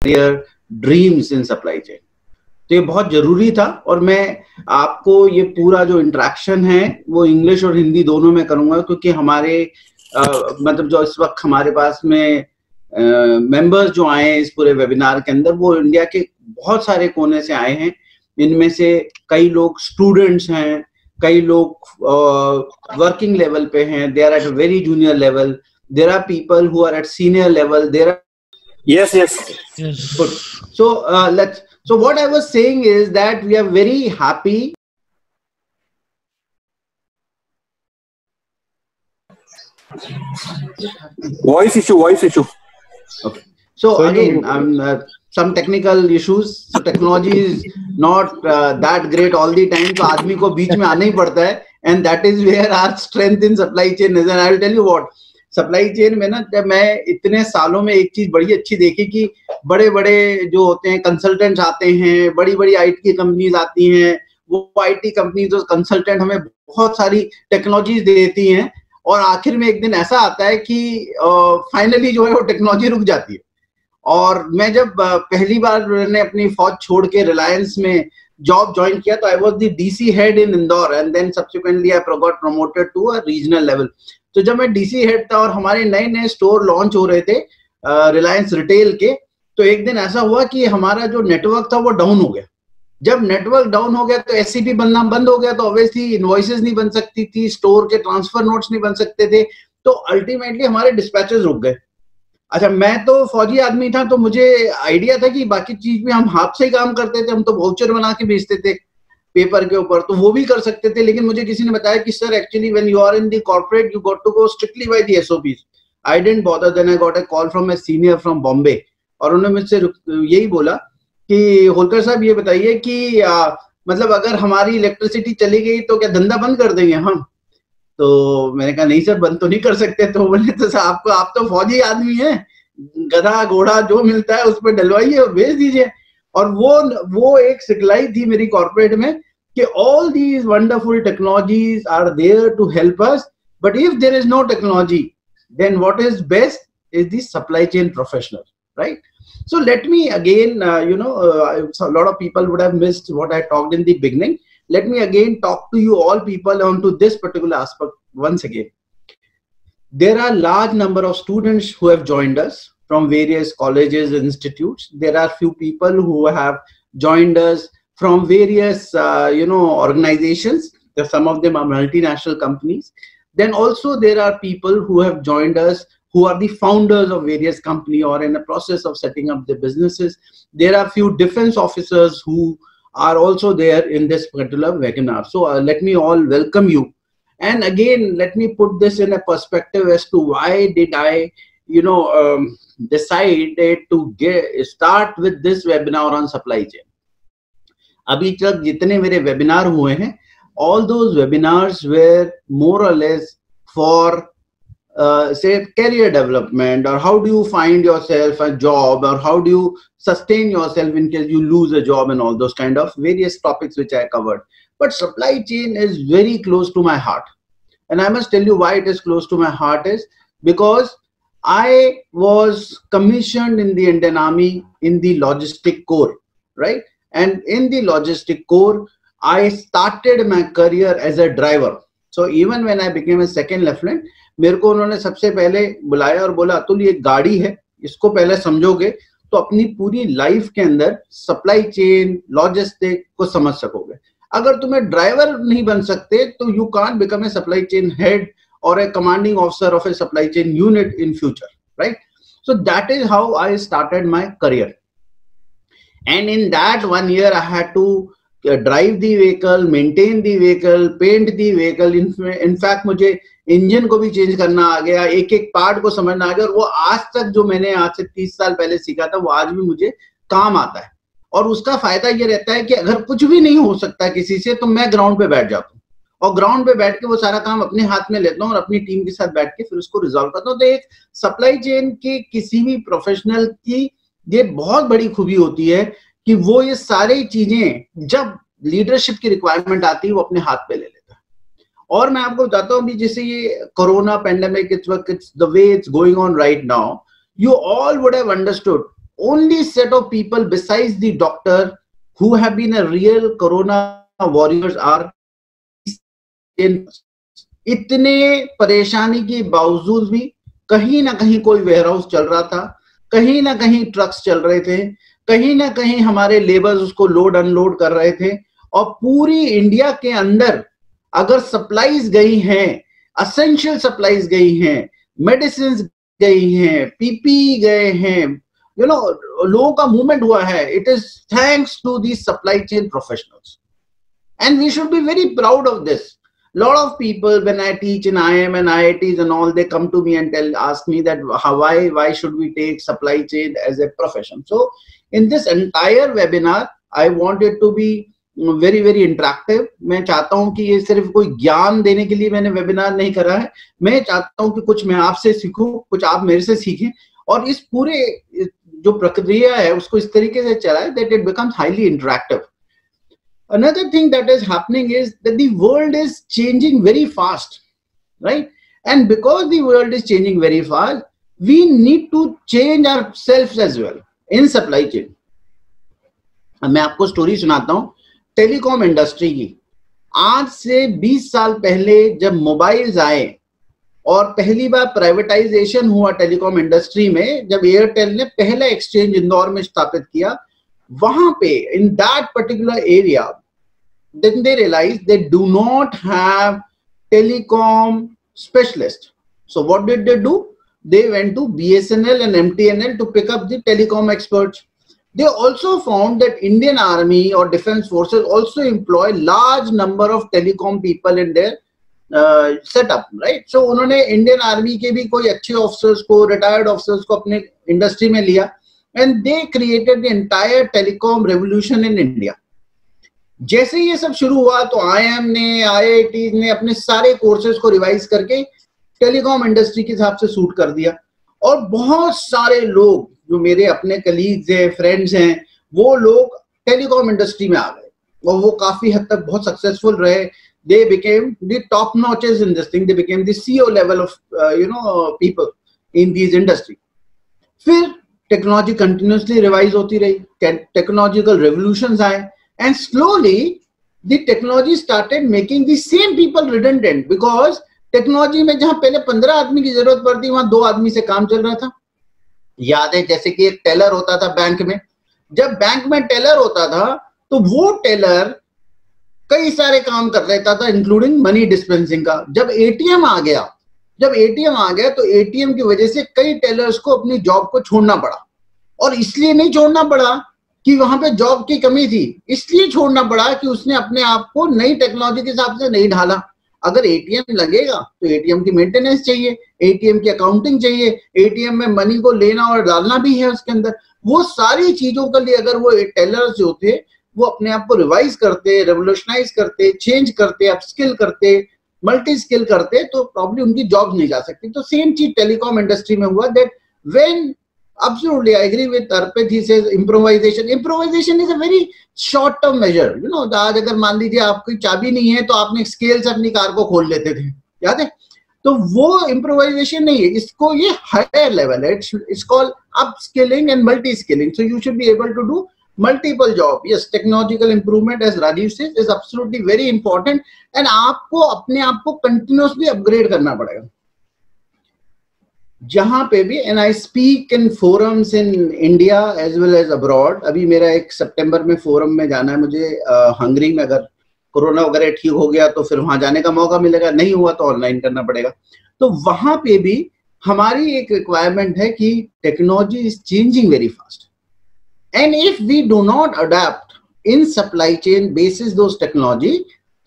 their dreams in supply chain. तो ये बहुत जरूरी था, और मैं आपको ये पूरा जो इंटरेक्शन है वो इंग्लिश और हिंदी दोनों में करूंगा, क्योंकि हमारे मतलब जो इस वक्त हमारे पास में मेंबर्स जो आए हैं इस पूरे वेबिनार के अंदर, वो इंडिया के बहुत सारे कोने से आए हैं. इनमें से कई लोग स्टूडेंट्स हैं, कई लोग वर्किंग लेवल पे हैं, they are at a very junior level, there are people who are at senior level, there are yes. Good. So what I was saying is that we are very happy. Voice issue. Okay. So again, some technical issues. So technology is not that great all the time. So आदमी को बीच में आना ही पड़ता है, and that is where our strength in supply chain is. And I will tell you what. Supply chain में ना, जब मैं इतने सालों में एक चीज बड़ी अच्छी देखी कि बड़े बड़े जो होते हैं कंसल्टेंट्स आते हैं, बड़ी बड़ी आईटी कंपनीज आती हैं, वो आईटी कंपनीज और कंसल्टेंट हमें बहुत सारी टेक्नोलॉजीज देती हैं, और आखिर में एक दिन ऐसा आता है कि फाइनली जो है वो टेक्नोलॉजी रुक जाती है. और मैं जब पहली बार मैंने अपनी फौज छोड़ के रिलायंस में जॉब ज्वाइन किया, तो I was the DC head in Indore, and then subsequently I got promoted to a regional level. तो जब मैं डीसी हेड था और हमारे नए नए स्टोर लॉन्च हो रहे थे रिलायंस रिटेल के, तो एक दिन ऐसा हुआ कि हमारा जो नेटवर्क था वो डाउन हो गया. जब नेटवर्क डाउन हो गया तो एससीपी बनना बंद हो गया, तो ऑब्वियसली इनवॉइसेस नहीं बन सकती थी, स्टोर के ट्रांसफर नोट्स नहीं बन सकते थे, तो अल्टीमेटली हमारे डिस्पैचेस रुक गए. अच्छा, मैं तो फौजी आदमी था, तो मुझे आइडिया था कि बाकी चीज में हम हाथ से ही काम करते थे, हम तो वाउचर बना के भेजते थे पेपर के ऊपर, तो वो भी कर सकते थे. लेकिन मुझे किसी ने बताया कि sir actually when you are in the corporate you got to go strictly by the SOPs. I didn't bother. Then I got a call from my senior from Bombay, और उन्होंने मुझसे यही बोला कि होलकर साहब ये बताइए कि मतलब अगर हमारी इलेक्ट्रिसिटी चली गई तो क्या धंधा बंद कर देंगे हम? तो मैंने कहा नहीं सर, बंद तो नहीं कर सकते. तो बोले तो सर आप तो फौजी आदमी हैं, गधा घोड़ा जो मिलता है उस पर डलवाइए और भेज दीजिए. और वो एक सिखलाई थी मेरी कॉर्पोरेट में कि all these wonderful technologies are there to help us, but if there is no technology, then what is best is the supply chain professional, right? So let me again, a lot of people would have missed what I talked in the beginning. Let me again talk to you all people onto this particular aspect once again. There are large number of students who have joined us from various colleges and institutes. There are few people who have joined us from various organizations. Some of them are multinational companies. Then also there are people who have joined us who are the founders of various companies or in the process of setting up their businesses. There are few defense officers who are also there in this particular webinar. So let me all welcome you. And again, let me put this in a perspective as to why did I decided to start with this webinar on supply chain. अभी तक जितने मेरे webinar हुए हैं, all those webinars were more or less for say career development, or how do you find yourself a job, or how do you sustain yourself in case you lose a job, and all those kind of various topics which I covered. But supply chain is very close to my heart, and I must tell you why it is close to my heart is because I was commissioned in the Indian Army in the logistic corps, right? And in the logistic corps, I started my career as a driver. So even when I became a second lieutenant, मेरे को उन्होंने सबसे पहले बुलाया और बोला अतुल ये गाड़ी है, इसको पहले समझोगे तो अपनी पूरी लाइफ के अंदर सप्लाई चेन लॉजिस्टिक को समझ सकोगे. अगर तुम्हें ड्राइवर नहीं बन सकते तो you can't become a supply chain head or a commanding officer of a supply chain unit in future, right? So that is how I started my career. And in that 1 year, I had to drive the vehicle, maintain the vehicle, paint the vehicle. In fact, मुझे engine को भी change करना आ गया, एक एक part को समझना आ गया, और वो आज तक जो मैंने आज से 30 साल पहले सीखा था वो आज भी मुझे काम आता है. और उसका फायदा ये रहता है कि अगर कुछ भी नहीं हो सकता किसी से तो मैं ग्राउंड पे बैठ जाता हूँ और ग्राउंड पे बैठ के वो सारा काम अपने हाथ में लेता हूँ और अपनी टीम के साथ बैठ के फिर उसको रिजॉल्व करता हूँ. तो एक सप्लाई चेन की किसी भी प्रोफेशनल की ये बहुत बड़ी खूबी होती है कि वो ये सारी चीजें जब लीडरशिप की रिक्वायरमेंट आती है वो अपने हाथ पे ले लेता है. और मैं आपको बताता हूँ जैसे ये corona pandemic, the way it's going on right now, you all would have understood only set of people besides the doctor who have been a real corona warriors are इतने परेशानी के बावजूद भी कहीं ना कहीं कोई वेयरहाउस चल रहा था, कहीं ना कहीं ट्रक्स चल रहे थे, कहीं ना कहीं हमारे लेबर्स उसको लोड अनलोड कर रहे थे। और पूरी इंडिया के अंदर अगर सप्लाईज गई हैं, असेंशियल सप्लाईज गई हैं, मेडिसिन गई हैं, पीपी गए हैं, यू नो, लोगों का मूवमेंट हुआ है, it is thanks to the supply chain professionals and we should be very proud of this. Lot of people, when I teach in IIM and IITs and all, they come to me and ask me that why should we take supply chain as a profession. So in this entire webinar, I want it to be very very interactive. मैं चाहता हूँ कि ये सिर्फ कोई ज्ञान देने के लिए मैंने वेबिनार नहीं करा है, मैं चाहता हूँ कि कुछ मैं आपसे सीखूं, कुछ आप मेरे से सीखें, और इस पूरे जो प्रक्रिया है उसको इस तरीके से चलाएं that it becomes highly interactive. Another thing that is happening is that the world is changing very fast, right? And because the world is changing very fast, we need to change ourselves as well in supply chain. मैं आपको story सुनाता हूँ telecom industry की। आज से 20 साल पहले जब मोबाइल्स आए और पहली बार प्राइवेटाइजेशन हुआ टेलीकॉम इंडस्ट्री में, जब एयरटेल ने पहला एक्सचेंज इंदौर में स्थापित किया, वहां पे in that particular area, then they realized they do not have telecom specialists. So what did they do? They went to BSNL and MTNL to pick up the telecom experts. They also found that Indian Army or Defense Forces also employ large number of telecom people in their setup, right? So उन्होंने Indian Army के भी कोई अच्छे officers को, retired officers को अपने industry में लिया, and they created the entire telecom revolution in India. जैसे ये सब शुरू हुआ तो IIM ने, IIT ने अपने सारे कोर्सेज को रिवाइज करके टेलीकॉम इंडस्ट्री के हिसाब से सूट कर दिया, और बहुत सारे लोग जो मेरे अपने कलीग्स हैं, फ्रेंड्स हैं, वो लोग टेलीकॉम इंडस्ट्री में आ गए और वो काफी हद तक बहुत सक्सेसफुल रहे। They became the top notches in this thing. They became the CEO level of people in these industry. फिर टेक्नोलॉजी कंटिन्यूसली रिवाइज होती रही, टेक्नोलॉजिकल रेवोल्यूशंस आए, and slowly the technology started making the same people redundant, because technology में जहां पहले 15 आदमी की जरूरत पड़ती, वहां 2 आदमी से काम चल रहा था। याद है जैसे कि एक टेलर होता था बैंक में, जब बैंक में टेलर होता था तो वो टेलर कई सारे काम कर लेता था, इंक्लूडिंग मनी डिस्पेंसिंग का। जब एटीएम आ गया तो एटीएम की वजह से कई टेलर्स को अपनी जॉब को छोड़ना पड़ा, और इसलिए नहीं छोड़ना पड़ा कि वहां पे जॉब की कमी थी, इसलिए छोड़ना पड़ा कि उसने अपने आप को नई टेक्नोलॉजी के हिसाब से नहीं ढाला। अगर एटीएम लगेगा तो एटीएम की मेंटेनेंस चाहिए, एटीएम की अकाउंटिंग चाहिए, एटीएम में मनी को लेना और डालना भी है उसके अंदर। वो सारी चीजों के लिए अगर वो टेलर्स जो थे वो अपने आप को रिवाइज करते, रेवोल्यूशनाइज करते, चेंज करते, अपस्किल करते, मल्टी स्किल करते, तो प्रॉब्लम उनकी जॉब नहीं जा सकती। तो सेम चीज टेलीकॉम इंडस्ट्री में हुआ, that when absolutely I agree with Arpit, he says improvisation is a very short term measure, you know। आज अगर मान लीजिए आपकी चाबी नहीं है तो आपने स्केल से अपनी कार को खोल लेते थे, याद है? तो वो इम्प्रोवाइजेशन नहीं है, इसको ये हायर लेवल है, it's called upskilling and multi skilling. So you should be able to do multiple job. Yes, technological improvement, as Rajiv says, is absolutely very important, and आपको अपने आप को continuously upgrade करना पड़ेगा जहां पे भी। And I speak in forums in India as well as abroad. अभी मेरा एक सितंबर में फोरम में जाना है मुझे हंगरी में, अगर कोरोना वगैरह ठीक हो गया तो फिर वहां जाने का मौका मिलेगा, नहीं हुआ तो ऑनलाइन करना पड़ेगा। तो वहां पे भी हमारी एक रिक्वायरमेंट है कि technology is changing very fast, and if we do not adapt in supply chain basis those technology,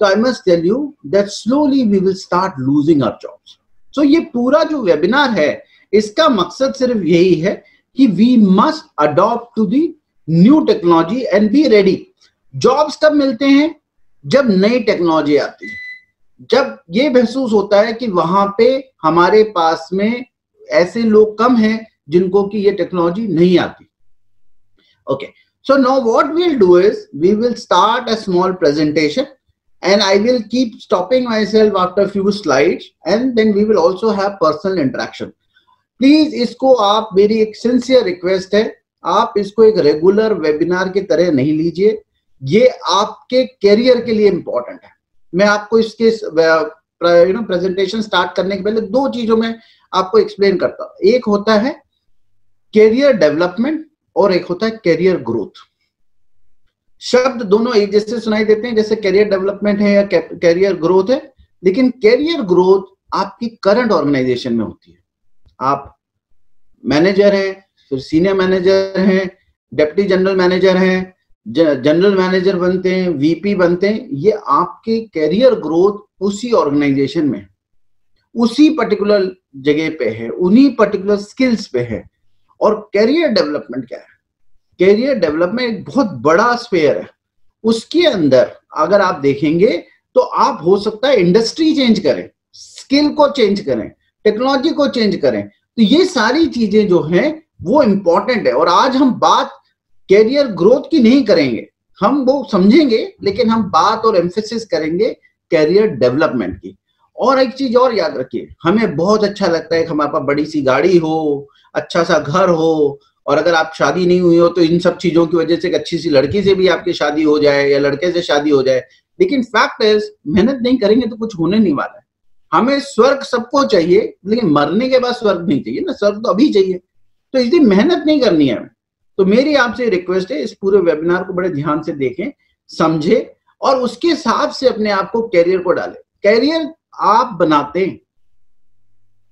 so I must tell you that slowly we will start losing our jobs. So ये पूरा जो webinar है इसका मकसद सिर्फ यही है कि we must adopt to the new technology and be ready. jobs कब मिलते हैं? जब नई टेक्नोलॉजी आती है, जब ये महसूस होता है कि वहां पे हमारे पास में ऐसे लोग कम हैं जिनको कि ये टेक्नोलॉजी नहीं आती। Okay, so now what we'll do is we will start a small presentation, and I will keep stopping myself after a few slides, and then we will also have personal interaction. Please, इसको आप, मेरी एक sincere request है, आप इसको एक regular webinar की तरह नहीं लीजिए, ये आपके कैरियर के लिए इंपॉर्टेंट है। मैं आपको इसके प्रेजेंटेशन स्टार्ट करने के पहले दो चीजों में आपको एक्सप्लेन करता हूं। एक होता है कैरियर डेवलपमेंट और एक होता है कैरियर ग्रोथ। शब्द दोनों एक जैसे सुनाई देते हैं, जैसे कैरियर डेवलपमेंट है या कैरियर ग्रोथ है, लेकिन कैरियर ग्रोथ आपकी करंट ऑर्गेनाइजेशन में होती है। आप मैनेजर हैं, फिर सीनियर मैनेजर हैं, डिप्टी जनरल मैनेजर हैं, जनरल मैनेजर बनते हैं, वीपी बनते हैं, ये आपके कैरियर ग्रोथ उसी ऑर्गेनाइजेशन में, उसी पर्टिकुलर जगह पे है, उन्हीं पर्टिकुलर स्किल्स पे है। और कैरियर डेवलपमेंट क्या है? कैरियर डेवलपमेंट एक बहुत बड़ा स्फेयर है। उसके अंदर अगर आप देखेंगे तो आप हो सकता है इंडस्ट्री चेंज करें, स्किल को चेंज करें, टेक्नोलॉजी को चेंज करें। तो ये सारी चीजें जो हैं वो इंपॉर्टेंट है। और आज हम बात कैरियर ग्रोथ की नहीं करेंगे, हम वो समझेंगे, लेकिन हम बात और एम्फेसिस करेंगे कैरियर डेवलपमेंट की। और एक चीज और याद रखिए, हमें बहुत अच्छा लगता है कि हमारे पास बड़ी सी गाड़ी हो, अच्छा सा घर हो, और अगर आप शादी नहीं हुई हो तो इन सब चीजों की वजह से एक अच्छी सी लड़की से भी आपकी शादी हो जाए या लड़के से शादी हो जाए। लेकिन फैक्ट इज मेहनत नहीं करेंगे तो कुछ होने नहीं वाला है। हमें स्वर्ग सबको चाहिए, लेकिन मरने के बाद स्वर्ग नहीं चाहिए ना, स्वर्ग तो अभी चाहिए। तो इसलिए मेहनत नहीं करनी है। तो मेरी आपसे रिक्वेस्ट है, इस पूरे वेबिनार को बड़े ध्यान से देखें, समझे, और उसके हिसाब से अपने आप को कैरियर को डालें। कैरियर आप बनाते हैं,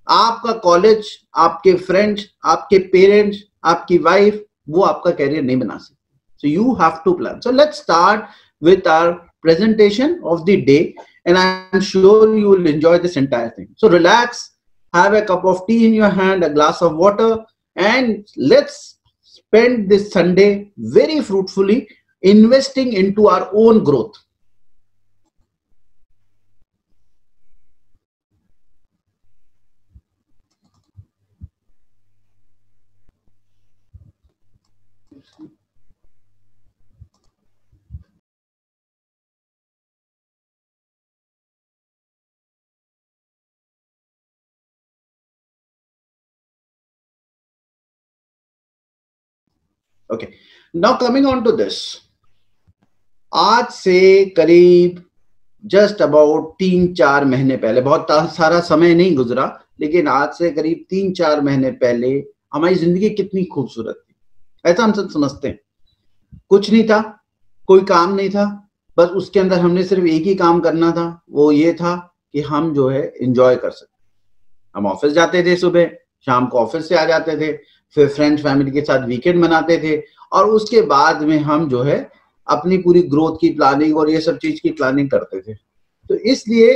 आपका कॉलेज, आपके फ्रेंड्स, आपके पेरेंट्स, आपकी वाइफ, वो आपका कैरियर नहीं बना सकते। So you have to plan. So let's start with our presentation of the day, and I'm sure you will enjoy this entire thing. So relax, have a cup of tea in your hand, a glass of water, and let's spend this Sunday very fruitfully investing into our own growth. Okay, now coming on to this, आज से करीब just about 3-4 महीने पहले, बहुत सारा समय नहीं गुजरा, लेकिन आज से करीब 3-4 महीने पहले हमारी जिंदगी कितनी खूबसूरत थी, ऐसा हम सब समझते हैं। कुछ नहीं था, कोई काम नहीं था, बस उसके अंदर हमने सिर्फ एक ही काम करना था, वो ये था कि हम जो है एंजॉय कर सकते। हम ऑफिस जाते थे, सुबह शाम को ऑफिस से आ जाते थे, फिर फ्रेंड्स फैमिली के साथ वीकेंड मनाते थे, और उसके बाद में हम जो है अपनी पूरी ग्रोथ की प्लानिंग और ये सब चीज की प्लानिंग करते थे। तो इसलिए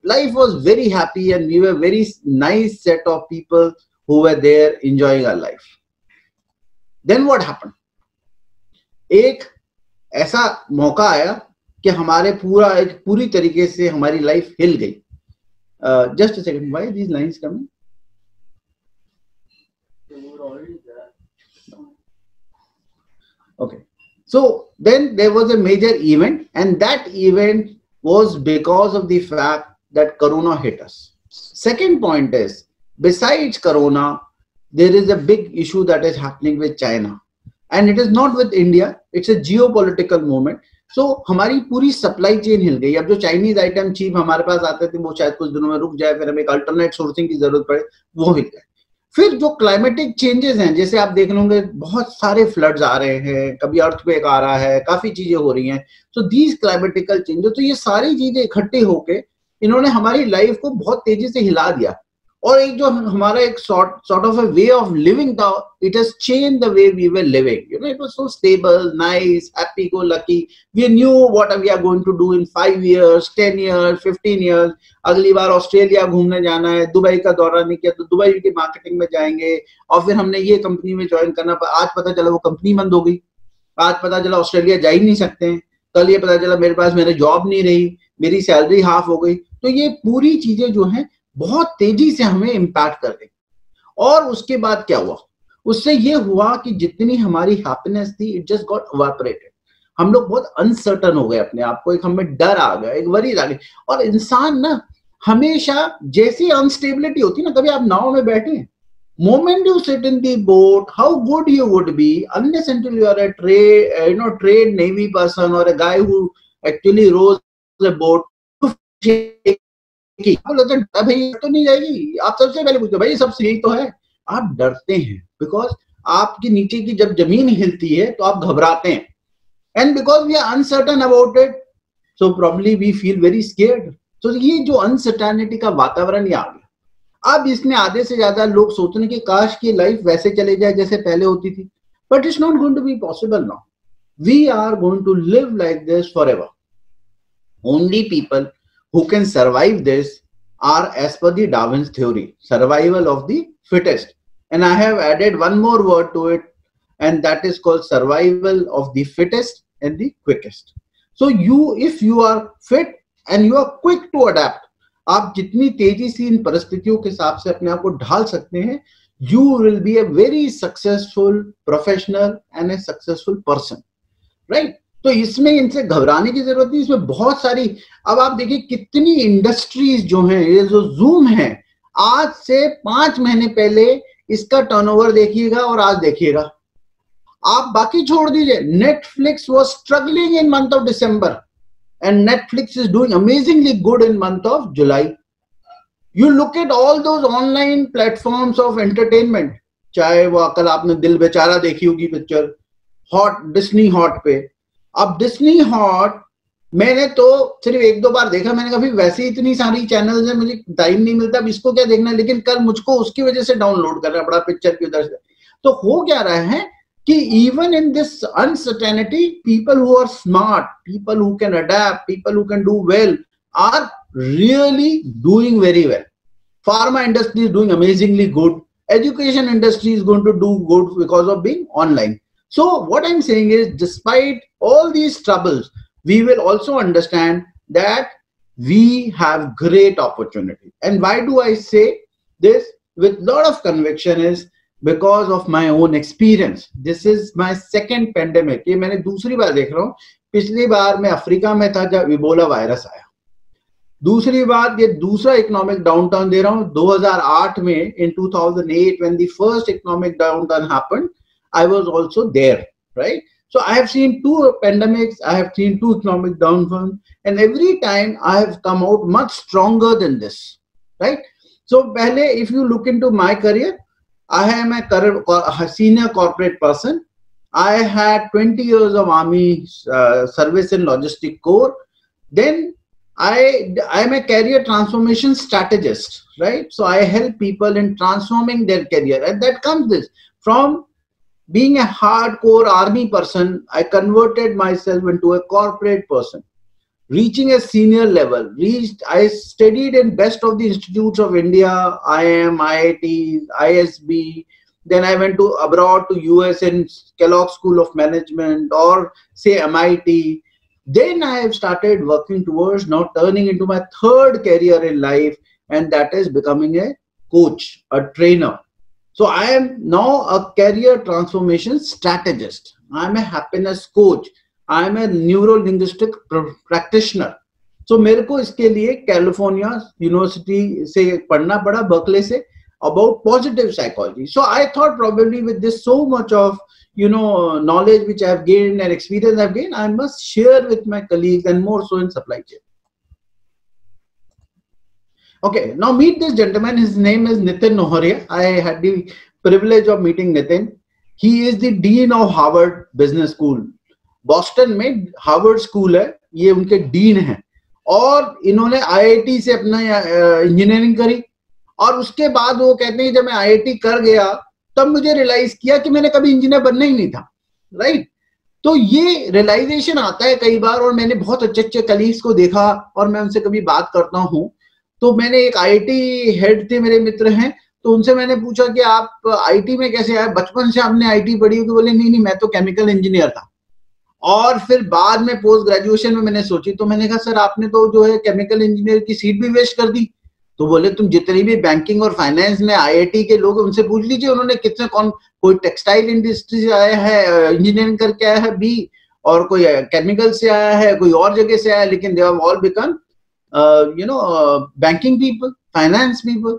life was very happy and we were very nice set of people who were there enjoying our life. Then what happened, एक ऐसा मौका आया कि हमारे पूरी तरीके से हमारी लाइफ हिल गई। Just a second, why these lines coming? Okay, so then there was a major event, and that event was because of the fact that corona hit us. Second point is, besides corona, there is a big issue that is happening with China, and it is not with India, it's a geopolitical moment. So हमारी पूरी supply chain हिल गई। अब जो Chinese item cheap हमारे पास आते थे वो शायद कुछ दिनों में रुक जाए, फिर हमें एक अल्टरनेट सोर्सिंग की जरूरत पड़े, वो हिल गए। फिर जो क्लाइमेटिक चेंजेस हैं, जैसे आप देख लोगे बहुत सारे फ्लड्स आ रहे हैं, कभी अर्थक्वेक आ रहा है, काफी चीजें हो रही हैं। सो दीज क्लाइमेटिकल चेंजेस, तो ये सारी चीजें इकट्ठे होके इन्होंने हमारी लाइफ को बहुत तेजी से हिला दिया। और एक जो हमारा एक sort of a way of living था, it has changed the way we were living. You know, it was so stable, nice, happy-go-lucky. We knew what we are going to do in 5 years, 10 years, 15 years. अगली बार Australia घूमने जाना है, Dubai का दौरा नहीं किया तो दुबई की मार्केटिंग में जाएंगे, और फिर हमने ये कंपनी में ज्वाइन करना। आज पता चला वो कंपनी बंद हो गई, आज पता चला ऑस्ट्रेलिया जा ही नहीं सकते हैं, कल ये पता चला मेरे जॉब नहीं रही, मेरी सैलरी हाफ हो गई। तो ये पूरी चीजें जो हैं बहुत तेजी से हमें इम्पैक्ट कर गई। और उसके बाद क्या हुआ, उससे ये हुआ कि जितनी हमारी हैप्पीनेस थी, इट जस्ट गॉट इवैपोरेटेड। हम लोग बहुत अनसर्टन हो गए अपने आप को, एक हमें डर आ गया, एक वरीज आ गई। और इंसान ना हमेशा, जैसी अनस्टेबिलिटी होती है ना, कभी आप नाव में बैठे हैं, Moment you sit in the boat, how good you would be, unless until you are a trained Navy person or a guy who actually rows a boat. भाई तो नहीं जाएगी, आप सबसे पहले पूछते भाई सब सही तो है, आप डरते हैं बिकॉज आपकी नीचे की जब जमीन हिलती है तो आप घबराते हैं, and because we are uncertain about it, so probably we feel very scared. तो ये जो अनसर्टेनिटी का वातावरण ये आ गया. अब इसमें आधे से ज्यादा लोग सोचने की काश की लाइफ वैसे चले जाए जैसे पहले होती थी, but it's not going to be possible now. We are going to live like this forever. Only people who can survive this are, as per the Darwin's theory, survival of the fittest. And I have added one more word to it, and that is called survival of the fittest and the quickest. So if you are fit and you are quick to adapt, आप जितनी तेजी से इन परिस्थितियों के हिसाब से अपने आप को ढाल सकते हैं, you will be a very successful professional and a successful person, right? तो इसमें इनसे घबराने की जरूरत नहीं. इसमें बहुत सारी, अब आप देखिए कितनी इंडस्ट्रीज जो हैं, ये जो जूम है, आज से 5 महीने पहले इसका टर्नओवर देखिएगा और आज देखिएगा, आप बाकी छोड़ दीजिए. Netflix was struggling in month of December and Netflix is doing amazingly good in month of July. You look at all those online platforms of entertainment, चाहे वो कल आपने दिल बेचारा देखी होगी पिक्चर हॉट, डिस्नी हॉट पे. अब डिस्नी हॉट मैंने तो सिर्फ 1-2 बार देखा, मैंने कहा वैसे इतनी सारी चैनल्स हैं, मुझे टाइम नहीं मिलता, अब इसको क्या देखना है, लेकिन कल मुझको उसकी वजह से डाउनलोड करना पड़ा पिक्चर की उधर से. तो हो क्या रहा है कि even in this uncertainty, people who are smart, people who can adapt, people who can do well are really doing very well. Pharma industry is doing amazingly good. Education industry is going to do good because of being online. So what I'm saying is, despite all these troubles, we will also understand that we have great opportunity. And why do I say this with lot of conviction is because of my own experience. This is my second pandemic. ये मैंने दूसरी बार देख रहा हूँ. पिछली बार मैं Africa में था जब इबोला वायरस आया. दूसरी बात, ये दूसरा इकोनॉमिक डाउनटर्न दे रहा हूँ. 2008 में, in 2008 when the first economic downturn happened, I was also there, right? So I have seen 2 pandemics, I have seen 2 economic downturns, and every time I have come out much stronger than this, right? So pehle, if you look into my career, I am a senior corporate person. I had 20 years of army service in logistic corps. Then I am a career transformation strategist, right? So I help people in transforming their career, and that comes this from being a hardcore army person. I converted myself into a corporate person, reaching a senior level. I studied in best of the institutes of India, IIM, IIT, ISB. Then I went to abroad to US in Kellogg School of Management, or say MIT. Then I have started working towards now turning into my 3rd career in life, and that is becoming a coach, a trainer. So I am now a career transformation strategist. I am a happiness coach. I am a neuro-linguistic practitioner. So मेरे को इसके लिए California university से पढ़ना पड़ा, Berkeley से, about positive psychology. So I thought probably with this so much of knowledge which I have gained and experience I have gained, I must share with my colleagues, and more so in supply chain. Okay, now meet this gentleman. His name is Nitin Noharia. I had the privilege of meeting Nitin. He is the Dean of Harvard Business School. Boston में Harvard School है, ये उनके dean हैं, और इन्होंने IIT से अपना engineering करी. और उसके बाद वो कहते हैं जब मैं IIT कर गया तब मुझे रियलाइज किया कि मैंने कभी इंजीनियर बनना ही नहीं था, राइट? तो ये रियलाइजेशन आता है कई बार, और मैंने बहुत अच्छे कलीग्स को देखा और मैं उनसे कभी बात करता हूँ. तो मैंने एक IIT हेड थे, मेरे मित्र हैं, तो उनसे मैंने पूछा कि आप IT में कैसे आए, बचपन से आपने IT पढ़ी? तो बोले नहीं मैं तो केमिकल इंजीनियर था. और फिर बाद में पोस्ट ग्रेजुएशन में मैंने सोची, तो मैंने कहा सर आपने तो जो है केमिकल इंजीनियर की सीट भी वेस्ट कर दी. तो बोले तुम जितनी भी बैंकिंग और फाइनेंस में IIT के लोग उनसे पूछ लीजिए, उन्होंने कितने कोई टेक्सटाइल इंडस्ट्री से आया है, इंजीनियरिंग करके आया है B, और कोई केमिकल से आया है, कोई और जगह से आया है, लेकिन they have all become banking people, finance people.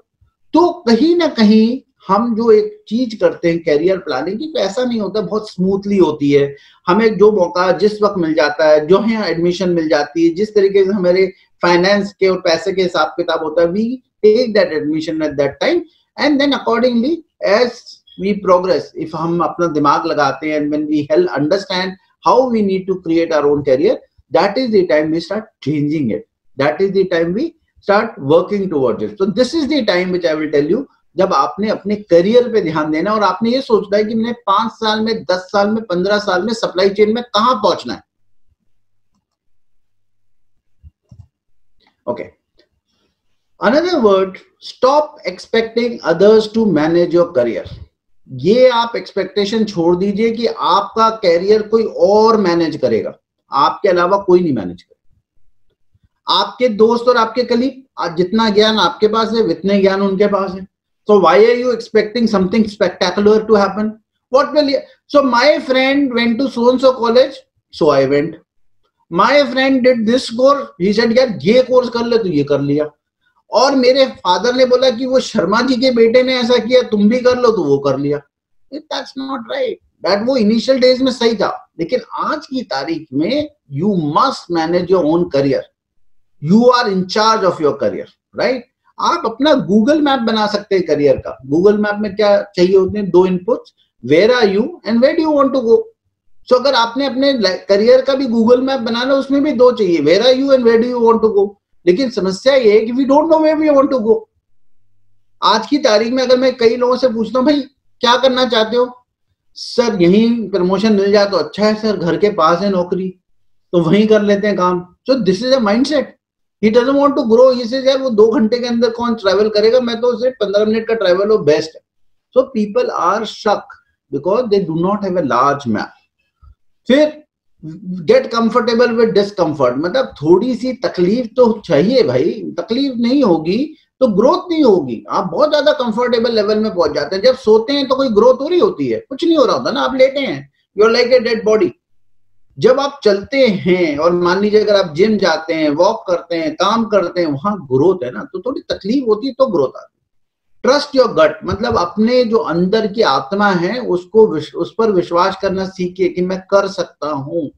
तो कहीं ना कहीं हम जो एक चीज करते हैं कैरियर प्लानिंग की, तो ऐसा नहीं होता, बहुत स्मूथली होती है। हमें जो मौका जिस वक्त मिल जाता है, जो है एडमिशन मिल जाती है, जिस तरीके से हमारे फाइनेंस के और पैसे के हिसाब किताब होता है, we take that admission at that time and then accordingly as we progress, if हम अपना दिमाग लगाते हैं, when we help understand how we need to create our own career, that is the time we start changing it, that is the time we start working towards it. So this is the time which I will tell you, जब आपने अपने career पे ध्यान देना और आपने ये सोचना है कि मैंने 5 साल में, 10 साल में, 15 साल में सप्लाई चेन में कहां पहुंचना है। Okay, another word, stop expecting others to manage your career. ये आप एक्सपेक्टेशन छोड़ दीजिए कि आपका कैरियर कोई और मैनेज करेगा, आपके अलावा कोई नहीं मैनेज करेगा। आपके दोस्त और आपके कलीग, जितना ज्ञान आपके पास है उतने ज्ञान उनके पास है। So why are you expecting something spectacular to happen? What will you? So my friend went to so and so college, so I went. My friend did this course, he said यार ये course कर ले, तो ये कर लिया। और मेरे फादर ने बोला कि वो शर्मा जी के बेटे ने ऐसा किया, तुम भी कर लो, तो वो कर लिया। That's not right. That वो इनिशियल डेज में सही था, लेकिन आज की तारीख में you must manage your own career. You are in charge of your career, right? आप अपना गूगल मैप बना सकते हैं करियर का। गूगल मैप में क्या चाहिए होते हैं? 2 inputs, where are you and where do you want to go. So अगर आपने अपने करियर का भी गूगल मैप बनाना, उसमें भी 2 चाहिए, where are you and where do you want to go. लेकिन समस्या ये है कि we don't know where we want to go. आज की तारीख में अगर मैं कई लोगों से पूछता हूँ, भाई क्या करना चाहते हो? सर यहीं प्रमोशन मिल जाए तो अच्छा है सर, घर के पास है नौकरी, तो वहीं कर लेते हैं काम। सो this is a mindset. He doesn't want to grow. He says यार वो 2 घंटे के अंदर कौन ट्रैवल करेगा, मैं तो उसे 15 मिनट का ट्रैवल हो बेस्ट है। So people are stuck because they do not have a large map. फिर get comfortable with discomfort, मतलब थोड़ी सी तकलीफ तो चाहिए भाई, तकलीफ नहीं होगी तो ग्रोथ नहीं होगी। आप बहुत ज्यादा कंफर्टेबल लेवल में पहुंच जाते हैं, जब सोते हैं तो कोई ग्रोथ हो रही होती है, कुछ नहीं हो रहा होता ना, आप लेटे हैं, you are like a dead body. जब आप चलते हैं और मान लीजिए अगर आप जिम जाते हैं, वॉक करते हैं, काम करते हैं, वहां ग्रोथ है ना, तो थोड़ी तकलीफ होती है तो ग्रोथ आती है। ट्रस्ट योर गट, मतलब अपने जो अंदर की आत्मा है उसको उस पर विश्वास करना सीखिए कि मैं कर सकता हूं।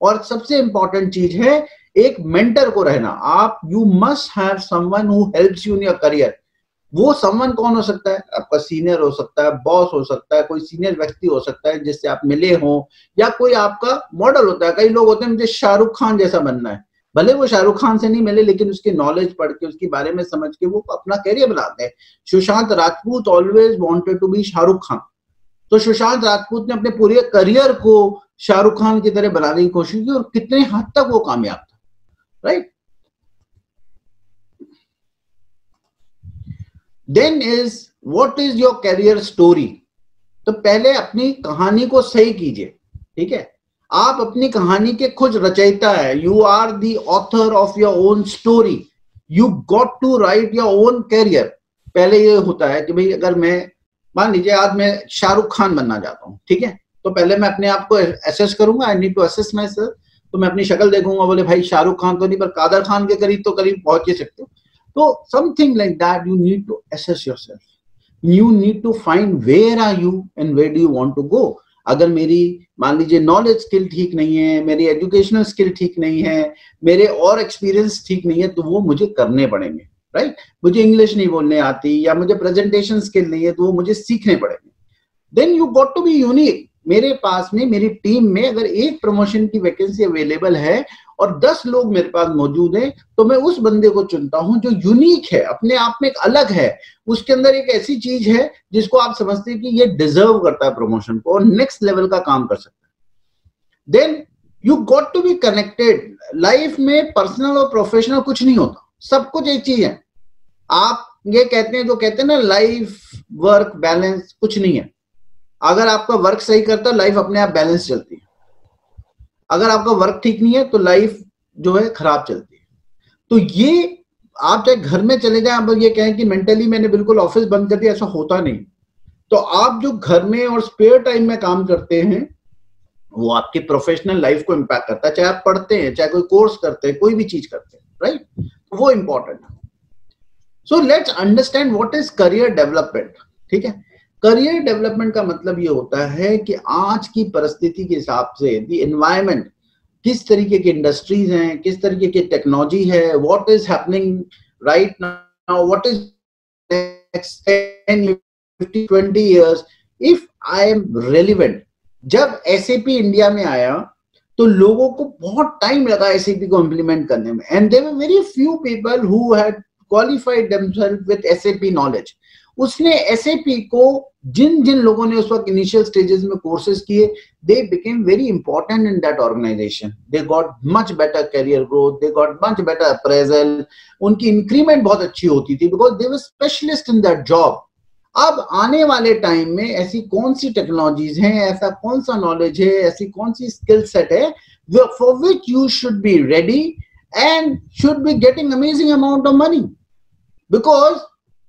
और सबसे इंपॉर्टेंट चीज है एक मेंटर को रहना। आप you must have someone who helps you in your career. वो समवन कौन हो सकता है? आपका सीनियर हो सकता है, बॉस हो सकता है, कोई सीनियर व्यक्ति हो सकता है जिससे आप मिले हो, या कोई आपका मॉडल होता है। कई लोग होते हैं मुझे शाहरुख खान जैसा बनना है, भले वो शाहरुख खान से नहीं मिले लेकिन उसकी नॉलेज पढ़ के, उसके बारे में समझ के वो अपना कैरियर बनाते हैं। Sushant Rajput always wanted to be Shahrukh Khan, तो सुशांत राजपूत ने अपने पूरे करियर को शाहरुख खान की तरह बनाने की कोशिश की और कितने हद तक वो कामयाब था, right? Then is what is your career story? तो पहले अपनी कहानी को सही कीजिए, ठीक है? आप अपनी कहानी के खुद रचयिता है। You are the author of your own story, you got to write your own career. पहले ये होता है कि भाई अगर मैं मान लीजिए आज मैं शाहरुख खान बनना चाहता हूँ, ठीक है, तो पहले मैं अपने आप को एसेस करूंगा, I need to assess myself. तो मैं अपनी शक्ल देखूंगा, बोले भाई शाहरुख खान तो नहीं पर कादर खान के करीब तो करीब पहुंच ही सकते हो। So something like that, you need to assess yourself. You need to find where are you and where do you want to go. अगर मेरी मान लीजिए नॉलेज स्किल ठीक नहीं है, मेरी एजुकेशनल स्किल ठीक नहीं है, मेरे और एक्सपीरियंस ठीक नहीं है, तो वो मुझे करने पड़ेंगे, राइट? मुझे इंग्लिश नहीं बोलने आती या मुझे प्रेजेंटेशन स्किल नहीं है, तो वो मुझे सीखने पड़ेंगे। Then you got to be unique. मेरे पास में, मेरी टीम में अगर एक प्रमोशन की वैकेंसी अवेलेबल है और 10 लोग मेरे पास मौजूद हैं, तो मैं उस बंदे को चुनता हूं जो यूनिक है, अपने आप में एक अलग है, उसके अंदर एक ऐसी चीज है जिसको आप समझते हैं कि ये डिजर्व करता है प्रमोशन को और नेक्स्ट लेवल का काम कर सकता है। Then you got to be connected. Life में पर्सनल और प्रोफेशनल कुछ नहीं होता, सब कुछ एक चीज है। आप ये कहते हैं, जो कहते हैं ना लाइफ वर्क बैलेंस, कुछ नहीं है। अगर आपका वर्क सही करता है, लाइफ अपने आप बैलेंस चलती है। अगर आपका वर्क ठीक नहीं है तो लाइफ जो है खराब चलती है। तो ये आप चाहे घर में चले जाएं, आप ये कहें कि मेंटली मैंने बिल्कुल ऑफिस बंद कर दिया, ऐसा होता नहीं। तो आप जो घर में और स्पेयर टाइम में काम करते हैं वो आपकी प्रोफेशनल लाइफ को इम्पैक्ट करता है, चाहे आप पढ़ते हैं, चाहे कोई कोर्स करते हैं, कोई भी चीज करते हैं, राइट? वो इंपॉर्टेंट है। So let's understand what is career development, ठीक है? करियर डेवलपमेंट का मतलब ये होता है कि आज की परिस्थिति के हिसाब से द एनवायरमेंट, किस तरीके की इंडस्ट्रीज हैं, किस तरीके की टेक्नोलॉजी है, what is happening right now, what is next 10, 50, 20 years, if I am relevant। जब SAP इंडिया में आया तो लोगों को बहुत टाइम लगा SAP को इम्प्लीमेंट करने में, and there were very few people who had qualified themselves with SAP knowledge. उसने SAP को जिन जिन लोगों ने उस वक्त इनिशियल स्टेजेस में कोर्सेज किए, they became very important in that organisation, they got much better career growth, they got much better appraisal, उनकी increment बहुत अच्छी होती थी because they were specialist in that job. अब आने वाले टाइम में ऐसी कौन सी टेक्नोलॉजीज हैं, ऐसा कौन सा नॉलेज है, ऐसी कौन सी स्किल सेट है for which you should be ready and should be getting amazing amount of money. Because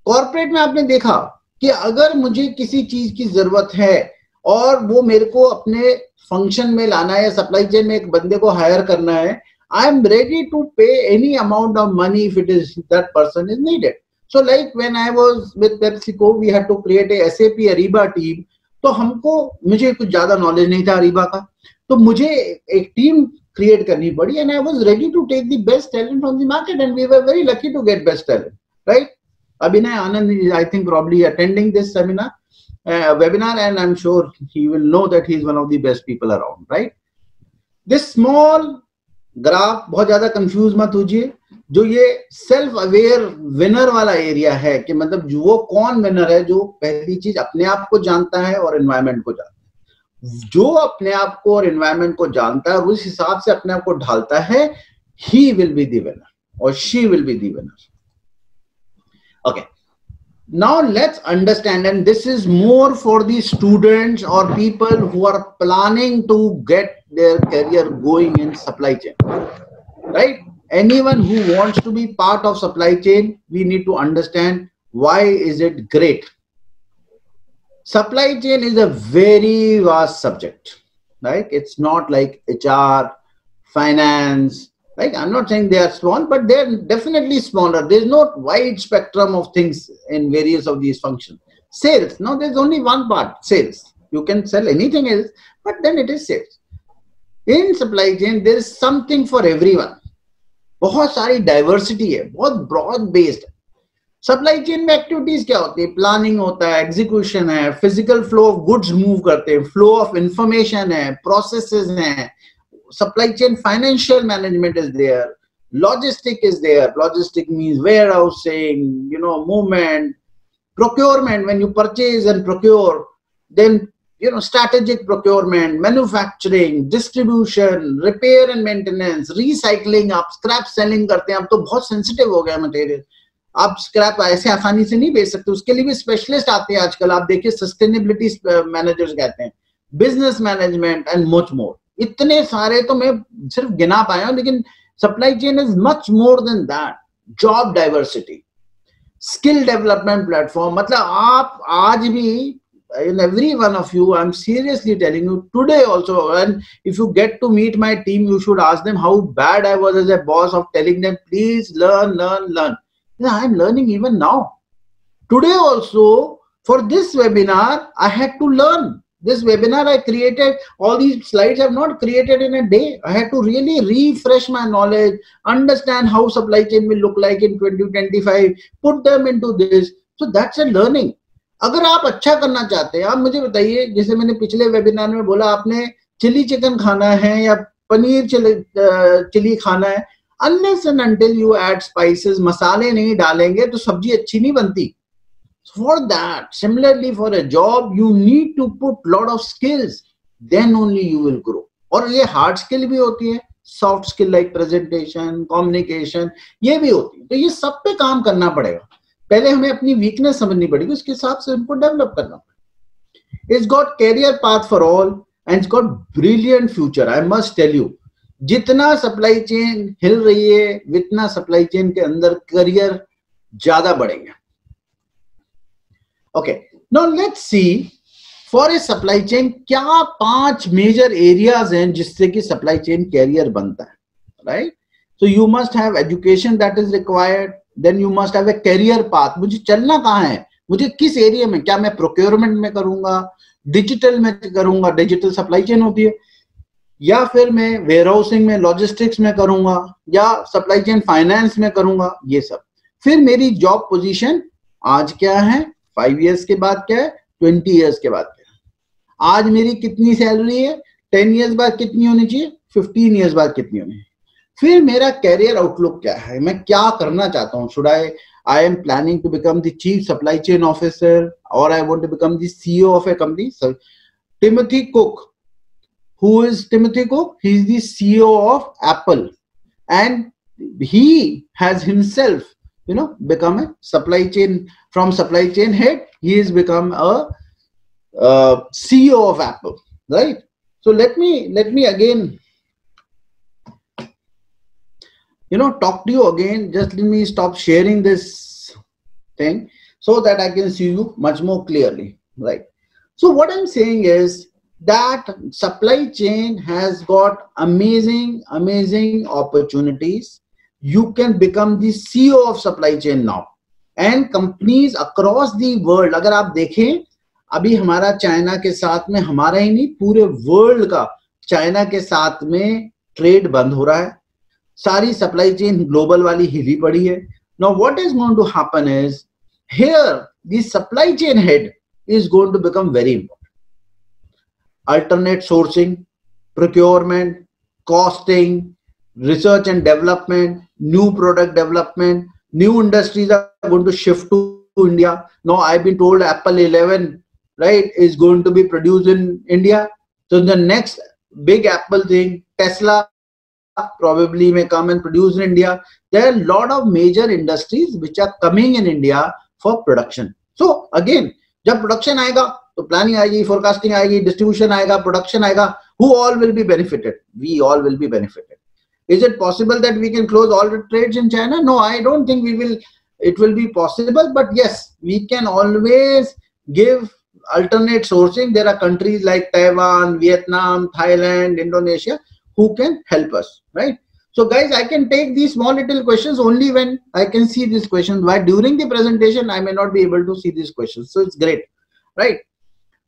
corporate में आपने देखा कि अगर मुझे किसी चीज की जरूरत है और वो मेरे को अपने फंक्शन में लाना है, सप्लाई चेन में एक बंदे को हायर करना है, आई एम रेडी टू पे any amount of money if it is that person is needed. So like when I was with PepsiCo, we had to create a SAP Ariba team. तो मुझे कुछ ज्यादा knowledge नहीं था अरीबा का, तो मुझे एक टीम क्रिएट करनी पड़ी, and I was ready to take the best talent from the market, and we were very lucky to get best talent, right? Abhinay Anand is, I think, probably attending this seminar, webinar, and I'm sure he will know that he is one of the best people around, right? This small graph, बहुत ज्यादा confuse मत होइए, जो ये self aware winner वाला area है कि मतलब जो वो कौन विनर है, जो पहली चीज अपने आप को जानता है और एनवायरनमेंट को जानता है। जो अपने आप को और एनवायरनमेंट को जानता है और उस हिसाब से अपने आप को ढालता है, he will be the winner और she will be the winner. Okay, now let's understand, and this is more for the students or people who are planning to get their career going in supply chain, right? Anyone who wants to be part of supply chain, we need to understand why is it great. Supply chain is a very vast subject, right? It's not like HR, finance, right? I'm not saying they are small, but they're definitely smaller. There's no wide spectrum of things in various of these functions. Sales, no, there's only one part, sales. You can sell anything else, but then it is sales. In supply chain, there is something for everyone. बहुत सारी diversity है, बहुत broad based है। Supply chain में activities क्या होती है? Planning होता है, एग्जीक्यूशन है, physical flow of goods move करते हैं, फ्लो ऑफ इंफॉर्मेशन है, प्रोसेसेस हैं, supply chain financial management is there, logistic is there, logistic means warehousing, you know, movement, procurement, when you purchase and procure, then strategic procurement, manufacturing, distribution, repair and maintenance, recycling, आप scrap selling करते हैं। अब तो बहुत sensitive हो गया material, आप scrap ऐसे आसानी से नहीं बेच सकते, उसके लिए भी स्पेशलिस्ट आते हैं आजकल। आप देखिए सस्टेनेबिलिटी मैनेजर्स कहते हैं, business management and much more, इतने सारे तो मैं सिर्फ गिना पाया हूं, लेकिन supply chain is much more than that. Job diversity, skill development platform, मतलब आप आज भी in every one of you, I'm seriously telling you today also, and if you get to meet my team, you should ask them how bad I was as a boss of telling them, please learn. Yeah, I'm learning even now. Today also, for this webinar, I had to learn. This webinar I created, all these slides I have not created in a day. I had to really refresh my knowledge, understand how supply chain will look like in 2025, put them into this. So that's a learning. अगर आप अच्छा करना चाहते हैं, आप मुझे बताइए, जैसे मैंने पिछले वेबिनार में बोला, आपने चिली चिकन खाना है या पनीर चिली खाना है, unless and until you add spices, मसाले नहीं डालेंगे तो सब्जी अच्छी नहीं बनती। For that, similarly for a job, you need to put lot of skills, then only you will grow. और ये hard skill भी होती है, soft skill like presentation, communication, ये भी होती है। तो ये सब पे काम करना पड़ेगा। पहले हमें अपनी वीकनेस समझनी पड़ेगी, उसके हिसाब से उनको डेवलप करना पड़ेगा। It's got career path for all and it's got brilliant future. I must tell you, जितना सप्लाई चेन हिल रही है, उतना सप्लाई चेन के अंदर करियर ज्यादा बढ़ेंगे। Okay, now let's see for a supply chain क्या 5 मेजर एरियाज हैं जिससे कि सप्लाई चेन कैरियर बनता है, right? So you must have education that is required, then you must have a career path. मुझे चलना कहाँ है? मुझे किस एरिया में, क्या मैं प्रोक्योरमेंट में करूंगा, डिजिटल में करूंगा, डिजिटल सप्लाई चेन होती है, या फिर मैं वेयरहाउसिंग में, लॉजिस्टिक्स में करूंगा, या सप्लाई चेन फाइनेंस में करूंगा, ये सब। फिर मेरी जॉब पोजीशन आज क्या है, 5 इयर्स के बाद क्या है, 20 इयर्स के बाद क्या है, आज मेरी कितनी सैलरी है, 10 इयर्स बाद कितनी होनी चाहिए, 15 इयर्स बाद कितनी होनी है। फिर मेरा कैरियर आउटलुक क्या है, मैं क्या करना चाहता हूँ, should I am planning to become the chief supply chain officer, or I want to become the CEO of a company. So Timothy Cook, who is Timothy Cook? He is the CEO of Apple, and he has himself, become a supply chain, from supply chain head, he has become a CEO of Apple, right? So let me again, talk to you again. Just let me stop sharing this thing so that I can see you much more clearly, right? So what I'm saying is that supply chain has got amazing opportunities. You can become the CEO of supply chain now, and companies across the world, अगर आप देखें, अभी हमारा China के साथ में, हमारा ही नहीं पूरे वर्ल्ड का चाइना के साथ में ट्रेड बंद हो रहा है, सारी सप्लाई चेन ग्लोबल वाली हिली पड़ी है. Now what is going to happen is, here the supply chain head is going to become very important. Alternate sourcing, procurement, costing, research and development, new product development, new industries are going to shift to India. Now I've been told Apple 11, right, is going to be produced in India. So the next big Apple thing, Tesla, probably may come and produce in India. There are a lot of major industries which are coming in India for production. So again, जब production आएगा तो planning आएगी, forecasting आएगी, distribution आएगा, production आएगा. Who all will be benefited? We all will be benefited. Is it possible that we can close all the trades in China? No, I don't think we will. It will be possible, but yes, we can always give alternate sourcing. There are countries like Taiwan, Vietnam, Thailand, Indonesia who can help us, right? So guys, I can take these small little questions only when I can see these questions. Why during the presentation I may not be able to see these questions. So it's great, right?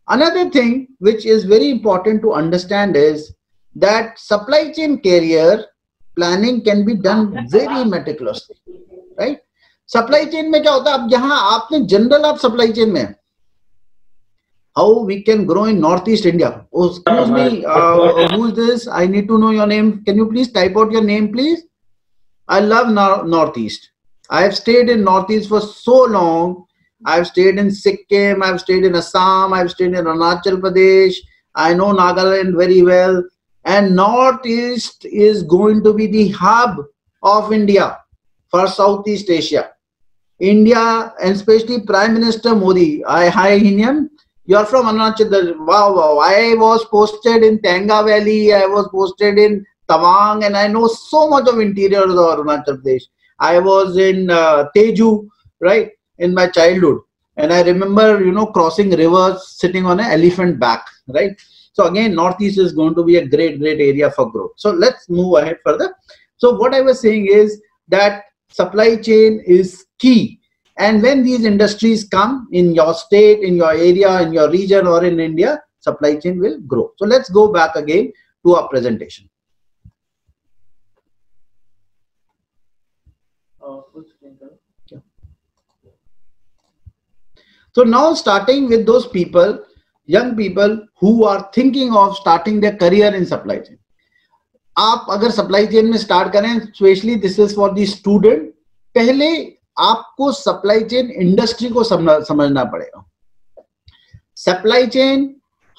Another thing which is very important to understand is that supply chain career planning can be done very meticulously, right? Supply chain में क्या होता है, अब यहाँ आपने general आप supply chain में, how we can grow in Northeast India. Oh, excuse me, who is this? I need to know your name. Can you please type out your name, please? I love Northeast. I have stayed in Northeast for so long. I've stayed in Sikkim, I've stayed in Assam, I've stayed in Arunachal Pradesh. I know Nagaland very well. And Northeast is going to be the hub of India for Southeast Asia. India, and especially Prime Minister Modi. Hi, Hiniam. You're from Arunachal. Wow. I was posted in Tanga Valley. I was posted in Tawang, and I know so much of interior of Arunachal Pradesh. I was in Teju, right, in my childhood. And I remember, crossing rivers, sitting on an elephant back, right? So again, Northeast is going to be a great area for growth. So let's move ahead further. So what I was saying is that supply chain is key. And when these industries come in your state, in your area, in your region, or in India, supply chain will grow. So let's go back again to our presentation. So now starting with those people, young people who are thinking of starting their career in supply chain. आप अगर supply chain में start करें, especially this is for the student, पहले आपको supply chain industry को समझना पड़ेगा. Supply chain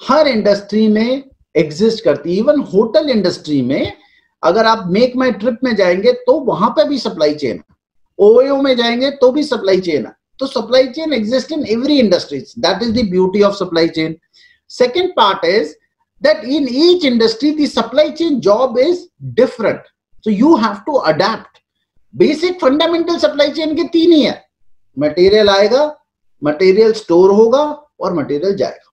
हर industry में एग्जिस्ट करती है. इवन होटल इंडस्ट्री में अगर आप मेक माई ट्रिप में जाएंगे तो वहां पे भी सप्लाई चेन है. ओयो में जाएंगे तो भी सप्लाई चेन है. तो supply chain exist in every industries. That is the beauty of supply chain. Second part is that in each industry the supply chain job is different. So you have to adapt. Basic fundamental supply chain के 3 ही है. Material आएगा, material store होगा और material जाएगा.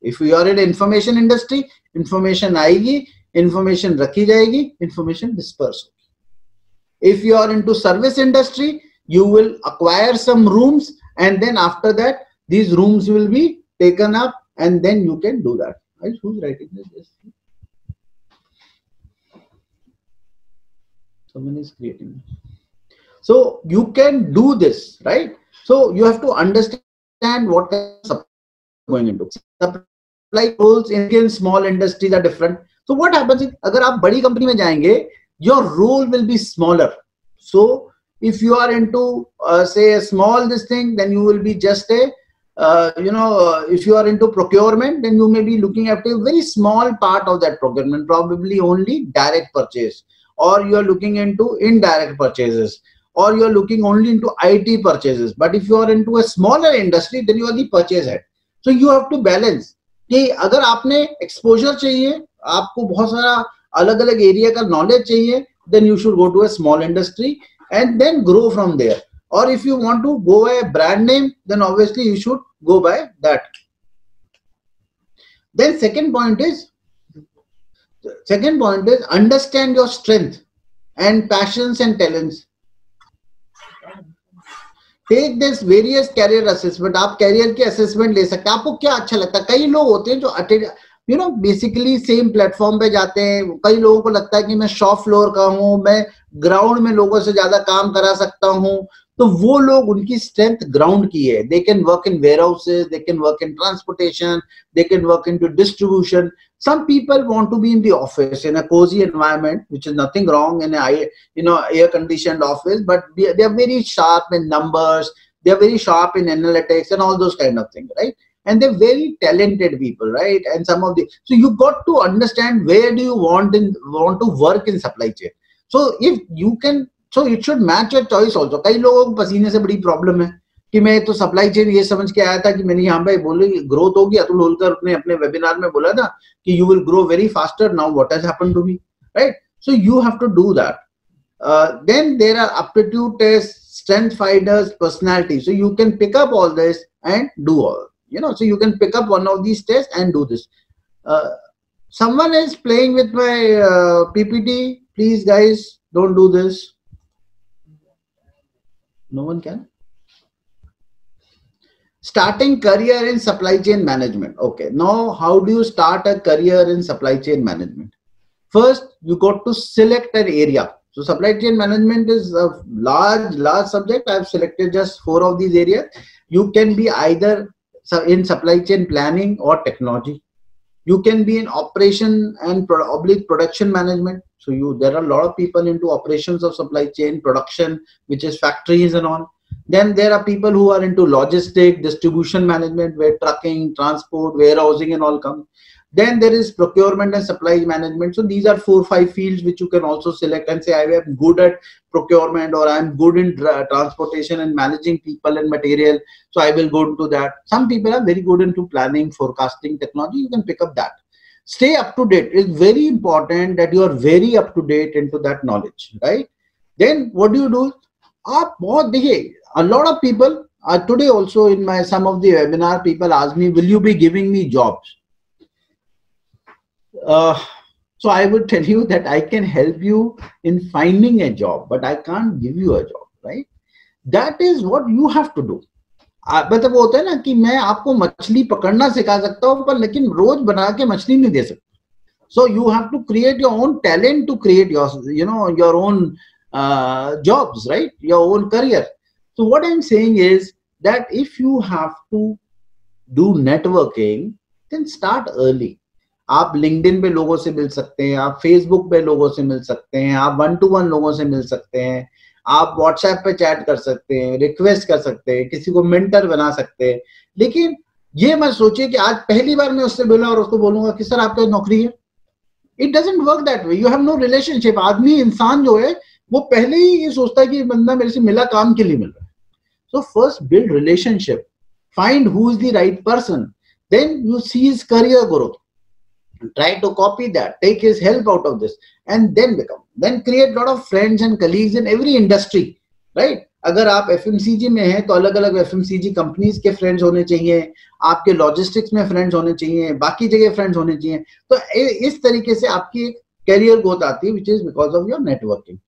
If you are in information industry, information आएगी, information रखी जाएगी, information disperse होगी. If you are into service industry, you will acquire some rooms and then after that these rooms will be taken up, and then you can do that. Who's writing this? Someone is creating. So you can do this, right? So you have to understand what going into. Supply roles in small industries are different. So what happens is, agar aap badi company mein jayenge, your role will be smaller. So if you are into say a small this thing, then you will be just a if you are into procurement, then you may be looking at a very small part of that procurement, probably only direct purchase, or you are looking into indirect purchases, or you are looking only into IT purchases. But if you are into a smaller industry, then you are the purchase head. So you have to balance कि अगर आपने exposure चाहिए, आपको बहुत सारा अलग अलग area का knowledge चाहिए, then you should go to a small industry and then grow from there. Or if you want to go by a brand name, then obviously you should go by that. Then second point is understand your strength and passions and talents. Take this various career assessment. आप career के assessment ले सकते हैं. आपको क्या अच्छा लगता है? कई लोग होते हैं जो basically same platform पे जाते हैं. कई लोगों को लगता है कि मैं shop floor का हूँ, मैं ground में लोगों से ज़्यादा काम करा सकता हूँ. तो वो लोग, उनकी strength ground की है. They can work in warehouses, they can work in transportation, they can work into distribution. Some people want to be in the office in a cozy environment, which is nothing wrong in a air conditioned office, but they are very sharp in numbers, they are very sharp in analytics and all those kind of things, right? And they're very talented people, right? And some of the, so you got to understand where do you want to work in supply chain. So if you can, so it should match your choice also. कई लोगों को पसीने से बड़ी problem है कि मैं तो सप्लाई चेन ये समझ के आया था कि मैंने यहाँ पे बोले ग्रोथ होगी. अतुल होलकर ने अपने वेबिनार में बोला था कि you will grow very faster. Now what has happened to me, right? So you have to do that. Then there are aptitude tests, strength finders, personality. So you can pick up all this and do all. So you can pick up one of these tests and do this. Someone is playing with my PPT. Please, guys, don't do this. No one can. Starting career in supply chain management. Okay, now how do you start a career in supply chain management? First, you got to select an area. So supply chain management is a large subject. I have selected just 4 of these areas. You can be either in supply chain planning or technology. You can be in operation and production management. So there are a lot of people into operations of supply chain, production, which is factories and all. Then there are people who are into logistic, distribution management, where trucking, transport, warehousing and all come. Then there is procurement and supply management. So these are 4 or 5 fields which you can also select and say, I am good at procurement, or I am good in transportation and managing people and material. So I will go into that. Some people are very good into planning, forecasting, technology. You can pick up that. Stay up to date. It's very important that you are very up to date into that knowledge, right? Then what do you do? A lot of people today also in some of the webinar, people ask me, will you be giving me jobs? So I would tell you that I can help you in finding a job, but I can't give you a job, right? That is what you have to do. मतलब वो होता है ना कि मैं आपको मछली पकड़ना सिखा सकता हूँ, पर लेकिन रोज बना के मछली नहीं दे सकता. So you have to create your own talent to create your own jobs, right? Your own career. So what I'm saying is that if you have to do networking, then start early. आप LinkedIn पे लोगों से मिल सकते हैं, आप Facebook पे लोगों से मिल सकते हैं, आप 1-to-1 लोगों से मिल सकते हैं, आप WhatsApp पे चैट कर सकते हैं, रिक्वेस्ट कर सकते हैं, किसी को मेंटर बना सकते हैं. लेकिन ये मत सोचिए कि आज पहली बार मैं उससे बोला और उसको बोलूंगा कि सर आपका नौकरी है. It doesn't work that way. You have no relationship. आदमी इंसान जो है वो पहले ही ये सोचता है कि बंदा मेरे से मिला काम के लिए मिल रहा है. So first build relationship, find who is the right person, then you see his career growth. Try to copy that, take his help out of this, and then create a lot of friends and colleagues in every industry, right? अगर आप FMCG में हैं तो अलग अलग FMCG companies के friends होने चाहिए, आपके लॉजिस्टिक्स में फ्रेंड्स होने चाहिए, बाकी जगह फ्रेंड्स होने चाहिए. तो इस तरीके से आपकी कैरियर ग्रोथ आती है, which is because of your networking.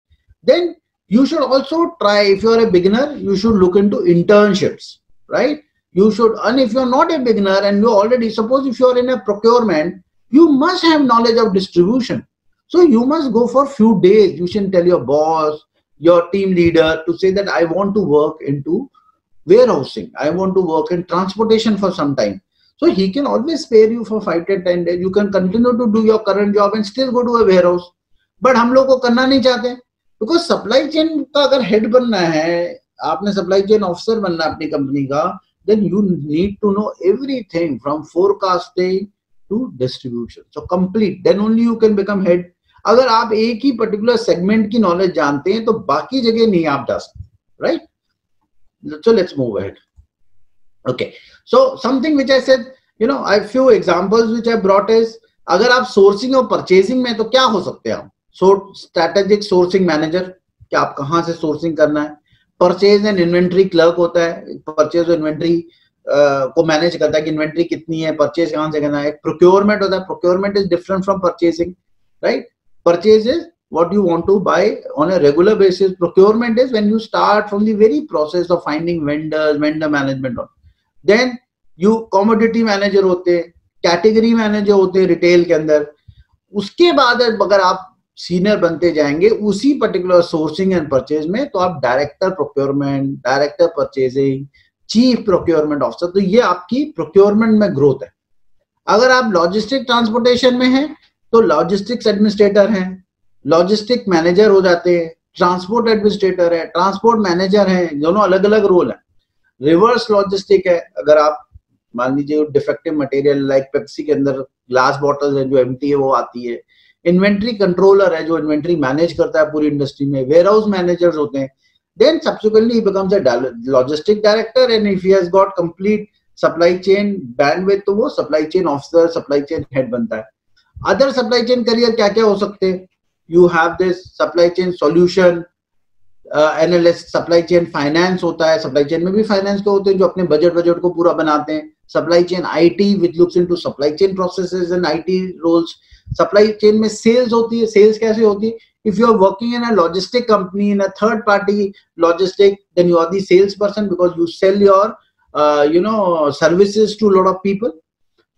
Then you should also try, if you are a beginner, you should look into internships, right? You should, and if you're not a beginner and you already, suppose if you're in a procurement, you must have knowledge of distribution. So you must go for few days. You should tell your boss, your team leader to say that I want to work into warehousing. I want to work in transportation for some time. So he can always spare you for 5 to 10 days. You can continue to do your current job and still go to a warehouse. But हम लोग को करना नहीं चाहते, because supply chain का अगर head बनना है, आपने supply chain officer बनना है अपनी कंपनी का, then you need to know everything from forecasting to distribution. So complete, then only you can become head. अगर आप एक ही particular segment की knowledge जानते हैं तो बाकी जगह नहीं आप जा सकते, right? So let's move ahead. Okay, so something which I said, you know, I have few examples which I brought is, अगर आप sourcing और purchasing में तो क्या हो सकते हैं आप? So strategic sourcing manager, कि आप कहाँ से sourcing करना है. Purchase and inventory clerk होता है, purchase और inventory को manage करता है कि inventory कितनी है, purchase कहाँ से करना है. Procurement होता है, procurement is different from purchasing, right? Purchase is what you want to buy on a regular basis. Procurement is when you start from the very process of finding vendors, vendor management. Then you commodity manager होते हैं, category manager होते हैं retail के अंदर. उसके बाद अगर आप सीनियर बनते जाएंगे उसी पर्टिकुलर सोर्सिंग एंड परचेज में, तो आप director procurement, director purchasing, chief procurement officer, तो ये आपकी प्रोक्योरमेंट में ग्रोथ है. अगर आप लॉजिस्टिक ट्रांसपोर्टेशन में हैं तो लॉजिस्टिक्स एडमिनिस्ट्रेटर हैं, लॉजिस्टिक मैनेजर हो जाते हैं, ट्रांसपोर्ट एडमिनिस्ट्रेटर है, ट्रांसपोर्ट मैनेजर हैं, दोनों अलग अलग रोल है. रिवर्स लॉजिस्टिक है, अगर आप मान लीजिए डिफेक्टिव मटेरियल लाइक पेप्सी के अंदर ग्लास बॉटल्स है जो एम्प्टी है वो आती है. इन्वेंट्री कंट्रोलर है जो इन्वेंट्री मैनेज करता है पूरी इंडस्ट्री में. वेयरहाउस मैनेजर्स होते हैं. Then subsequently he becomes a logistic director and if he has got complete supply chain bandwidth तो वो supply chain officer, supply chain head बनता है. अदर सप्लाई चेन करियर क्या क्या हो सकते हैं? You have this supply chain solution analyst, supply chain finance होता है. सप्लाई चेन में भी फाइनेंस के होते हैं जो अपने बजट को पूरा बनाते हैं. Supply chain IT which looks into supply chain processes and IT roles. Supply chain में सेल्स होती है. सेल्स कैसे होती है? If you are working in a logistic company, in a third party logistic, then you are the sales person because you sell your services to lot of people.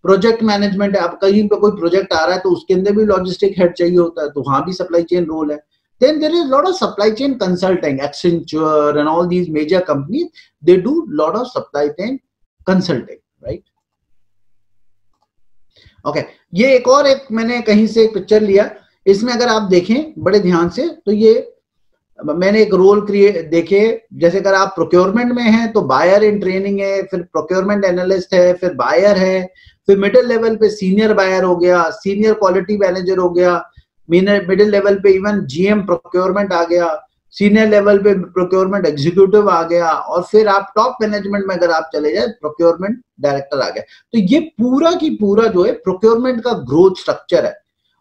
Project management है, आप कहीं पे कोई project आ रहा है तो उसके अंदर भी लॉजिस्टिक हेड चाहिए होता है, तो वहां भी सप्लाई चेन रोल है. Then there is a lot of supply chain consulting. Accenture and all these major companies, they do lot of supply chain consulting, right? Okay, ये एक मैंने कहीं से एक पिक्चर लिया. इसमें अगर आप देखें बड़े ध्यान से तो ये मैंने एक रोल देखे. जैसे अगर आप प्रोक्योरमेंट में हैं तो बायर इन ट्रेनिंग है, फिर प्रोक्योरमेंट एनालिस्ट है, फिर बायर है, फिर मिडिल लेवल पे सीनियर बायर हो गया, सीनियर क्वालिटी मैनेजर हो गया, मिडिल लेवल पे इवन जीएम प्रोक्योरमेंट आ गया, सीनियर लेवल पे प्रोक्योरमेंट एग्जीक्यूटिव आ गया, और फिर आप टॉप मैनेजमेंट में अगर आप चले जाए प्रोक्योरमेंट डायरेक्टर आ गया. तो ये पूरा की पूरा जो है प्रोक्योरमेंट का ग्रोथ स्ट्रक्चर है.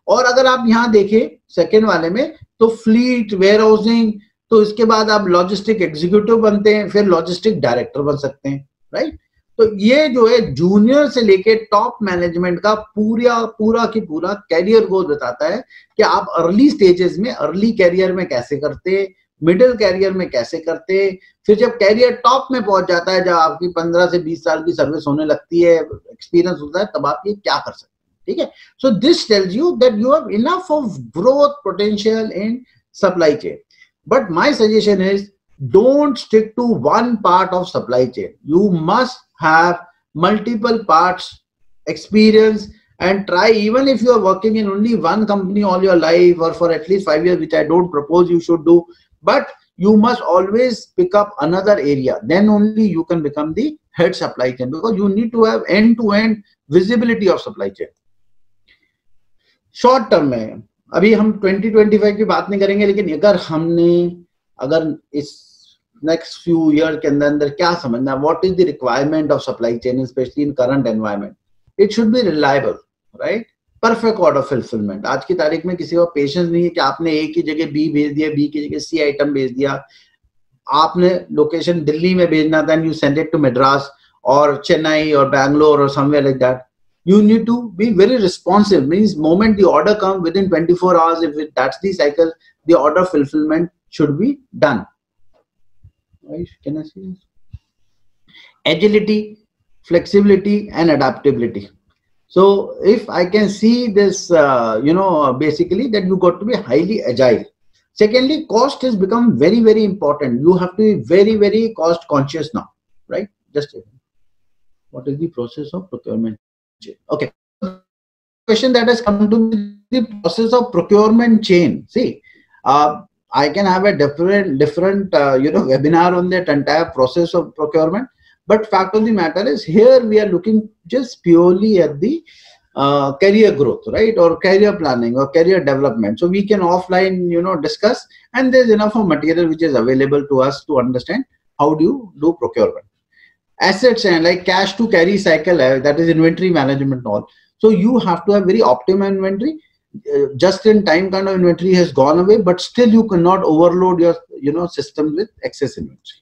और अगर आप यहाँ देखें सेकेंड वाले में तो फ्लीट, वेयर हाउसिंग, तो इसके बाद आप लॉजिस्टिक एग्जीक्यूटिव बनते हैं, फिर लॉजिस्टिक डायरेक्टर बन सकते हैं, राइट. तो ये जो है जूनियर से लेके टॉप मैनेजमेंट का पूरा की पूरा कैरियर ग्रोथ बताता है कि आप अर्ली स्टेजेस में, अर्ली कैरियर में कैसे करते, मिडिल कैरियर में कैसे करते, फिर जब कैरियर टॉप में पहुंच जाता है, जब आपकी 15 से 20 साल की सर्विस होने लगती है, एक्सपीरियंस होता है, तब आप ये क्या कर सकते हैं. ठीक है. So this tells you that you have enough of growth potential in supply chain. But my suggestion is don't stick to one part of supply chain. You must have multiple parts experience and try, even if you are working in only one company all your life or for at least 5 years, which I don't propose you should do, but you must always pick up another area. Then only you can become the head supply chain, because you need to have end-to-end visibility of supply chain. Short term में अभी हम 2025 की बात नहीं करेंगे, लेकिन अगर इस नेक्स्ट फ्यू ईयर के अंदर क्या समझना, what is the requirement of supply chain specially in current environment. It should be reliable, right. Perfect order fulfilment. आज की तारीख में किसी को पेशेंस नहीं है कि आपने ए की जगह बी भेज दिया, बी की जगह सी आइटम भेज दिया. आपने लोकेशन दिल्ली में भेजना था, you send it to Madras और चेन्नई और बैंगलोर और somewhere like that. You need to be very responsive. Means moment the order comes within 24 hours, if that's the cycle, the order fulfillment should be done. Right? Can I see this? Agility. flexibility and adaptability. So if I can see this, basically that you got to be highly agile. Secondly, cost has become very, very important. You have to be very, very cost conscious now, right? Just what is the process of procurement? Okay. Question that has come to the process of procurement chain. See, I can have a different webinar on that entire process of procurement. But fact of the matter is, here we are looking just purely at the career growth, right, or career planning or career development. So we can offline, discuss, and there's enough of material which is available to us to understand how do you do procurement. Assets and like cash to carry cycle, that is inventory management all. So you have to have very optimum inventory. Just in time kind of inventory has gone away, but still you cannot overload your system with excess inventory.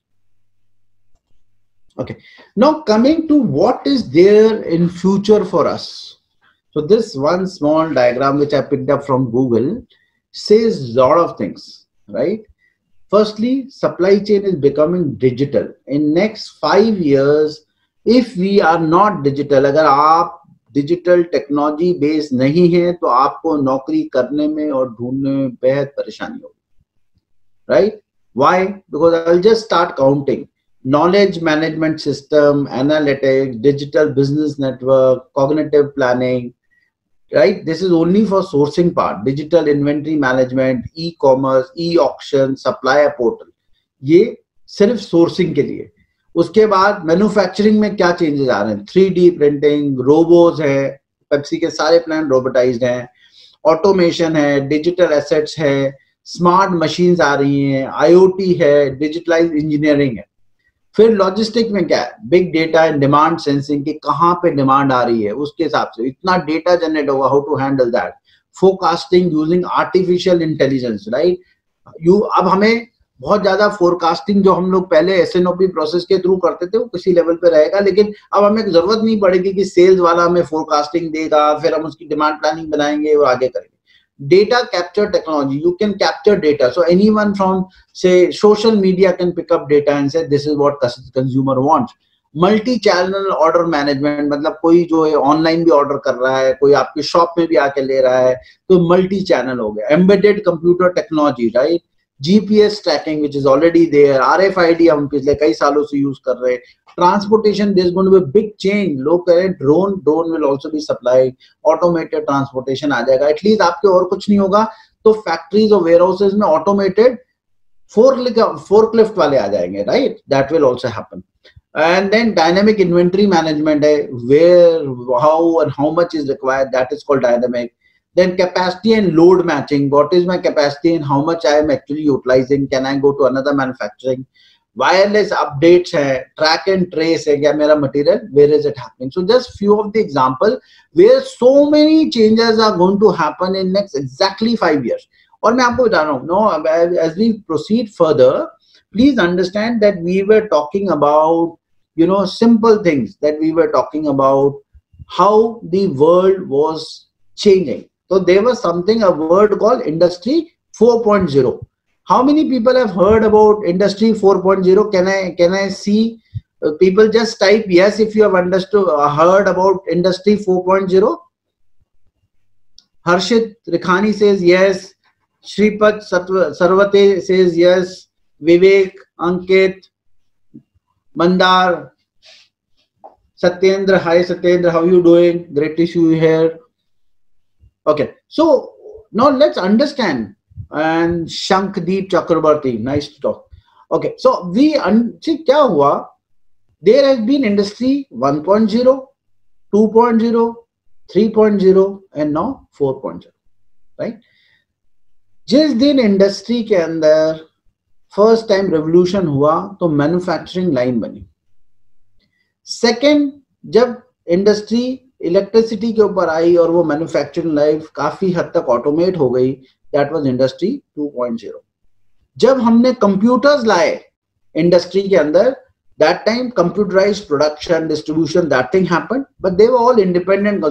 Okay, now coming to what is there in future for us. So this one small diagram which I picked up from Google says a lot of things, right? Firstly, supply chain is becoming digital. In next 5 years, if we are not digital, अगर आप digital technology based नहीं है तो आपको नौकरी करने में और ढूंढने में बेहद परेशानी होगी, right? Why? Because I will just start counting. Knowledge management system, analytics, digital business network, cognitive planning, right? This is only for sourcing part. Digital inventory management, e-commerce, e-auction, supplier portal. ये सिर्फ sourcing के लिए. उसके बाद manufacturing में क्या changes आ रहे हैं? 3D प्रिंटिंग, रोबोज है, पेप्सी के सारे प्लांट रोबोटाइज्ड हैं, ऑटोमेशन है, डिजिटल एसेट्स है, स्मार्ट मशीन्स आ रही हैं, IoT है, डिजिटलाइज इंजीनियरिंग है. फिर लॉजिस्टिक में क्या है? Big data and demand sensing की कहाँ पे डिमांड आ रही है, उसके हिसाब से इतना डेटा जनरेट होगा, how to handle that. Forecasting using artificial intelligence, right? अब हमें बहुत ज्यादा फोरकास्टिंग जो हम लोग पहले SNOP प्रोसेस के थ्रू करते थे वो किसी लेवल पे रहेगा, लेकिन अब हमें जरूरत नहीं पड़ेगी कि सेल्स वाला हमें फोरकास्टिंग देगा, फिर हम उसकी डिमांड प्लानिंग बनाएंगे और आगे करेंगे. Data capture technology, you can capture data. So anyone from say social media can pick up data and say this is what consumer wants. Multi-channel order management, मतलब कोई जो है ऑनलाइन भी ऑर्डर कर रहा है, कोई आपकी शॉप में भी आके ले रहा है, तो मल्टी चैनल हो गया. Embedded computer technology, right? GPS tracking which is already there, RFID हम पिछले कई सालों से यूज कर रहे हैं. Transportation, there's going to be a big change. लोग कह रहे हैं drone will also be supplied. Automated transportation आ जाएगा. At least आपके और कुछ नहीं होगा तो factories और warehouses में automated forklift वाले आ जाएंगे, right? That will also happen. And then dynamic inventory management है, where, how and how much is required, that is called dynamic. Then capacity and load matching. What is my capacity and how much I am actually utilizing? Can I go to another manufacturing? Wireless updates hai, track and trace hai, kya mera material, where is it happening? So just few of the example where so many changes are going to happen in next exactly 5 years. और मैं आपको बता रहा हूँ, no, as we proceed further, please understand that we were talking about, simple things, that we were talking about how the world was changing. So there was a word called Industry 4.0. How many people have heard about Industry 4.0? Can I see people just type yes if you have heard about Industry 4.0? Harshit Rikhani says yes. Shripad Sarvate says yes. Vivek, Ankit, Mandar, Satyendra. Hi Satyendra, how are you doing? Great to see you here. Okay, so now let's understand. And Shankdeep Chakrabarti, nice to talk. Okay, so we see kya hua? There has been Industry 1.0, 2.0, 3.0 and now 4.0, right? जिस दिन industry के अंदर first time revolution हुआ तो manufacturing line बनी. Second, जब industry electricity के ऊपर आई और वो मैन्युफैक्चरिंग लाइन काफी हद तक ऑटोमेट हो गई, दैट वाज इंडस्ट्री 2.0. जब हमने कंप्यूटर्स लाए इंडस्ट्री के अंदर, that time computerized production, distribution, that thing happened, but they were all independent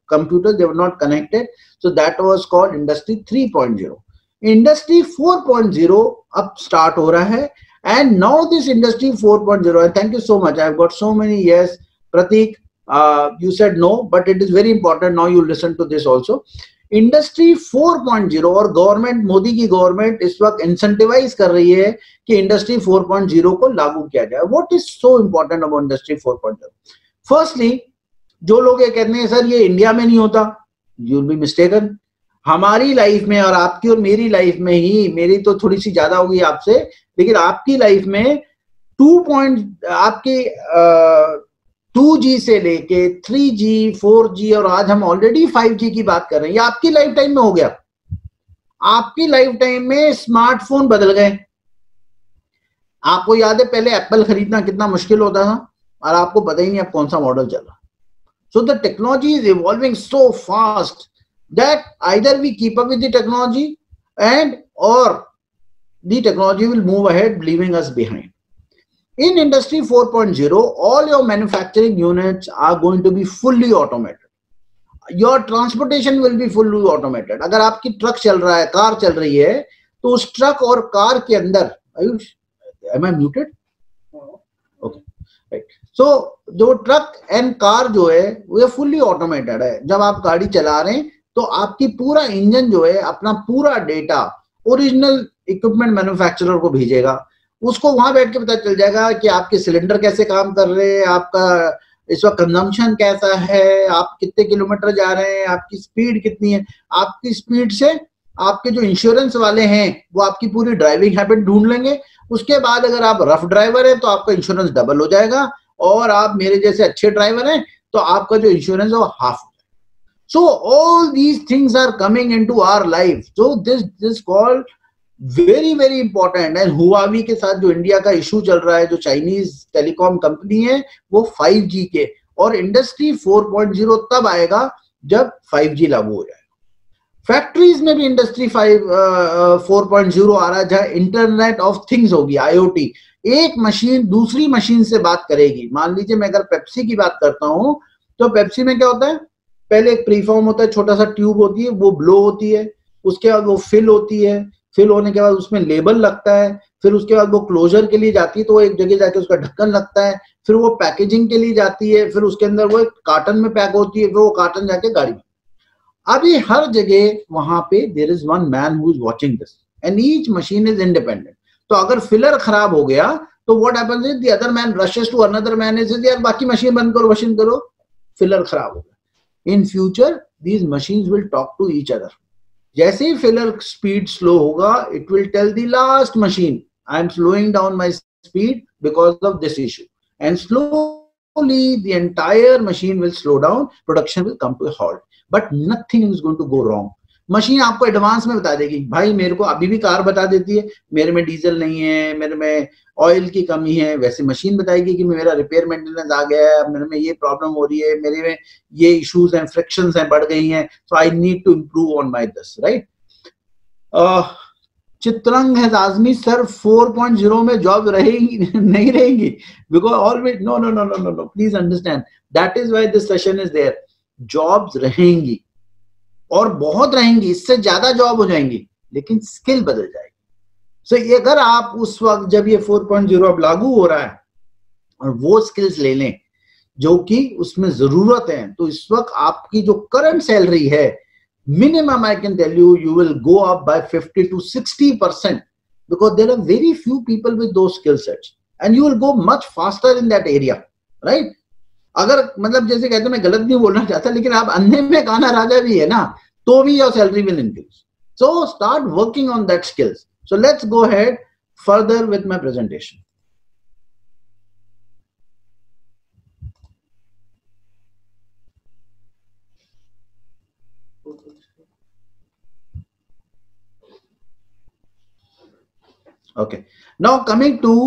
computers, they were not connected. So that was called Industry 3.0. Industry 4.0 अब start हो रहा है, and now this Industry 4.0, and thank you so much, I've got so many yes. Prateek, you said no, but it is very important. Now you listen to this also. Industry 4.0 और government, Modi की government इस वक्त incentivise कर रही है कि industry 4.0 को लागू किया जाए. What is so important about industry 4.0? Firstly, जो लोग ये कहते हैं सर ये इंडिया में नहीं होता, यू विल बी मिस्टेकन. हमारी लाइफ में और आपकी और मेरी लाइफ में ही, मेरी तो थोड़ी सी ज्यादा होगी आपसे, लेकिन आपकी लाइफ में 2G से लेके 3G 4G और आज हम ऑलरेडी 5G की बात कर रहे हैं. ये आपकी लाइफ टाइम में हो गया. आपकी लाइफ टाइम में स्मार्टफोन बदल गए. आपको याद है पहले एप्पल खरीदना कितना मुश्किल होता था और आपको पता ही नहीं अब कौन सा मॉडल चल रहा. So the technology is evolving so fast that either we keep up with the technology and और the technology will move ahead leaving us behind. In Industry 4.0, all your manufacturing units are going to be fully automated. Your transportation will be fully automated. अगर आपकी truck चल रहा है, car चल रही है, तो उस ट्रक और कार के अंदर, am I muted? Okay, right. So जो ट्रक एंड कार जो है वो फुल्ली ऑटोमेटेड है. जब आप गाड़ी चला रहे हैं तो आपकी पूरा इंजन जो है अपना पूरा डेटा ओरिजिनल इक्विपमेंट मैन्युफैक्चरर को भेजेगा. उसको वहां बैठ के पता चल जाएगा कि आपके सिलेंडर कैसे काम कर रहे हैं, आपका इस वक्त कंजम्पशन कैसा है, आप कितने किलोमीटर जा रहे हैं, आपकी स्पीड कितनी है. आपकी स्पीड से आपके जो इंश्योरेंस वाले हैं वो आपकी पूरी ड्राइविंग हैबिट ढूंढ लेंगे. उसके बाद अगर आप रफ ड्राइवर है तो आपका इंश्योरेंस डबल हो जाएगा, और आप मेरे जैसे अच्छे ड्राइवर हैं तो आपका जो इंश्योरेंस है वो हाफ हो जाएगा. So all these things are coming into our life. So this called very very important. And Huawei के साथ जो इंडिया का इशू चल रहा है, जो चाइनीज टेलीकॉम कंपनी है वो 5G के, और इंडस्ट्री 4.0 तब आएगा जब 5G लागू हो जाएगा. फैक्ट्रीज में भी इंडस्ट्री 4.0 आ रहा है, जहां इंटरनेट ऑफ थिंग्स होगी, IoT. एक मशीन दूसरी मशीन से बात करेगी. मान लीजिए मैं अगर पेप्सी की बात करता हूं तो पेप्सी में क्या होता है, पहले एक प्रीफॉर्म होता है, छोटा सा ट्यूब होती है, वो ब्लो होती है, उसके बाद वो फिल होती है, फिल होने के बाद उसमें लेबल लगता है, फिर उसके बाद वो क्लोजर के लिए जाती है तो वो एक जगह जाके उसका ढक्कन लगता है, फिर वो पैकेजिंग के लिए जाती है, फिर उसके अंदर वो एक कार्टन में पैक होती है, फिर वो कार्टन जाके गाड़ी में. अभी हर जगह वहां पे there is one man who is watching this and each machine is independent. तो अगर फिलर खराब हो गया तो what happens is the other man rushes to another man is यार बाकी मशीन बंद करो, मशीन करो, फिलर खराब हो गया. In future these machines will talk to each other. जैसे ही फिलर स्पीड स्लो होगा, it will tell the last machine I am slowing down my speed because of this issue, and slowly the entire machine will slow down, production will come to a halt, but nothing is going to go wrong. Machine आपको advance में बता देगी. भाई मेरे को अभी भी car बता देती है मेरे में डीजल नहीं है, मेरे में ऑयल की कमी है, वैसे मशीन बताएगी कि मेरा रिपेयर मेंटेनेंस आ गया है, मेरे में ये प्रॉब्लम हो रही है, मेरे में ये इश्यूज हैं, फ्रिक्शंस हैं, बढ़ गई हैं, so I need to improve on my this, right. Chitrang है आजमी सर 4.0 में जॉब रहेगी नहीं रहेगी, because always no no no no no no, please understand that is why this session is there. Jobs रहेंगी और बहुत रहेंगी, इससे ज्यादा जॉब हो जाएंगी, लेकिन स्किल बदल जाएगी. सो ये अगर आप उस वक्त जब ये 4.0 अब लागू हो रहा है और वो स्किल्स ले लें जो कि उसमें जरूरत है, तो इस वक्त आपकी जो करंट सैलरी है minimum I can tell you will go up by 50 to 60% because there are very few people with those skill sets and you will go much faster in that area, right. अगर मतलब जैसे कहते हैं, मैं गलत नहीं बोलना चाहता, लेकिन आप अंधे में गाना राजा भी है ना, तो भी your salary will increase. So start working on that skills. So let's go ahead further with my presentation. Okay. Now coming to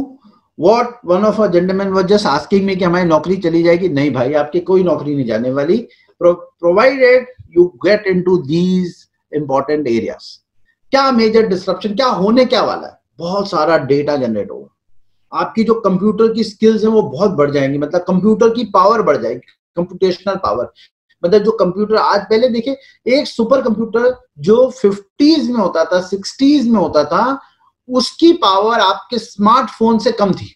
what one of our gentlemen was just asking me कि हमारी नौकरी चली जाएगी. नहीं भाई, आपकी कोई नौकरी नहीं जाने वाली, provided you get into these important areas. क्या मेजर डिस्ट्रप्शन, क्या होने क्या वाला है? बहुत सारा डेटा जनरेट होगा, आपकी जो कंप्यूटर की स्किल्स हैं वो बहुत बढ़ जाएंगी, मतलब कंप्यूटर की पावर बढ़ जाएगी, कंप्यूटेशनल पावर. मतलब जो कंप्यूटर आज, पहले देखिए एक सुपर कंप्यूटर जो 50s में होता था, 60s में होता था, उसकी पावर आपके स्मार्टफोन से कम थी.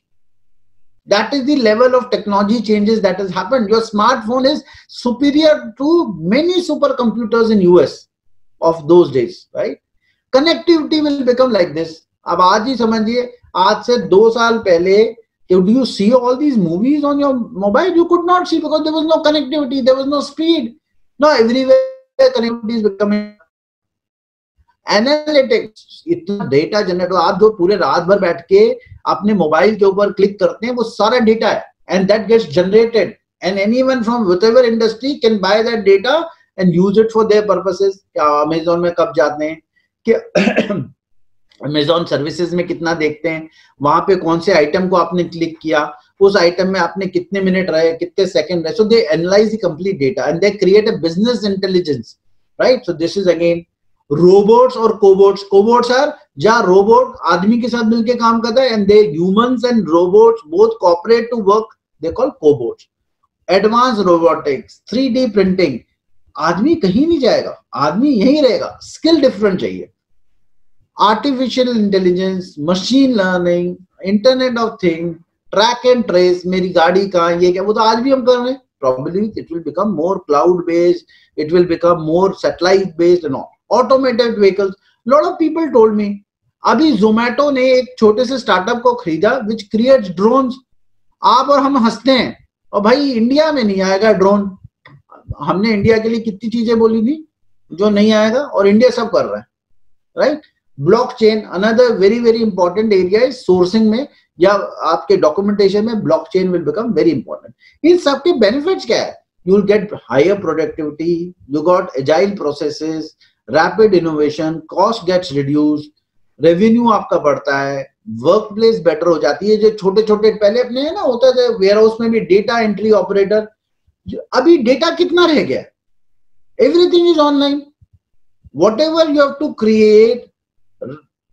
That is the level of technology changes that has happened. Your smartphone is superior to many supercomputers in US of those days, right? Connectivity will become like this. अब आज ही समझिए, आज से 2 साल पहले, do you see all these movies on your mobile? You could not see because there was no connectivity, there was no speed. Now everywhere connectivity is becoming. Analytics, इतना data generate हो, आप जो पूरे रात भर बैठ के अपने मोबाइल के ऊपर क्लिक करते हैं वो सारा डेटा है, and that gets generated, and anyone from whatever industry can buy that data and use it for their purposes. क्या अमेज़न में कब जाते हैं कि अमेज़न सर्विसेज में कितना देखते हैं, वहां पे कौन से आइटम को आपने क्लिक किया, उस आइटम में आपने कितने मिनट रहे, कितने सेकंड रहे. So they analyse the complete data and they create a business intelligence, right? So this is again robots और कोबोट्स. कोबोट्स आर जहां रोबोट आदमी के साथ मिलकर काम करता है, and the humans and robots both cooperate to work, they call cobots. Advance robotics, 3D printing. आदमी कहीं नहीं जाएगा, आदमी यहीं रहेगा, स्किल डिफरेंट चाहिए. Artificial intelligence, machine learning, internet of thing, track and trace, मेरी गाड़ी कहाँ, ये क्या, वो तो आज भी हम कर रहे हैं. Probably it will become more cloud based, it will become more satellite based and all. Automated vehicles. Lot of people told me, अभी Zomato ने एक छोटे से स्टार्टअप को खरीदा which creates drones. आप और हम हंसते हैं, और भाई इंडिया में नहीं आएगा ड्रोन. हमने इंडिया के लिए कितनी चीजें बोली थी जो नहीं आएगा, और इंडिया सब कर रहा है, right? Blockchain, another very very important area है सोर्सिंग में या आपके डॉक्यूमेंटेशन में. Blockchain will become very important. इन सबके बेनिफिट्स क्या है? You will get higher productivity, you got agile processes, rapid innovation, cost gets reduce, revenue आपका बढ़ता है, वर्क प्लेस बेटर हो जाती है. जो छोटे छोटे पहले अपने है ना होता था वेयर हाउस में भी डेटा एंट्री ऑपरेटर, अभी डेटा कितना रह गया? Everything is online. Whatever you have to create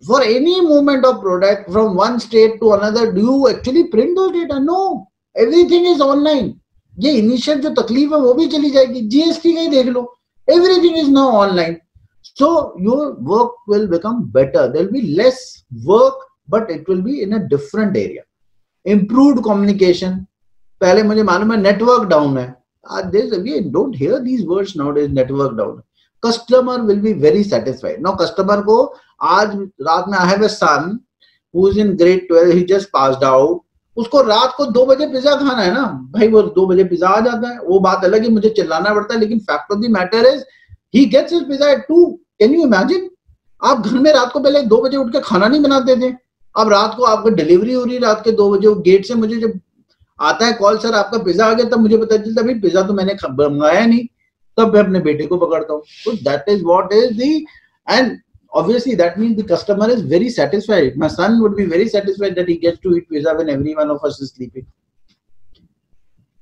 for any movement of product from one state to another, do you actually print those data? No, everything is online. ये initial जो तकलीफ है वो भी चली जाएगी. जीएसटी का ही देख लो, everything is now online. So your work will become better. There will be less work, but it will be in a different area. Improved communication. पहले मुझे मालूम है नेटवर्क डाउन है. We don't hear these words nowadays. Network down. Customer will be very satisfied. Now customer को आज रात में, I have a son who is in grade 12, he just passed out. उसको रात को 2 बजे पिज्जा खाना है ना भाई, वो 2 बजे पिज्जा आ जाता है. वो बात अलग है, मुझे चिल्लाना पड़ता है, लेकिन fact of the matter is he gets his pizza at 2. Can you imagine? आप घर में रात को पहले 2 बजे उठ के खाना नहीं बनाते थे. अब रात को आपको डिलीवरी हो रही है रात के 2 बजे. गेट से मुझे जब आता है कॉल, सर आपका पिज्जा आ गया, तब मुझे पता चलता भाई पिज्जा तो मैंने मंगाया नहीं. तब मैं अपने बेटे को पकड़ता हूँ. So that is what is the, and obviously that means the customer is very satisfied. My son would be very satisfied that he gets to eat pizza when every one of us is sleeping.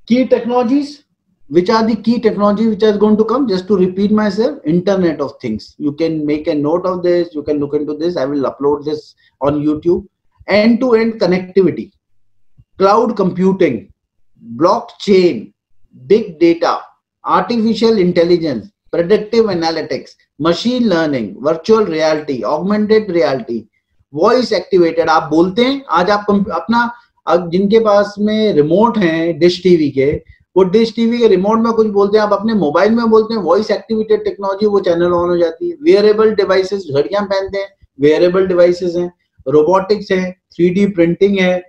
Key technologies, which are the key technology which is going to come? Just to repeat myself, Internet of Things. You can make a note of this, you can look into this. I will upload this on YouTube. End-to-end connectivity, cloud computing, blockchain, big data, artificial intelligence, predictive analytics, machine learning, virtual reality, augmented reality, voice activated. आप बोलते हैं आज आप अपना, जिनके पास में remote हैं dish TV के, वो डिश टीवी के रिमोट में कुछ बोलते हैं, आप अपने मोबाइल में बोलते हैं, वॉइस एक्टिवेटेड टेक्नोलॉजी, वो चैनल ऑन हो जाती है. वेयरेबल डिवाइसेस, घड़ियां पहनते हैं, वेयरेबल डिवाइसेस हैं. रोबोटिक्स है, 3D प्रिंटिंग है,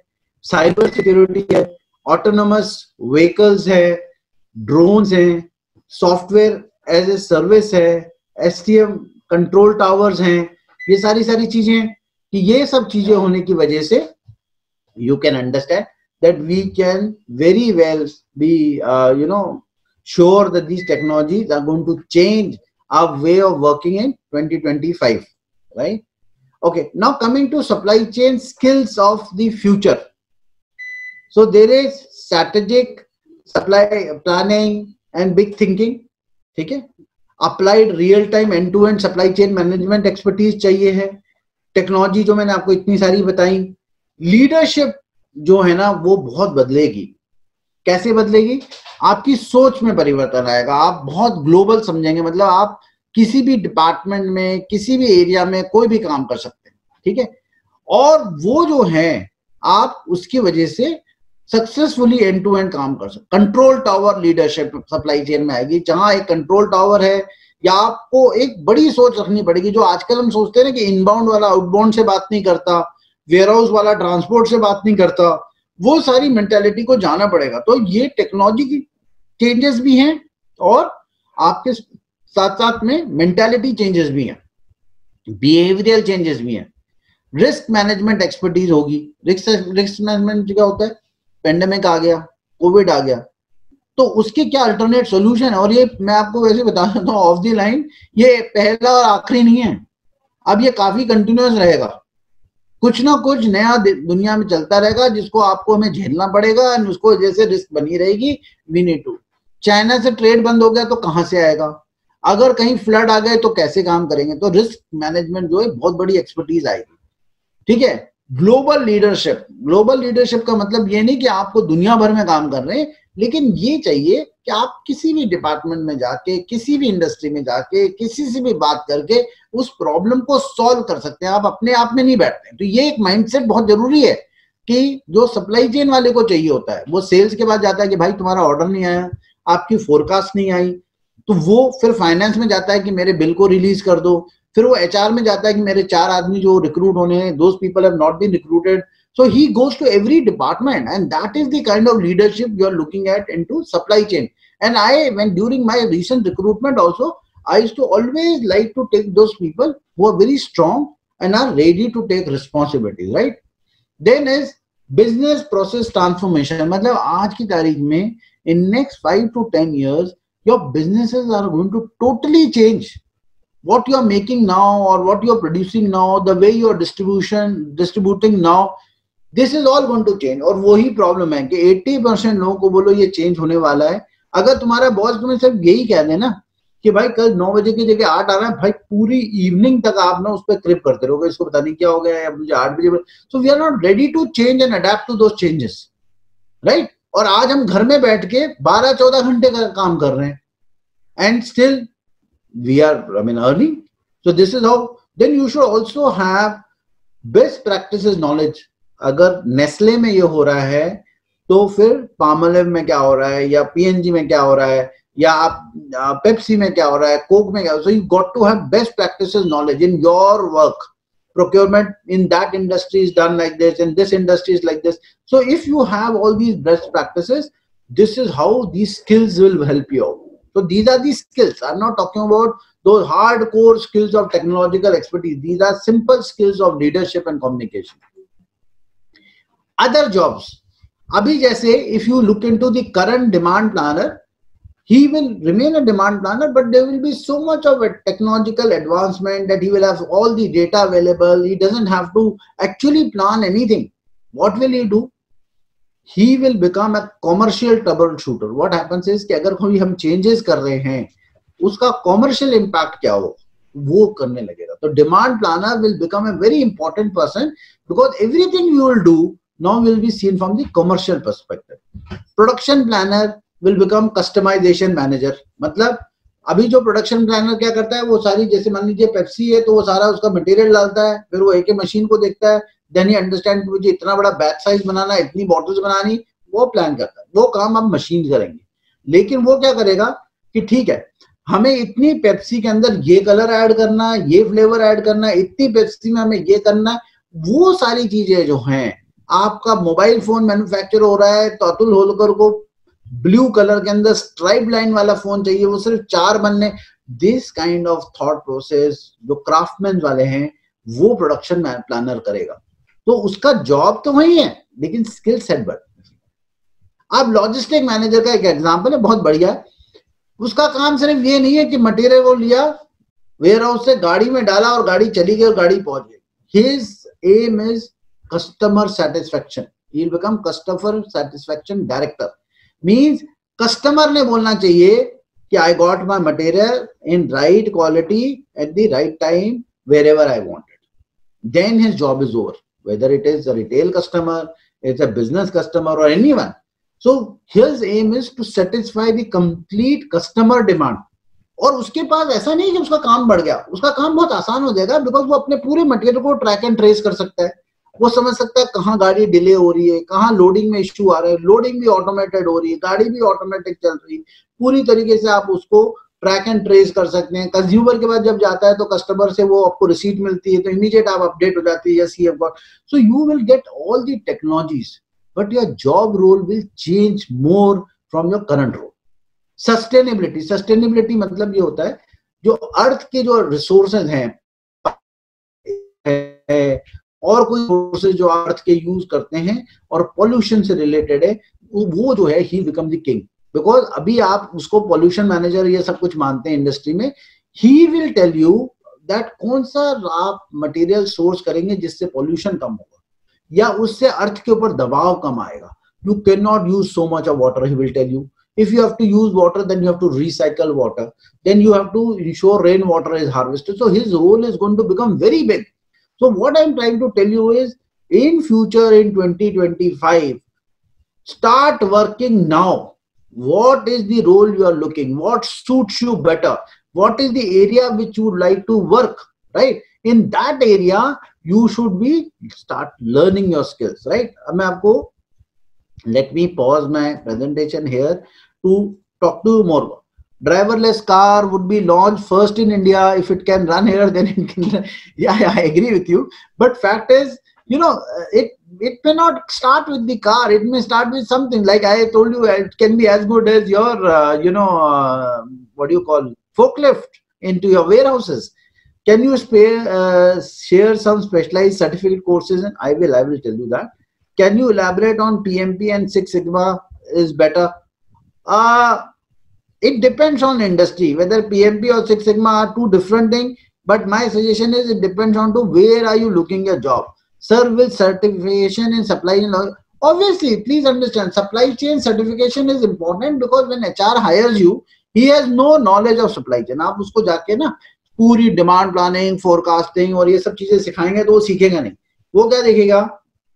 साइबर सिक्योरिटी है, ऑटोनोमस व्हीकल्स है, ड्रोन्स हैं, सॉफ्टवेयर एज ए सर्विस है, STM कंट्रोल टावर्स हैं. ये सारी चीजें कि ये सब चीजें होने की वजह से you can understand that we can very well be sure that these technologies are going to change our way of working in 2025, right? Okay, now coming to supply chain skills of the future. So there is strategic supply planning and big thinking. ठीक है, applied real time end to end supply chain management expertise चाहिए है. Technology जो मैंने आपको इतनी सारी बताई. लीडरशिप जो है ना वो बहुत बदलेगी. कैसे बदलेगी? आपकी सोच में परिवर्तन आएगा. आप बहुत ग्लोबल समझेंगे, मतलब आप किसी भी डिपार्टमेंट में, किसी भी एरिया में कोई भी काम कर सकते हैं. ठीक है, और वो जो है आप उसकी वजह से सक्सेसफुली एंड टू एंड काम कर सकते। Control tower leadership supply chain में आएगी, जहां एक कंट्रोल टावर है, या आपको एक बड़ी सोच रखनी पड़ेगी। जो आजकल हम सोचते हैं ना कि इनबाउंड वाला आउटबाउंड से बात नहीं करता, वेयर हाउस वाला ट्रांसपोर्ट से बात नहीं करता, वो सारी मेंटालिटी को जाना पड़ेगा। तो ये टेक्नोलॉजी की चेंजेस भी हैं और आपके साथ साथ में मेंटालिटी चेंजेस भी हैं, बिहेवियरल चेंजेस भी हैं। रिस्क मैनेजमेंट एक्सपर्टीज होगी। रिस्क मैनेजमेंट क्या होता है? पेंडेमिक आ गया, कोविड आ गया, तो उसके क्या अल्टरनेट सॉल्यूशन है। और ये मैं आपको वैसे बता देता हूँ ऑफ द लाइन, ये पहला और आखिरी नहीं है, अब ये काफी कंटिन्यूअस रहेगा। कुछ ना कुछ नया दुनिया में चलता रहेगा जिसको आपको हमें झेलना पड़ेगा, और उसको जैसे रिस्क बनी रहेगी। We need to. चाइना से ट्रेड बंद हो गया तो कहां से आएगा? अगर कहीं फ्लड आ गए तो कैसे काम करेंगे? तो रिस्क मैनेजमेंट जो है बहुत बड़ी एक्सपर्टीज आएगी। ठीक है। Global leadership. ग्लोबल लीडरशिप का मतलब ये नहीं कि आपको दुनिया भर में काम कर रहे हैं, लेकिन ये चाहिए कि आप किसी भी डिपार्टमेंट में जाके, किसी भी इंडस्ट्री में जाके, किसी से भी बात करके उस प्रॉब्लम को सॉल्व कर सकते हैं। आप अपने आप में नहीं बैठते। तो ये एक माइंडसेट बहुत जरूरी है कि जो सप्लाई चेन वाले को चाहिए होता है। वो सेल्स के बाद जाता है कि भाई तुम्हारा ऑर्डर नहीं आया, आपकी फोरकास्ट नहीं आई, तो वो फिर फाइनेंस में जाता है कि मेरे बिल को रिलीज कर दो। फिर वो एचआर में जाता है कि मेरे 4 आदमी जो रिक्रूट होने हैं, those people have not been recruited. So he goes to every department, and that is the kind of leadership you are looking at into supply chain. And when during my recent recruitment also, I used to always like to take those people who are very strong and are ready to take responsibilities, right? Then is business process transformation. मतलब आज की तारीख में in next 5 to 10 years, your businesses are going to totally change. What you are making now or what you are producing now, the way you are distributing now, this is all going to change. और वही problem है कि 80% लोगों को बोलो ये change होने वाला है। अगर तुम्हारा बॉस तुम्हें सिर्फ यही कह दे ना कि भाई कल 9 बजे की जगह 8 आ रहा है, भाई पूरी इवनिंग तक आप ना उस पर क्रिप करते रहोगे, इसको पता नहीं क्या हो गया, या मुझे 8 बजे। So we are not ready to change and adapt to those changes, right? और आज हम घर में बैठ के 12-14 घंटे का काम कर रहे हैं, and still we are earning. So this is how. Then you should also have best practices knowledge. अगर नेस्ले में ये हो रहा है तो फिर पामोलिव में क्या हो रहा है, या पीएनजी में क्या हो रहा है, या आप पेप्सी में क्या हो रहा है, कोक में क्या हो रहा है। So you got to have best practices knowledge in your work. Procurement in that industry is done like this, in this industry is like this. So if you have all these best practices, this is how these skills will help you out. So these are the skills. I'm not talking about those hardcore skills of technological expertise. These are simple skills of leadership and communication. Other jobs, abhi jaise if you look into the current demand planner, he will remain a demand planner, but there will be so much of a technological advancement that he will have all the data available. He doesn't have to actually plan anything. What will he do? He will become a commercial troubleshooter. What happens is कि अगर कोई हम changes कर रहे हैं, उसका commercial impact क्या हो, वो करने लगेगा। तो demand planner will become a very important person, because everything you will do now will be seen from the commercial perspective. Production planner will become customization manager. मतलब अभी जो प्रोडक्शन प्लानर क्या करता है, वो सारी, जैसे मान लीजिए पेप्सी है तो वो सारा उसका मटेरियल डालता है, फिर वो एक मशीन को देखता है, देन ही अंडरस्टैंड कि मुझे इतना बड़ा बैच साइज बनाना, इतनी बॉटल्स बनानी, वो प्लान करता है। वो काम अब मशीन करेंगे। लेकिन वो क्या करेगा कि ठीक है, हमें इतनी पेप्सी के अंदर ये कलर ऐड करना, ये फ्लेवर ऐड करना, इतनी पेप्सी में हमें ये करना। वो सारी चीजें जो हैं, आपका मोबाइल फोन मैन्युफैक्चर हो रहा है तो अतुल होलकर को ब्लू कलर के अंदर स्ट्राइप लाइन वाला फोन चाहिए, वो सिर्फ 4 बनने। This kind of thought process जो क्राफ्टमैन वाले हैं, वो प्रोडक्शन प्लानर करेगा। तो उसका जॉब तो वही है, लेकिन स्किल सेट बढ़। अब लॉजिस्टिक मैनेजर का एक एग्जांपल है, बहुत बढ़िया। उसका काम सिर्फ ये नहीं है कि मटेरियल को लिया, वेयर हाउस से गाड़ी में डाला और गाड़ी चली गई और गाड़ी पहुंच गई। His aim is customer satisfaction. He'll become customer satisfaction director. Means customer ने बोलना चाहिए कि I got my material in right quality at the right time wherever I want it. Then his job is over. Whether it is a retail customer, it's a business customer, or anyone. So his aim is to satisfy the complete customer demand. और उसके पास ऐसा नहीं कि उसका काम बढ़ गया, उसका काम बहुत आसान हो जाएगा, बिकॉज वो अपने पूरे मटेरियल को ट्रैक एंड ट्रेस कर सकता है। वो समझ सकता है कहाँ गाड़ी डिले हो रही है, कहाँ लोडिंग में इश्यू आ रहा है, लोडिंग भी ऑटोमेटेड हो रही है, गाड़ी भी ऑटोमेटिक चल रही है, पूरी तरीके से आप उसको ट्रैक एंड ट्रेस कर सकते हैं। कंज्यूमर के बाद जब जाता है तो कस्टमर से वो आपको रिसीट मिलती है तो इमीडिएट आप अपडेट हो जाती है, yes he have got. So you will get all the technologies, but your job role will change more from your current role. Sustainability मतलब ये होता है जो अर्थ के जो रिसोर्सेज हैं और कोई रिसोर्सेज जो अर्थ के यूज करते हैं और पॉल्यूशन से रिलेटेड है, वो जो है he become the king. Because अभी आप उसको पॉल्यूशन मैनेजर ये सब कुछ मानते हैं इंडस्ट्री में, he will tell you that कौन सा आप मटेरियल सोर्स करेंगे जिससे पॉल्यूशन कम होगा या उससे अर्थ के ऊपर दबाव कम आएगा। You can not use so much of water, he will tell you. If you have to use water, then you have to recycle water. Then you have to ensure rainwater is harvested. So his role is going to become very big. So what I'm trying to tell you is, in future, in 2025, start working now. What is the role you are looking? What suits you better? What is the area which you would like to work? Right? In that area, you should be start learning your skills. Right? अब मैं आपको let me pause my presentation here to talk to you more. Driverless car would be launched first in India. If it can run here, then it can. Yeah, I agree with you. But fact is, you know, it may not start with the car. It may start with something like I told you. It can be as good as your, what do you call, forklift into your warehouses. Can you share some specialized certificate courses? And I will tell you that. Can you elaborate on PMP and Six Sigma is better? It depends on industry, whether PMP or Six Sigma are two different things. But my suggestion is it depends on to where are you looking a job. Sir, with certification in supply chain, obviously, please understand, supply chain certification is important because when HR hires you, he has no knowledge of supply chain. आप उसको जाके ना पूरी demand planning, forecasting और ये सब चीजें सिखाएंगे तो वो सीखेगा नहीं। वो क्या देखेगा,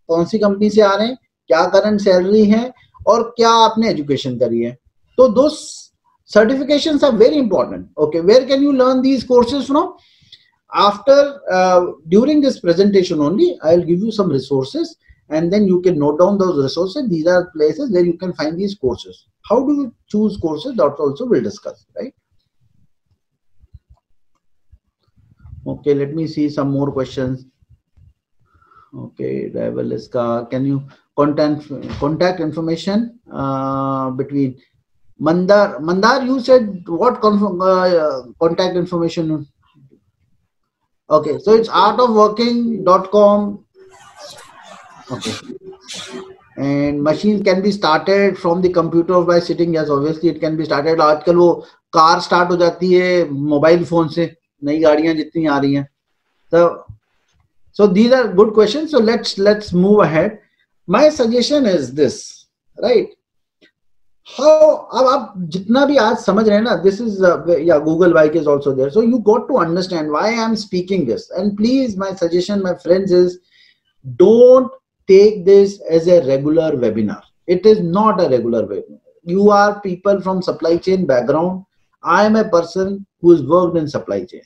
कौन सी कंपनी से आ रहे हैं, क्या करंट सैलरी है और क्या आपने एजुकेशन करी है। तो those certifications are very important. Okay, where can you learn these courses from? After during this presentation only, I'll give you some resources and then you can note down those resources. These are places where you can find these courses. How do you choose courses? That also we'll discuss, right? Okay, let me see some more questions. Okay, driverless car. Can you contact information between Mandar? You said what contact information? Okay, so it's artofworking.com. Okay, and machine can be started from the computer by sitting. Yes, obviously it can be started. आजकल वो car start हो जाती है mobile phone से, नई गाड़ियां जितनी आ रही हैं। So these are good questions. So let's move ahead. My suggestion is this, right? How आप जितना भी आज समझ रहे हैं ना, this is yeah, Google Bike is also there. So you got to understand why I am speaking this. And please, my suggestion, my friends, is don't take this as a regular webinar. It is not a regular webinar. You are people from supply chain background. I am a person who has worked in supply chain.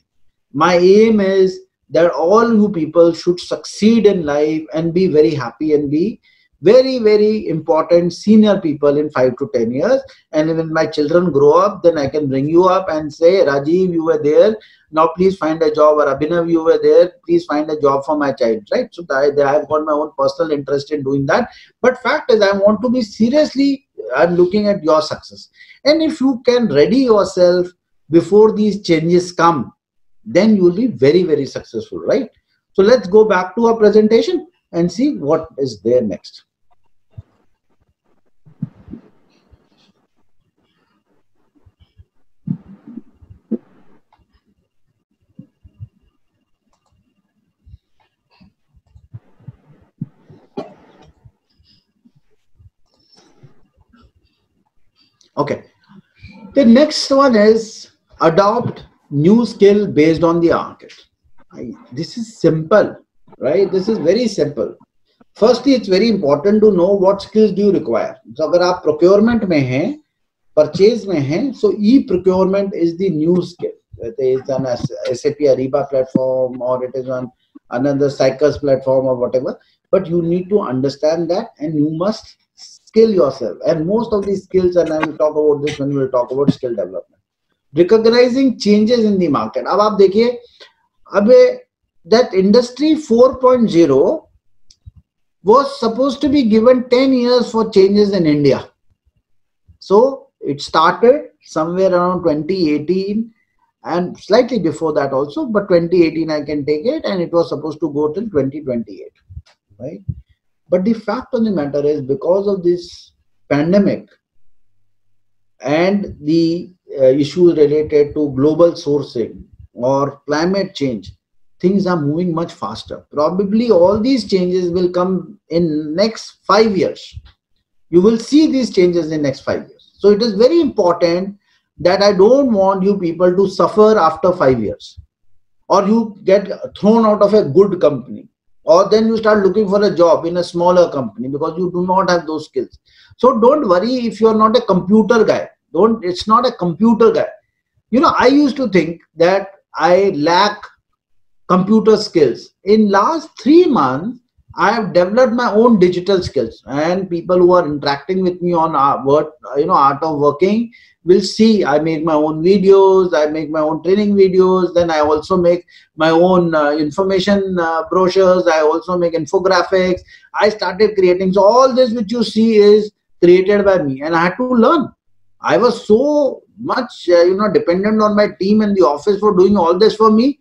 My aim is that all you people should succeed in life and be very happy and be very, very important senior people in 5 to 10 years. And when my children grow up, then I can bring you up and say, Rajiv, you were there. Now please find a job. Or Abhinav, you were there. Please find a job for my child, right? So I have got my own personal interest in doing that. But fact is, I want to be seriously looking at your success. And if you can ready yourself before these changes come, then you will be very, very successful, right? So let's go back to our presentation and see what is there next. Okay, the next one is adopt new skill based on the market. This is simple, right? This is very simple. Firstly, it's very important to know what skills do you require. So अगर आप procurement में हैं, purchase में हैं, so e-procurement is the new skill. It is an SAP Ariba platform, or it is on another Cycles platform or whatever. But you need to understand that, and you must skill yourself. And most of these skills, and I will talk about this when we will talk about skill development. Recognizing changes in the market. अब आप देखिए, अब that industry 4.0 was supposed to be given 10 years for changes in India. So it started somewhere around 2018 and slightly before that also, but 2018 I can take it, and it was supposed to go till 2028, right? But the fact of the matter is, because of this pandemic and the issues related to global sourcing or climate change, things are moving much faster. Probably all these changes will come in next 5 years. You will see these changes in next 5 years. So it is very important that I don't want you people to suffer after 5 years, or you get thrown out of a good company, or then you start looking for a job in a smaller company because you do not have those skills. So don't worry if you are not a computer guy. It's not a computer guy. You know, I used to think that I lack computer skills. In last 3 months, I have developed my own digital skills, and people who are interacting with me on Art of Working will see I make my own videos, I make my own training videos, then I also make my own information brochures, I also make infographics. I started creating. So all this which you see is created by me, and I had to learn. I was so much dependent on my team in the office for doing all this for me,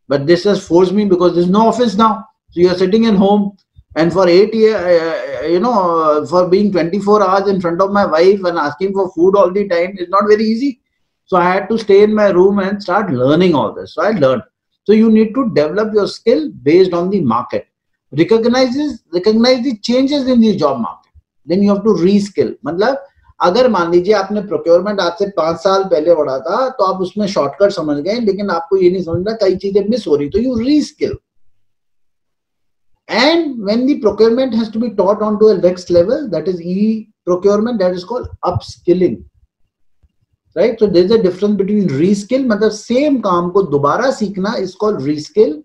but this has forced me, because there's no office now. So you're sitting in home, and for 8 years, for being 24 hours in front of my wife and asking for food all the time is not very easy. So I had to stay in my room and start learning all this. So I learned. So you need to develop your skill based on the market. Recognize the changes in the job market. Then you have to reskill. मतलब अगर मान लीजिए आपने procurement आज से 5 साल पहले पढ़ा था, तो आप उसमें शॉर्टकट समझ गए, लेकिन आपको ये नहीं समझना कई चीजें मिस हो रही, तो you reskill. And when the procurement has to be taught on to a next level, that is e-procurement, that is called upskilling, right? So there's a difference between reskill, मतलब same काम को दोबारा सीखना is called reskill.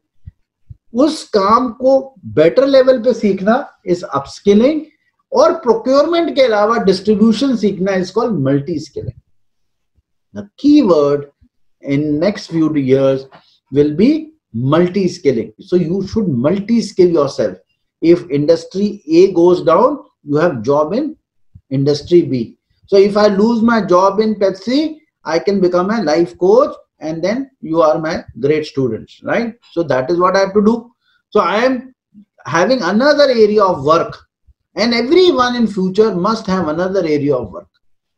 उस काम को better level पे सीखना is upskilling, और procurement के अलावा distribution सीखना is called multi-skilling. The key word in next few years will be multi-skilling. So you should multi-skill yourself. If industry A goes down, you have job in industry B. So if I lose my job in Pepsi, I can become a life coach, and then you are my great students, right? So that is what I have to do. So I am having another area of work, and everyone in future must have another area of work.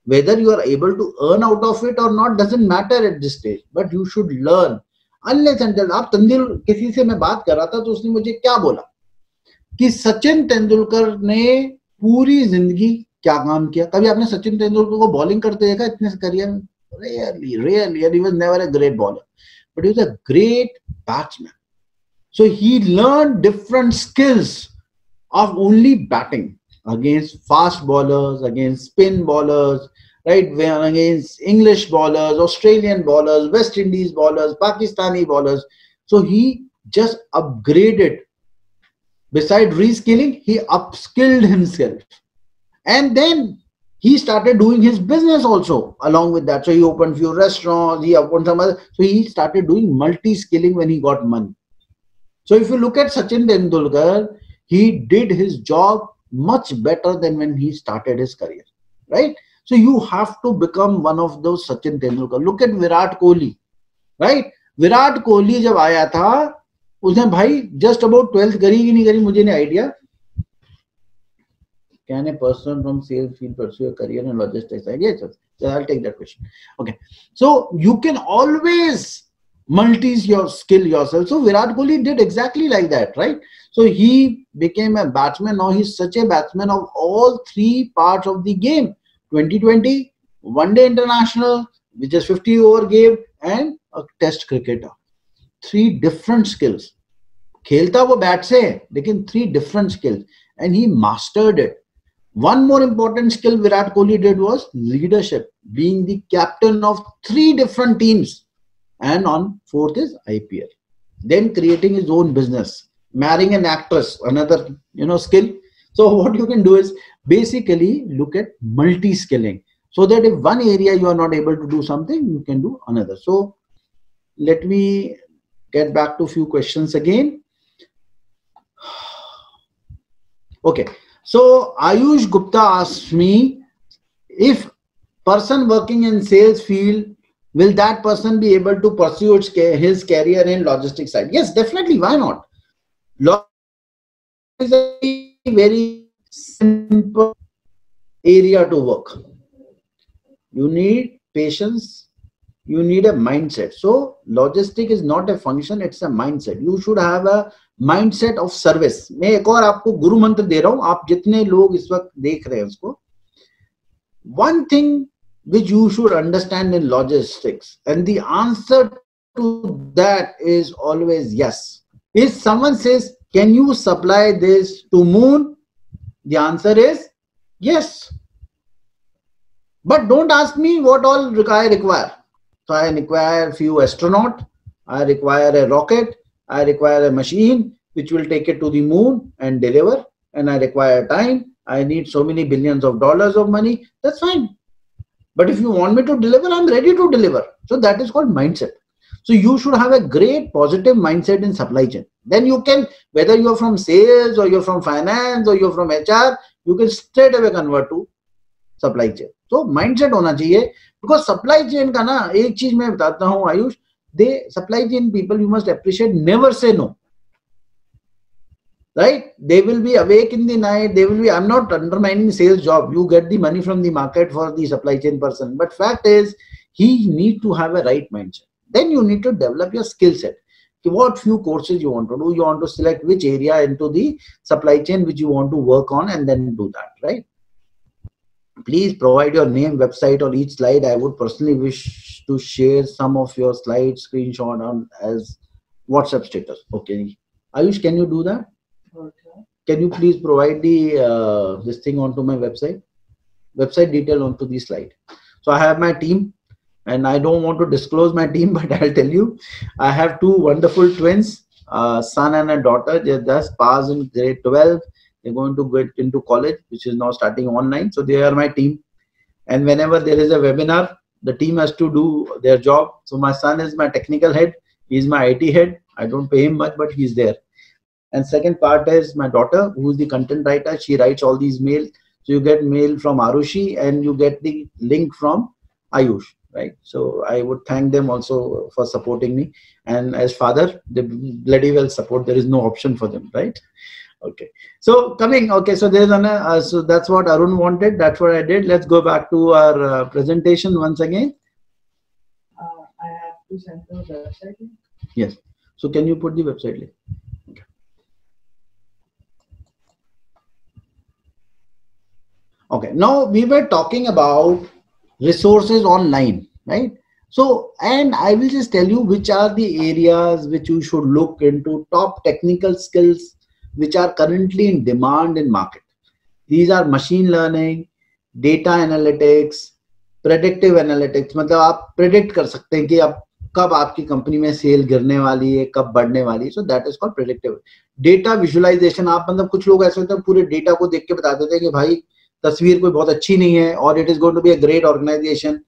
Whether you are able to earn out of it or not doesn't matter at this stage, but you should learn. Unless until आप किसी से मैं बात कर रहा था, तो उसने मुझे क्या बोला कि सचिन तेंदुलकर ने पूरी जिंदगी क्या काम किया. कभी आपने सचिन तेंदुलकर को बॉलिंग करते देखा इतने करियर में? Rarely. And he was never a great bowler, but he was a great batsman. So he learned different skills of only batting against fast bowlers, against spin bowlers, right? Against English bowlers, Australian bowlers, West Indies bowlers, Pakistani bowlers. So he just upgraded. Besides reskilling, he upskilled himself. And then he started doing his business also along with that. So he opened few restaurants, he opened some other. So he started doing multi-skilling when he got money. So if you look at Sachin Tendulkar, he did his job much better than when he started his career, right? So you have to become one of those Sachin Tendulkar. Look at Virat Kohli, right? Virat Kohli जब आया था, उसने भाई just about 12th करी कि नहीं करी मुझे नहीं idea. Can a person from sales field pursue a career in logistics? Yes, so I'll take that question. Okay, so you can always your skill yourself. So Virat Kohli did exactly like that, right? So he became a batsman. Now he's such a batsman of all three parts of the game. 2020, one day international, which is 50 over game, and a test cricketer. Three different skills. खेलता वो bat से है, लेकिन 3 different skills, and he mastered it. One more important skill Virat Kohli did was leadership, being the captain of 3 different teams, and on 4th is IPL. then creating his own business, marrying an actress, another skill. So what you can do is basically look at multi-skilling, so that if one area you are not able to do something, you can do another. So let me get back to a few questions again. Okay, so Ayush Gupta asks me, if person working in sales field, will that person be able to pursue his career in logistics side? Yes, definitely. Why not? Logistics is a very simple area to work. You need patience. You need a mindset. So logistic is not a function, it's a mindset. You should have a mindset of service. मैं एक और आपको गुरु मंत्र दे रहा हूं, आप जितने लोग इस वक्त देख रहे हैं उसको, one thing which you should understand in logistics, and the answer to that is always yes. If someone says, can you supply this to moon? The answer is yes. But don't ask me what all I require. So I require a few astronauts, I require a rocket, I require a machine which will take it to the moon and deliver, and I require time. I need so many billions of dollars of money. That's fine. But if you want me to deliver, I'm ready to deliver. So that is called mindset. So you should have a great positive mindset in supply chain. Then you can, whether you're from sales or you're from finance or you're from HR, you can straight away convert to supply chain. So mindset होना चाहिए, because supply chain का ना एक चीज मैं बताता हूँ Ayush, they supply chain people you must appreciate, never say no. Right? They will be awake in the night. They will be, I'm not undermining sales job. You get the money from the market for the supply chain person. But fact is, he need to have a right mindset. Then you need to develop your skill set. What few courses you want to do. You want to select which area into the supply chain which you want to work on, and then do that, right? Please provide your name, website on each slide. I would personally wish to share some of your slides, screenshot on as WhatsApp status. Okay. Ayush, can you do that? Okay. Can you please provide the this thing onto my website detail onto the slide? So I have my team, and I don't want to disclose my team, but I'll tell you, I have two wonderful twins, son and a daughter. They just passed in grade 12. They're going to get into college, which is now starting online. So they are my team. And whenever there is a webinar, the team has to do their job. So my son is my technical head. He's my IT head. I don't pay him much, but he's there. And second part is my daughter, who is the content writer. She writes all these mails. So you get mail from Arushi and you get the link from Ayush, right? So I would thank them also for supporting me. And as father, they bloody well support. There is no option for them, right? Okay. So coming, okay. So there's an, so that's what Arun wanted. That's what I did. Let's go back to our presentation once again. I have to send the website link. Yes. So can you put the website link? Okay, now we were talking about resources online, right? So, and I will just tell you which are the areas which you should look into, top technical skills which are currently in demand in market. These are machine learning, data analytics, predictive analytics. मतलब आप predict कर सकते हैं कि अब कब आपकी company में सेल गिरने वाली है, कब बढ़ने वाली है. So that is called predictive. Data visualization, आप मतलब कुछ लोग ऐसे होते हैं पूरे डेटा को देख के बता देते हैं कि भाई तस्वीर कोई बहुत अच्छी नहीं है, और it is going to be a great organization.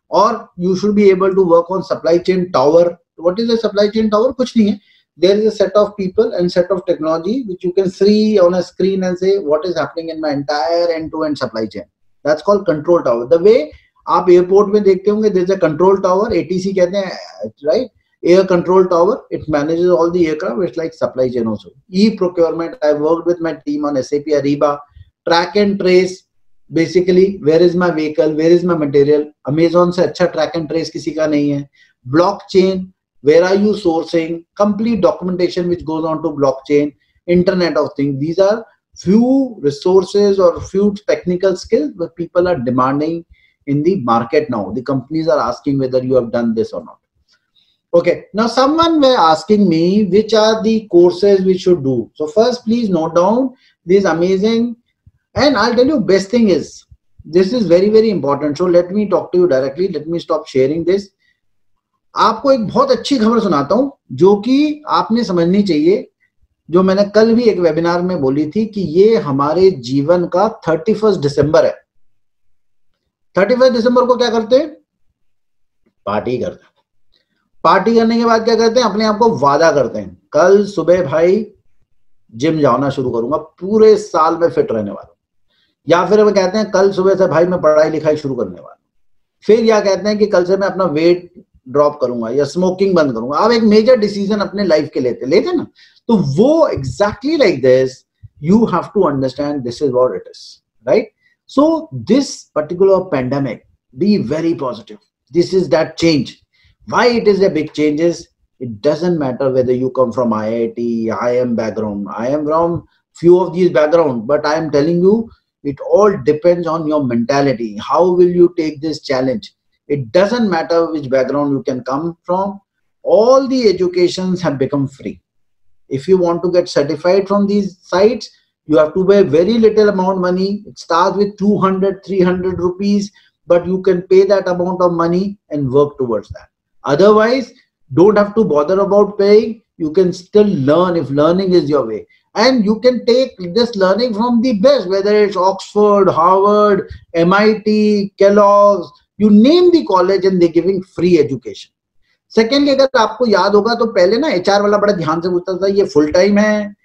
Or you should be able to work on supply chain tower. What is a supply chain tower? कुछ नहीं है. There is a set of people and set of technology which you can see on a screen and say what is happening in my entire end-to-end supply chain. That's called control tower. The way आप airport में देखते होंगे, there is a control tower, ATC कहते हैं, right? Air control tower. It manages all the aircraft. It's like supply chain also. E-procurement. I worked with my team on SAP Ariba. Track and trace. Basically, where is my vehicle? Where is my material? Amazon से अच्छा track and trace किसी का नहीं है. Blockchain. Where are you sourcing? Complete documentation which goes on to blockchain. Internet of Things. These are few resources or few technical skills that people are demanding in the market now. The companies are asking whether you have done this or not. Okay. Now, someone were asking me which are the courses we should do. So first, please note down these amazing. And I'll tell you, best thing is, this is very, very important. So let me talk to you directly. Let me stop sharing this. आपको एक बहुत अच्छी खबर सुनाता हूं जो कि आपने समझनी चाहिए, जो मैंने कल भी एक वेबिनार में बोली थी कि ये हमारे जीवन का 31 दिसंबर है। 31 दिसंबर को क्या करते हैं? पार्टी करते हैं। पार्टी करने के बाद क्या करते हैं? अपने आप को वादा करते हैं, कल सुबह भाई जिम जाना शुरू करूंगा, पूरे साल में फिट रहने वाला हूं। या फिर वो कहते हैं कल सुबह से भाई मैं पढ़ाई लिखाई शुरू करने वाला हूं। फिर या कहते हैं कि कल से मैं अपना वेट ड्रॉप करूंगा या स्मोकिंग बंद करूंगा। आप एक मेजर डिसीजन अपने लाइफ के लेते ना, तो वो exactly like this you have to understand this is what it is, right? So this particular pandemic, be very positive, this is that change. Why it is a big change is, it doesn't matter whether you come from IIT, IIM background. I am from few of these background, but I am telling you, it all depends on your mentality. How will you take this challenge? It doesn't matter which background you can come from. All the educations have become free. If you want to get certified from these sites, you have to pay very little amount money. It starts with 200, 300 rupees, but you can pay that amount of money and work towards that. Otherwise, don't have to bother about paying. You can still learn if learning is your way. And you can take this learning from the best, whether it's Oxford, Harvard, MIT, Kellogg's, you name the college and they're giving free education. Secondly, अगर आपको याद होगा तो पहले ना HR वाला बड़ा ध्यान से पूछता था ये फुल टाइम है,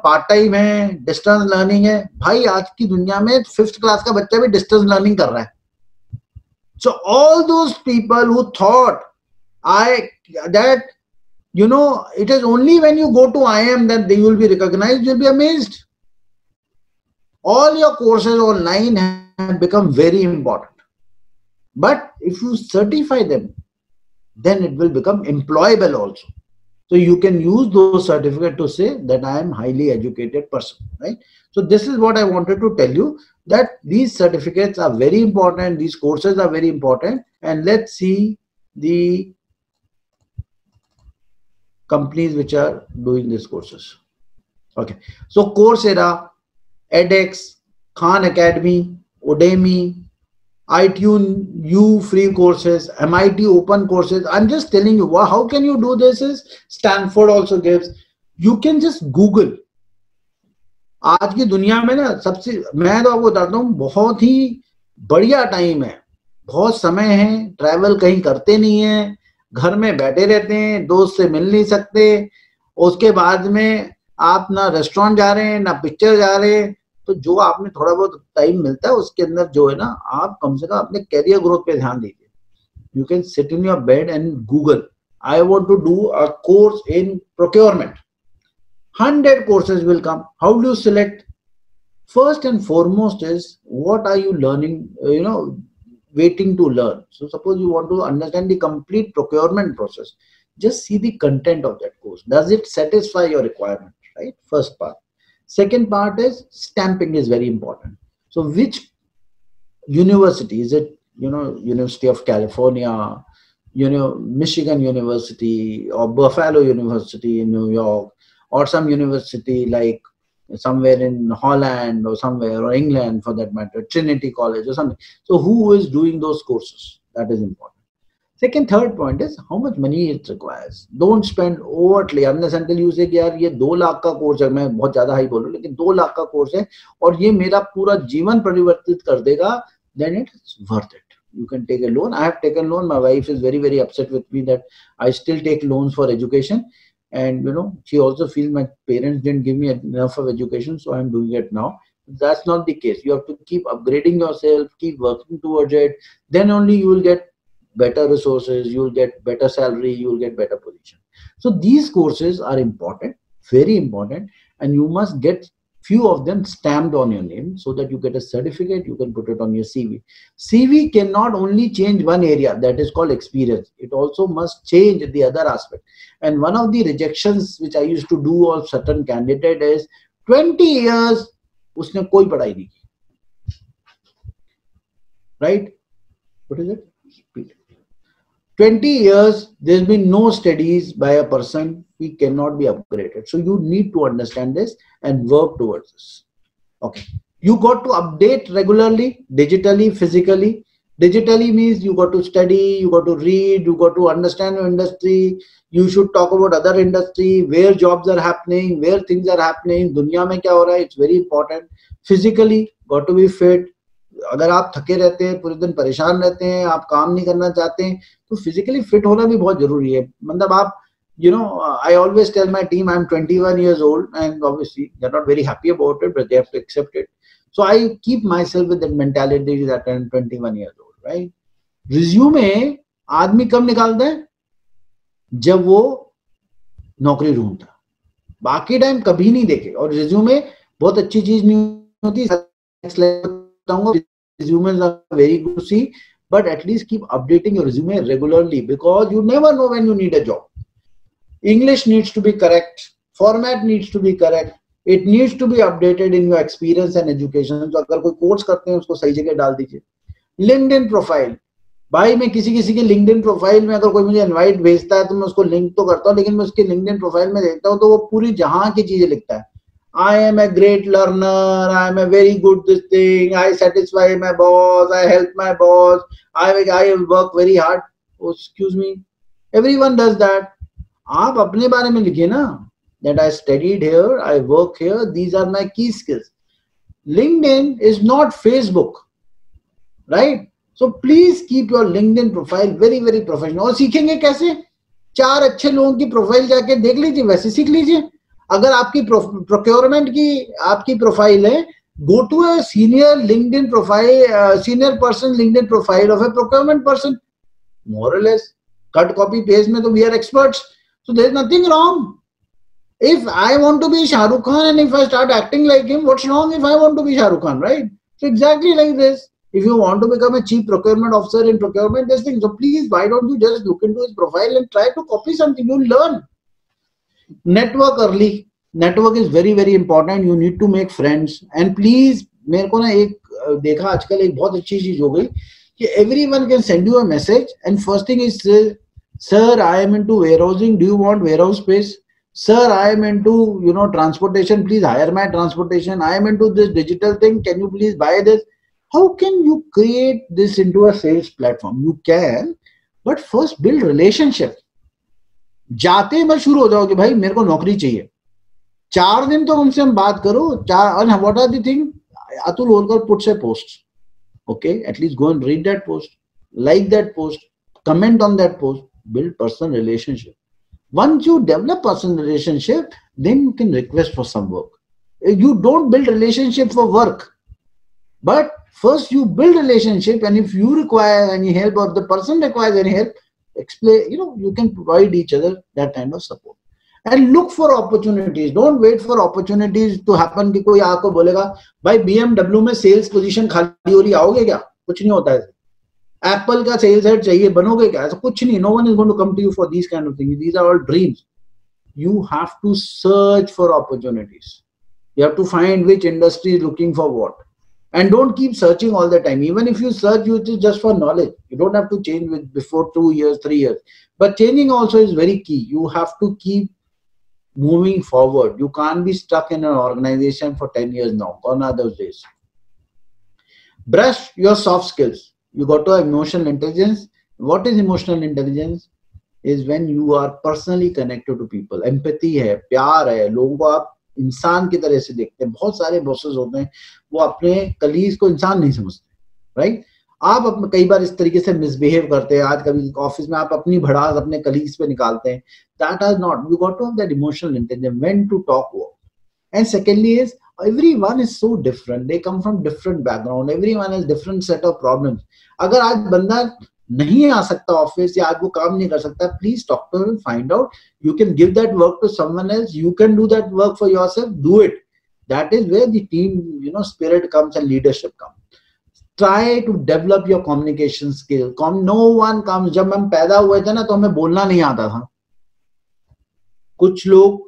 पार्ट टाइम है, डिस्टेंस लर्निंग है। भाई आज की दुनिया में 5th क्लास का बच्चा भी डिस्टेंस लर्निंग कर रहा है। So all those people who thought that it is only when you go to IIM that they will be recognized, you'll be amazed. All your courses online have become very important, but if you certify them, then it will become employable also. So you can use those certificates to say that I am highly educated person, right? So this is what I wanted to tell you, that these certificates are very important, these courses are very important. And let's see the companies which are doing these courses. Okay, so Coursera, edX, Khan Academy, Udemy, iTunes U free courses, MIT open courses. I'm just telling you how can you do this is Stanford also gives. You can just Google. आज की दुनिया में ना सबसे, मैं तो आपको बताता हूँ, बहुत ही बढ़िया टाइम है, बहुत समय है, ट्रैवल कहीं करते नहीं है, घर में बैठे रहते हैं, दोस्त से मिल नहीं सकते, उसके बाद में आप ना रेस्टोरेंट जा रहे हैं ना पिक्चर जा रहे हैं, तो जो आपने थोड़ा बहुत टाइम मिलता है उसके अंदर जो है ना, आप कम से कम अपने कैरियर ग्रोथ पे ध्यान दीजिए. You can sit in your bed and Google, I want to do a course in procurement. 100 courses will come. How do you select? First and foremost is, what are you learning, waiting to learn. So suppose you want to understand the complete procurement process, just see the content of that course. Does it satisfy your requirement, right? First part. Second part is stamping is very important. So which university is it? University of California, Michigan University, or Buffalo University in New York, or some university like somewhere in Holland or somewhere, or England for that matter, Trinity College or something. So who is doing those courses? That is important. Second, third point is how much money it requires. Don't spend overtly unless until you say कि यार ये 2 लाख का course है, मैं बहुत ज्यादा high बोल रहा हूँ, लेकिन 2 लाख का कोर्स है और ये मेरा पूरा जीवन परिवर्तित कर देगा, then it's worth it. You can take a loan. I have taken loan. My wife is very, very upset with me that I still take loans for education. And, she also feels my parents didn't give me enough of education, so I'm doing it now. That's not the case. You have to keep upgrading yourself, keep working towards it. Then only you will get better resources, you will get better salary, you will get better position. So these courses are important, very important, and you must get few of them stamped on your name so that you get a certificate, you can put it on your CV. CV cannot only change one area, that is called experience. It also must change the other aspect. And one of the rejections which I used to do of certain candidate is 20 years उसने कोई पढ़ाई नहीं की. Right? What is it? 20 years, there's been no studies by a person, he cannot be upgraded. So you need to understand this and work towards this. Okay. You got to update regularly, digitally, physically. Digitally means you got to study, you got to read, you got to understand your industry. You should talk about other industry, where jobs are happening, where things are happening, दुनिया में क्या हो रहा है. It's very important. Physically, got to be fit. अगर आप थके रहते हैं, पूरे दिन परेशान रहते हैं, आप काम नहीं करना चाहते हैं, तो फिजिकली फिट होना भी बहुत जरूरी है. मतलब आप, you know, I always tell my team I'm 21 years old, and obviously they're not very happy about it, but they have to accept it. So I keep myself with that mentality that I'm 21 years old, right? Resume आदमी कब निकालता है? जब वो नौकरी ढूंढता. बाकी time कभी नहीं देखे. और रिज्यूमे बहुत अच्छी चीज नहीं होती. Resumes are very good to see, but at least keep updating your resume regularly, because you never know when you need a job. English needs to be correct, format needs to be correct, it needs to be updated in your experience and education. So अगर कोई course करते हैं उसको सही जगह डाल दीजिए. LinkedIn profile, भाई मैं किसी के LinkedIn प्रोफाइल में अगर कोई मुझे इनवाइट भेजता है तो मैं उसको लिंक तो करता हूँ, लेकिन मैं उसके LinkedIn प्रोफाइल में देखता हूँ तो वो पूरी जहां की चीजें लिखता है. I am a great learner, I am a very good this thing, I satisfy my boss, I help my boss, I work very hard. Oh, excuse me, everyone does that. आप अपने बारे में लिखिए ना, that I studied here, I work here, these are my key skills. LinkedIn is not Facebook, right? So please keep your LinkedIn profile very very professional. और सीखेंगे कैसे? 4 अच्छे लोगों की प्रोफाइल जाके देख लीजिए, वैसे सीख लीजिए. अगर आपकी प्रोक्योरमेंट की आपकी प्रोफाइल है, go to a senior LinkedIn profile, senior person LinkedIn profile of a procurement person. More or less, cut copy paste में तो we are experts. So there is nothing wrong. If I want to be Shah Rukh Khan and if I start acting like him, what's wrong if I want to be Shah Rukh Khan, right? So exactly like this. If you want to become a chief procurement officer in procurement, this thing. So please, why don't you just look into his profile and try to copy something? You'll learn. Network early. Network is very very important. You need to make friends. And please, मेरे को ना एक देखा आजकल एक बहुत अच्छी चीज हो गई कि everyone can send you a message and first thing is, sir, I am into warehousing. Do you want warehouse space? Sir, I am into, you know, transportation. Please hire my transportation. I am into this digital thing. Can you please buy this? How can you create this into a sales platform? You can, but first build relationship. जाते ही मैं शुरू हो जाओ कि भाई मेरे को नौकरी चाहिए. 4 दिन तो उनसे हम बात करो. And what are the thing? Atul Holkar puts a post. Okay, at least go and read that post, like that post, comment on that post, build personal relationship. Once you develop personal relationship, then you can request for some work. You don't build relationship for work, but first you build relationship, and if you require any help or the person requires any help, explain, you know, you can provide each other that kind of support. And look for opportunities. Don't wait for opportunities to happen कि कोई आपको बोलेगा भाई BMW में sales position खाली हो रही, आओगे क्या? कुछ नहीं होता है. एप्पल का सेल्स हेड चाहिए, बनोगे क्या? ऐसा कुछ नहीं. No one is going to come to you for these kind of things. These are all dreams. You have to search for opportunities. You have to find which industry is looking for what. And don't keep searching all the time. Even if you search, it is just for knowledge. You don't have to change with before 2 years, 3 years. But changing also is very key. You have to keep moving forward. You can't be stuck in an organization for 10 years now. Gone are those days. Brush your soft skills. You got to have emotional intelligence. What is emotional intelligence? Is when you are personally connected to people. Empathy है, प्यार है, लोगों को आप इंसान की तरह से देखते हैं. बहुत सारे बॉसेस होते हैं वो अपने कलीग्स को इंसान नहीं समझते, राइट? आप कई बार इस तरीके से मिसबिहेव करते हैं. आज कभी ऑफिस में आप अपनी भड़ास अपने कलीग्स पे निकालते हैं. That is not. You got to have that emotional intelligence when to talk what. And secondly is everyone is so different. They come from different background. Everyone has different set of problems. अगर आज बंदा नहीं आ सकता office या आज वो काम नहीं कर सकता, please talk to him, find out. You can give that work to someone else. You can do that work for yourself. Do it. That is where the team, you know, spirit comes and leadership comes. Try to develop your communication skill. No one comes. जब हम पैदा हुए थे ना तो हमें बोलना नहीं आता था. कुछ लोग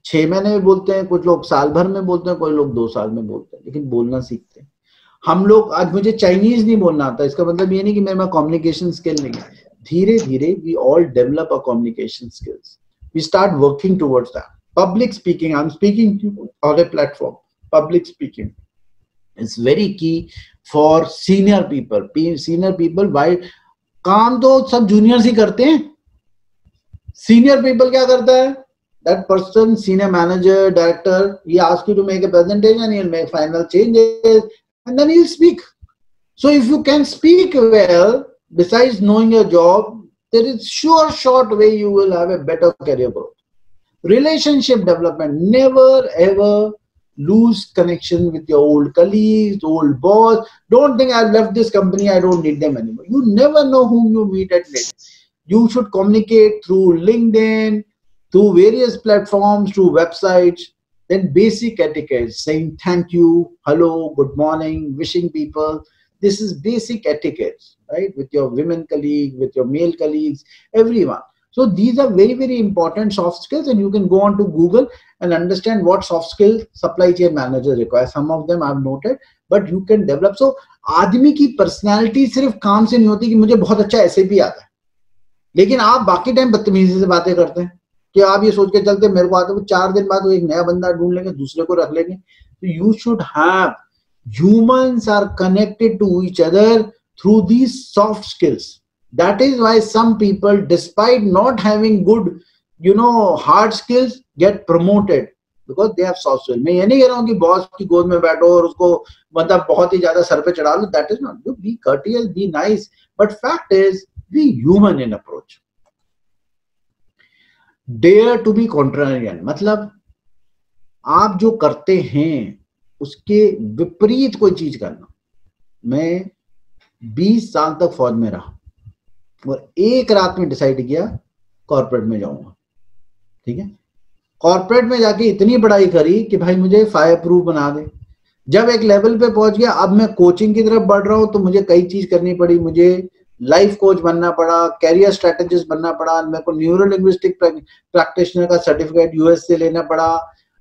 6 महीने में बोलते हैं, कुछ लोग साल भर में बोलते हैं, कोई लोग 2 साल में बोलते हैं, लेकिन बोलना सीखते हैं. हम लोग, आज मुझे चाइनीज नहीं बोलना आता, इसका मतलब ये नहीं कि मेरे में कम्युनिकेशन स्किल नहीं. धीरे धीरे we all develop a communication skills. We start working towards that. Public speaking, I'm speaking on a platform. Public speaking. It's very key for senior people. Senior people, why? काम तो सब juniors ही करते हैं. Senior people क्या करता है? That person, senior manager, director, he asks you to make a presentation, he'll make final changes, and then he'll speak. So if you can speak well, besides knowing your job, there is short way you will have a better career growth. Relationship development, never ever lose connection with your old colleagues, old boss. Don't think I've left this company, I don't need them anymore. You never know whom you meet at later. You should communicate through LinkedIn, through various platforms, through websites. Then basic etiquette, saying thank you, hello, good morning, wishing people. This is basic etiquette, right? With your women colleague, with your male colleagues, everyone. So these are very, very important soft skills, and you can go on to Google and understand what soft skills supply chain manager require. Some of them I've noted, but you can develop. So आदमी की personality सिर्फ काम से नहीं होती कि मुझे बहुत अच्छा SAP आता है, लेकिन आप बाकी टाइम बदतमीजी से बातें करते हैं कि आप ये सोच के चलते मेरे को आता है, 4 दिन बाद वो एक नया बंदा ढूंढ लेंगे, दूसरे को रख लेंगे. So you should have, humans are connected to each other through these soft skills. That is why some people, despite not having good, hard skills, get promoted because they have soft skills. मैं ये नहीं कह रहा हूँ कि boss की गोद में बैठो और उसको मतलब बहुत ही ज्यादा सर पे चढ़ा लो. That is not. You be courteous, be nice, but fact is, be human in approach. Dare to be contrarian. मतलब आप जो करते हैं उसके विपरीत कोई चीज करना. मैं 20 साल तक फौज में रहा और एक रात में डिसाइड किया कॉर्पोरेट में जाऊंगा. ठीक है, कॉर्पोरेट में जाके इतनी पढ़ाई करी कि भाई मुझे फायर प्रूफ बना दे. जब एक लेवल पे पहुंच गया, अब मैं कोचिंग की तरफ बढ़ रहा हूं, तो मुझे कई चीज करनी पड़ी. मुझे लाइफ कोच बनना पड़ा, कैरियर स्ट्रेटेजिस्ट बनना पड़ा, मेरे को न्यूरो लिंग्विस्टिक प्रैक्टिशनर का सर्टिफिकेट यूएस से लेना पड़ा.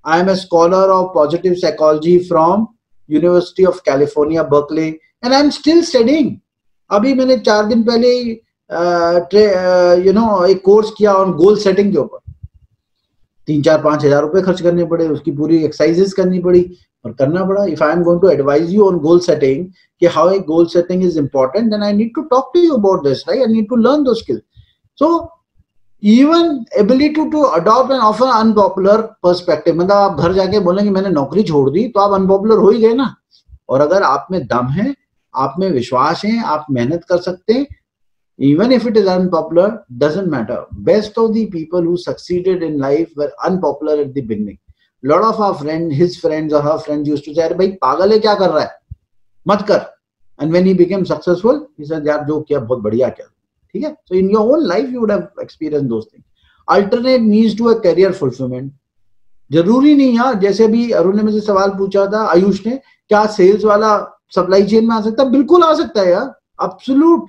I am a scholar of positive psychology from University of California Berkeley, and I am still studying. अभी मैंने 4 दिन पहले एक कोर्स किया ऑन गोल सेटिंग के ऊपर. 3-4-5 हजार रुपए खर्च करने पड़े, उसकी पूरी एक्सरसाइजेस करनी पड़ी और करना पड़ा. If I am going to advise you on goal setting कि how a goal setting is important, then I need to talk to you about this, right? I need to learn those skills. So even ability to adopt and offer unpopular perspective, मतलब आप घर जाके बोलेंगे मैंने नौकरी छोड़ दी, तो आप अनपॉपुलर हो ही गए ना. और अगर आप में दम है, आप में विश्वास है, आप मेहनत कर सकते हैं, even if it is unpopular, doesn't matter. Best of the people who succeeded in life were unpopular at the beginning. Lot of our friends, his friends or her friends used to say, अरे भाई पागल है, क्या कर रहा है, मत कर. And when he became successful, he said, यार जो किया बहुत बढ़िया किया. ठीक है. So in your own life you would have experienced those things. Alternate means to a career fulfillment. जरूरी नहीं यार, जैसे अभी अरुण ने मुझे सवाल पूछा था, आयुष ने, क्या सेल्स वाला सप्लाई चेन में आ सकता है? बिल्कुल आ सकता है यार, absolute.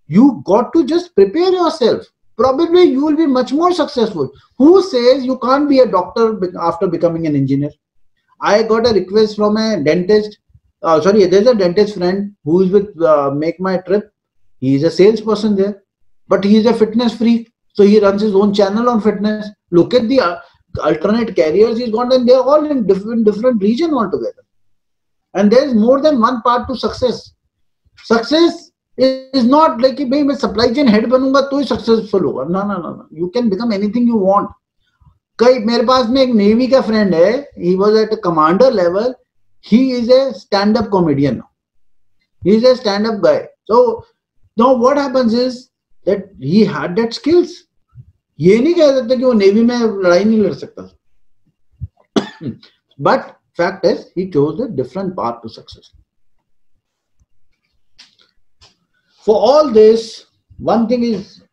You got to just prepare yourself. Probably you will be much more successful. Who says you can't be a doctor after becoming an engineer? I got a request from a dentist. There's a dentist friend who is with Make My Trip. He is a salesperson there, but he is a fitness freak. So he runs his own channel on fitness. Look at the alternate careers he's got, and they're all in different region altogether. And there's more than one part to success. Success is not like कि भाई मैं supply chain head बनूंगा तो ही successful होगा. ना. You can become anything you want. कई मेरे पास में एक नेवी का फ्रेंड है, he was at a commander level. He is a stand-up comedian now. He is a stand-up guy. So now what happens is that he had that skills. ये नहीं कह सकते कि वो नेवी में लड़ाई नहीं लड़ सकता. But fact is he chose a different path to success. For all this, one thing is,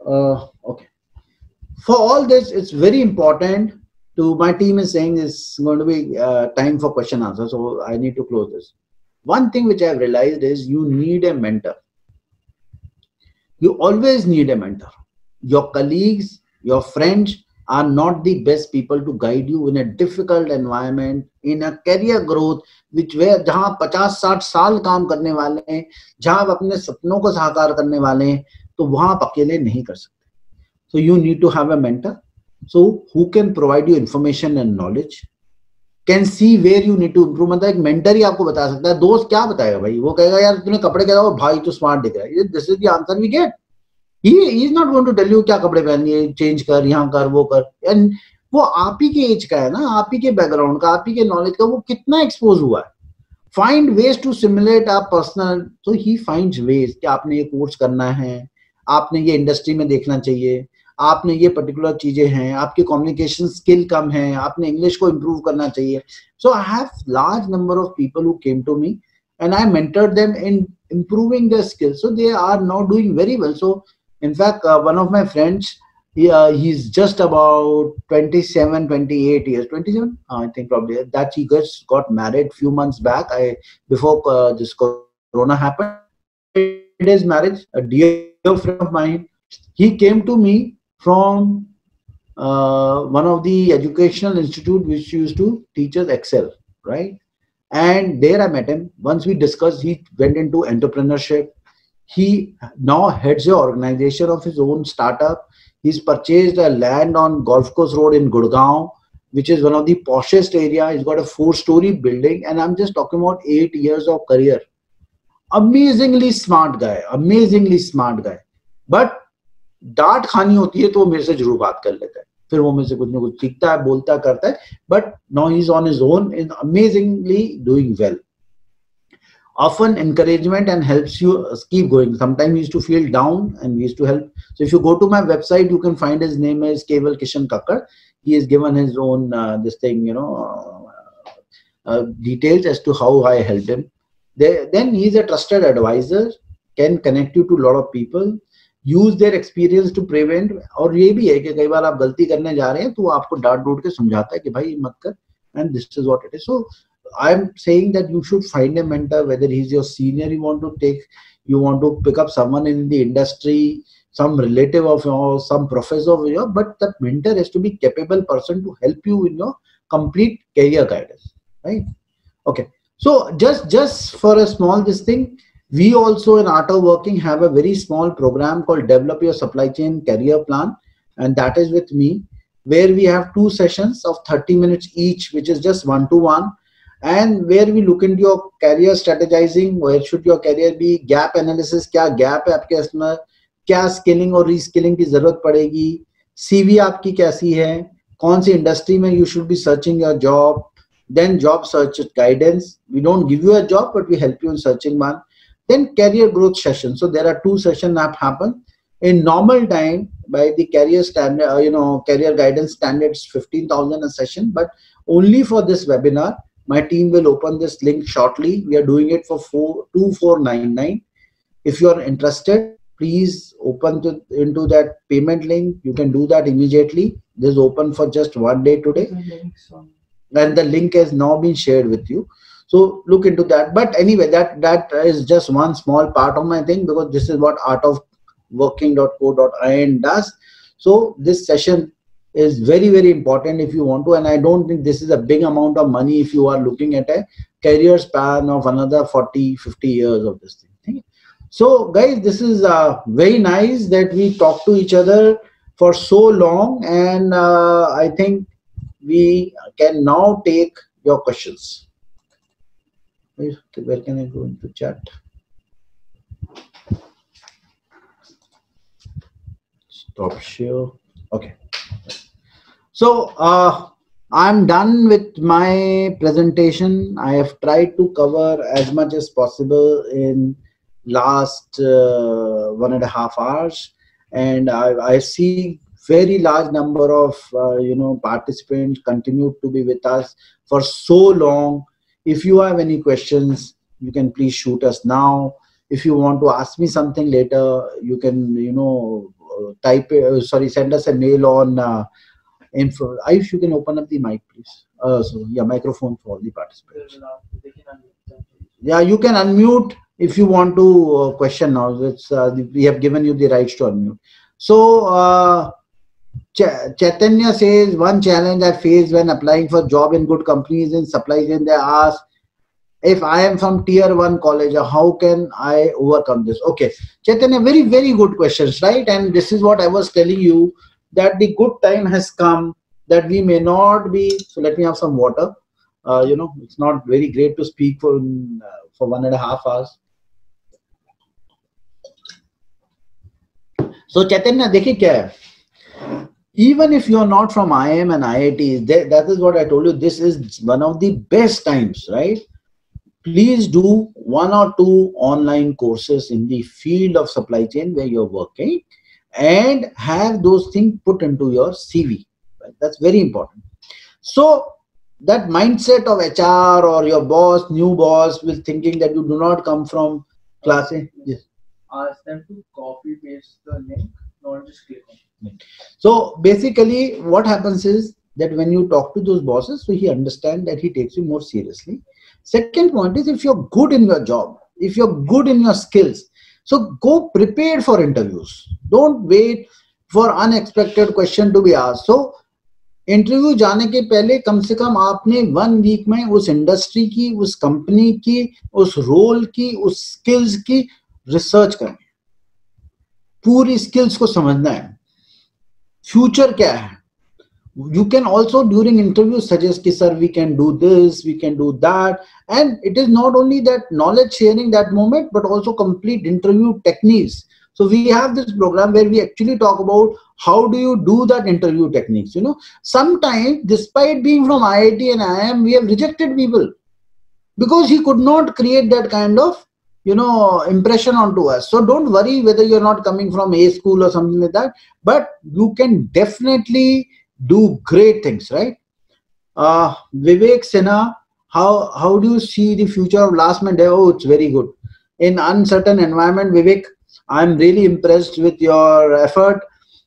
for all this, it's very important to, my team is saying it's going to be time for question answer. So I need to close this. One thing which I've realized is you need a mentor. You always need a mentor. Your colleagues, your friends are not the best people to guide you in a difficult environment, in a career growth, which where जहाँ 50-60 साल काम करने वाले हैं, जहाँ आप अपने सपनों को साकार करने वाले हैं, तो वहाँ आप अकेले नहीं कर सकते. So you need to have a mentor, so who can provide you information and knowledge, can see where you need to improve. मतलब एक मेंटर ही आपको बता सकता है, दोस्त क्या बताएगा भाई? वो कहेगा यार तूने कपड़े क्या, भाई तू स्मार्ट दिख रहा है. This is the answer we get. He is not going to tell you क्या कपड़े पहनिए, चेंज कर, यहाँ कर, वो कर. And वो आप ही के एज का है ना, आप ही के बैकग्राउंड का, आप ही के नॉलेज का, वो कितना एक्सपोज हुआ है. Find ways to simulate our personal. So he finds ways कि आपने ये कोर्स करना है, आपने ये इंडस्ट्री में देखना चाहिए, आपने ये पर्टिकुलर चीजें हैं, आपकी कम्युनिकेशन स्किल कम है, आपने इंग्लिश को इम्प्रूव करना चाहिए. So I have large number of people who came to me and I mentored them in improving their skills. So they are now doing very well. So in fact, one of my friends, he's just about 27, 28 years, 27, I think probably, that he just got married few months back. Before this corona happened, his marriage, a dear friend of mine, he came to me from one of the educational institute which used to teach us Excel, right? And there I met him. Once we discussed, he went into entrepreneurship. He now heads an organization of his own startup. He's purchased a land on Golf Course Road in Gurgaon, which is one of the poshest area. He's got a 4-story building, and I'm just talking about 8 years of career. Amazingly smart guy, amazingly smart guy. But डांट खानी होती है तो वो मेरे से जरूर बात कर लेता है, फिर वो मेरे से कुछ ना कुछ सीखता है, बोलता है, करता है. But now he is on his own in amazingly doing well. Often encouragement and helps you keep going. Sometimes we used to feel down and we used to help. So if you go to my website, you can find his name is Keval Kishan Kakkar. He has given his own this thing, details as to how I helped him. Then he is a trusted advisor, can connect you to a lot of people. Use their experience to prevent. और ये भी है कि कई बार आप गलती करने जा रहे हैं तो वो आपको डांट डूट के समझाता है कि भाई मत कर, and this is what it is. So I'm saying that you should find a mentor, whether he's your senior, you want to pick up someone in the industry, some relative of yours, some professor of yours, but that mentor has to be capable person to help you in your complete career guidance, right? Okay. So just for a small this thing, we also in Art of Working have a very small program called Develop Your Supply Chain Career Plan, and that is with me, where we have 2 sessions of 30 minutes each, which is just one-to-one, and where we look into your career strategizing. Where should your career be? Gap analysis, क्या gap है आपके अंदर, क्या skilling और reskilling की जरूरत पड़ेगी, CV आपकी कैसी है, कौन सी industry में you should be searching your job. Then job search guidance. We don't give you a job, but we help you in searching one. Then career growth session. So there are 2 sessions that happen in normal time by the career standard, career guidance standards, 15,000 a session. But only for this webinar, my team will open this link shortly. We are doing it for 2499. If you are interested, please open into that payment link. You can do that immediately. This is open for just 1 day today. And the link has now been shared with you. So look into that. But anyway, that is just one small part of my thing, because this is what artofworking.co.in does. So this session is very, very important if you want to. And I don't think this is a big amount of money if you are looking at a career span of another 40, 50 years of this thing. So guys, this is very nice that we talk to each other for so long. And I think we can now take your questions. Where can I go into chat? Stop share. Okay. So I'm done with my presentation. I have tried to cover as much as possible in last 1.5 hours, and I see very large number of participants continue to be with us for so long. If you have any questions, you can please shoot us now. If you want to ask me something later, you can send us a mail on info. Ayush, you can open up the mic, please. Microphone for all the participants. Yeah, you can unmute if you want to question now. We have given you the rights to unmute. So Chaitanya says, one challenge I faced when applying for job in good companies in supply chain, they ask, if I am from tier 1 college, how can I overcome this? Okay, Chaitanya, very, very good questions, right? And this is what I was telling you, that the good time has come, that we may not be, so let me have some water, it's not very great to speak for 1.5 hours. So Chaitanya, देखिए क्या है, even if you are not from IIM and IITs, that is what I told you, this is one of the best times, right? Please do 1 or 2 online courses in the field of supply chain where you're working and have those things put into your CV. Right? That's very important. So that mindset of HR or your boss, new boss, with thinking that you do not come from class A. Yes. Ask them to copy paste the link, not just click on it. So basically what happens is that when you talk to those bosses, so he understands that he takes you more seriously. Second point is, if you're good in your job, if you're good in your skills, so go prepared for interviews. Don't wait for unexpected question to be asked. So interview जाने के पहले कम से कम आपने 1 week में उस industry की, उस company की, उस रोल की, उस स्किल्स की रिसर्च करनी है, पूरी स्किल्स को समझना है, फ्यूचर क्या है. You can also during interview suggest कि sir we can do this, we can do that, and it is not only that knowledge sharing that moment but also complete interview techniques. So we have this program where we actually talk about how do you do that interview techniques. Sometimes despite being from IIT and IIM, we have rejected people because he could not create that kind of impression onto us. So don't worry whether you're not coming from A school or something like that, but you can definitely do great things, right? Vivek Sinha, how do you see the future of last man day? Oh, it's very good. In uncertain environment, Vivek, I'm really impressed with your effort.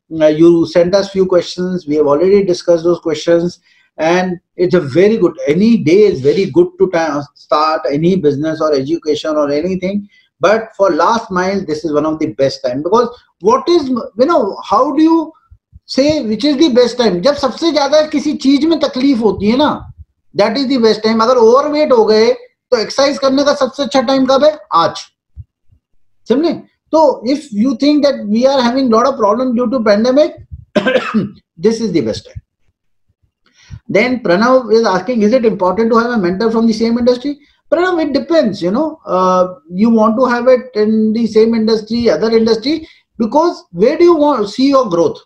You sent us few questions. We have already discussed those questions, and it's a very good. Any day is very good to start any business or education or anything. But for last mile, this is one of the best time, because what is, how do you say which is the best time? जब सबसे ज्यादा किसी चीज में तकलीफ होती है ना, that is the best time. अगर ओवरवेट हो गए तो एक्सरसाइज करने का सबसे अच्छा टाइम कब है? आज. समझे? So if you think that we are having lot of problem due to pandemic, this is the best time. Then Pranav is asking, is it important to have a mentor from the same industry? Pranav, it depends, you want to have it in the same industry, other industry, because where do you want to see your growth?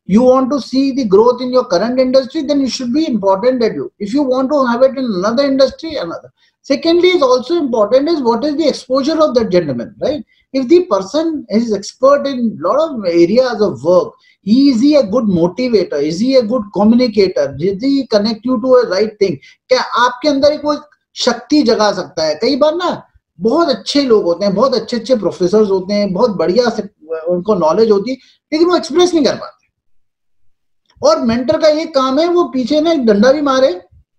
You want to see the growth in your current industry, then it should be important that if you want to have it in another industry, another. Secondly, is also important is what is the exposure of that gentleman, right? If the person is expert in a lot of areas of work, is he a good motivator? Is he a good communicator? Does he connect you to a right thing? क्या आपके अंदर एक वो शक्ति जगा सकता है? कई बार ना बहुत अच्छे लोग होते हैं, बहुत अच्छे प्रोफेसर्स होते हैं, बहुत बढ़िया उनको नॉलेज होती है, लेकिन वो एक्सप्रेस नहीं कर पाते. और मेंटर का ये काम है, वो पीछे ना एक डंडा भी मारे,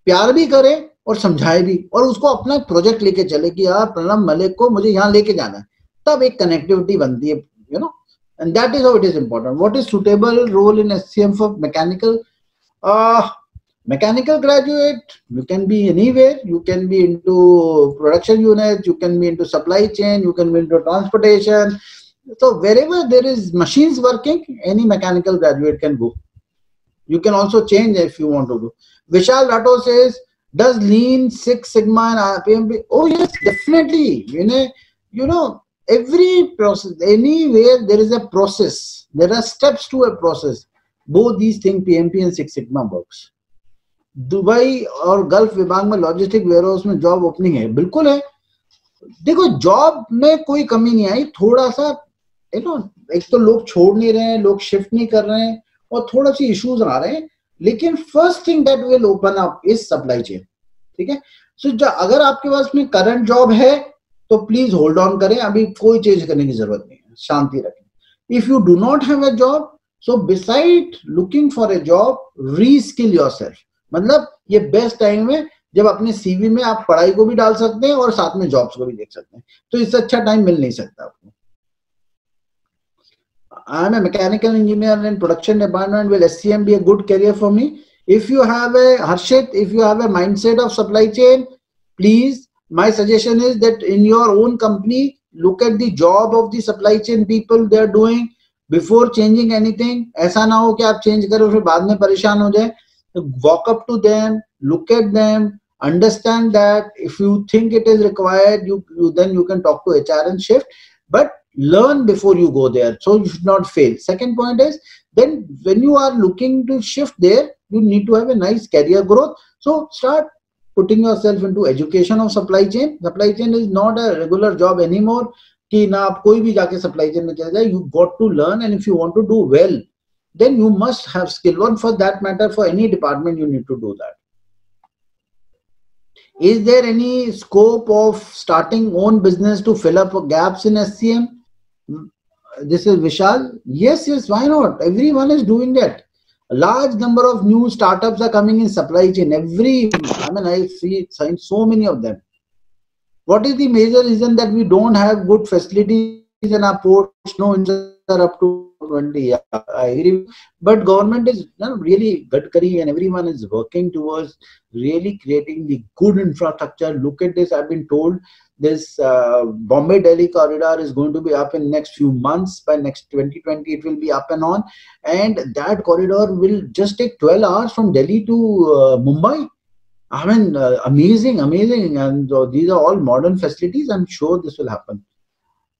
प्यार भी करे और समझाए भी, और उसको अपना प्रोजेक्ट लेके चले कि यार प्रणब मलिक को मुझे यहाँ लेके जाना है. तब एक कनेक्टिविटी बनती है, and that is how it is important. What is suitable role in SCM for mechanical? Mechanical graduate, you can be anywhere. You can be into production units, you can be into supply chain, you can be into transportation. So wherever there is machines working, any mechanical graduate can go. You can also change if you want to do. Vishal Rato says, does Lean, Six Sigma and PMP? Oh yes, definitely. Every process, anywhere there is a process. There are steps to a process. Both these things, PMP and Six Sigma works. Dubai और gulf विभाग में logistic warehouse में job opening है, बिल्कुल है. देखो job में कोई कमी नहीं आई, थोड़ा सा एक तो लोग छोड़ नहीं रहे हैं, लोग शिफ्ट नहीं कर रहे हैं और थोड़ा सी इश्यूज आ रहे हैं, लेकिन first thing that will open up is supply chain. ठीक है. सो अगर आपके पास में करंट जॉब है तो प्लीज होल्ड ऑन करें, अभी कोई चेंज करने की जरूरत नहीं है, शांति रखें. If you do not have a job, so beside looking for a job, reskill yourself. मतलब ये बेस्ट टाइम है जब अपने सीवी में आप पढ़ाई को भी डाल सकते हैं और साथ में जॉब्स को भी देख सकते हैं. तो इससे अच्छा टाइम मिल नहीं सकता आपको. I am a mechanical engineer in production department. Will SCM be a good career for me? If you have if you have a mindset of supply chain, please, my suggestion is that in your own company, look at the job of the supply chain people they are doing before changing anything. ऐसा ना हो कि आप change करो फिर बाद में परेशान हो जाए. Walk up to them, look at them, Understand that if you think it is required, then you can talk to HR and shift, but learn before you go there, so you should not fail. Second point is, then when you are looking to shift there, you need to have a nice career growth. So start putting yourself into education of supply chain. Supply chain is not a regular job anymore कि ना आप कोई भी जाके supply chain में चले जाए. You got to learn, and if you want to do well, then you must have skill. One, for that matter, for any department, you need to do that. Is there any scope of starting own business to fill up gaps in SCM? This is Vishal. Yes, why not? Everyone is doing that. A large number of new startups are coming in supply chain. I see so many of them. What is the major reason that we don't have good facilities in our ports? No, are up to 20. Yeah, I agree. But government is really Gadkari and everyone is working towards really creating the good infrastructure. Look at this. I've been told this Bombay-Delhi corridor is going to be up in next few months. By next 2020, it will be up and on. And that corridor will just take 12 hours from Delhi to Mumbai. Amazing. And these are all modern facilities. I'm sure this will happen.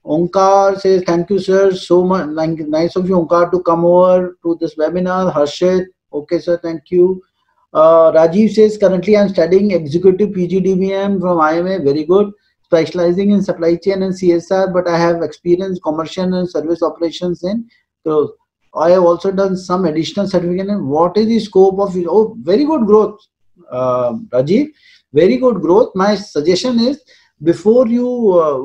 Onkar says, thank you, sir. So much nice of you, Onkar, to come over to this webinar. Harshit, okay, sir, thank you. Rajiv says, currently I'm studying executive PGDBM from IMA. Very good. Specializing in supply chain and CSR, but I have experience commercial and service operations in. So I have also done some additional certificate. And what is the scope of it? Oh, very good growth, Rajiv. Very good growth. My suggestion is, before you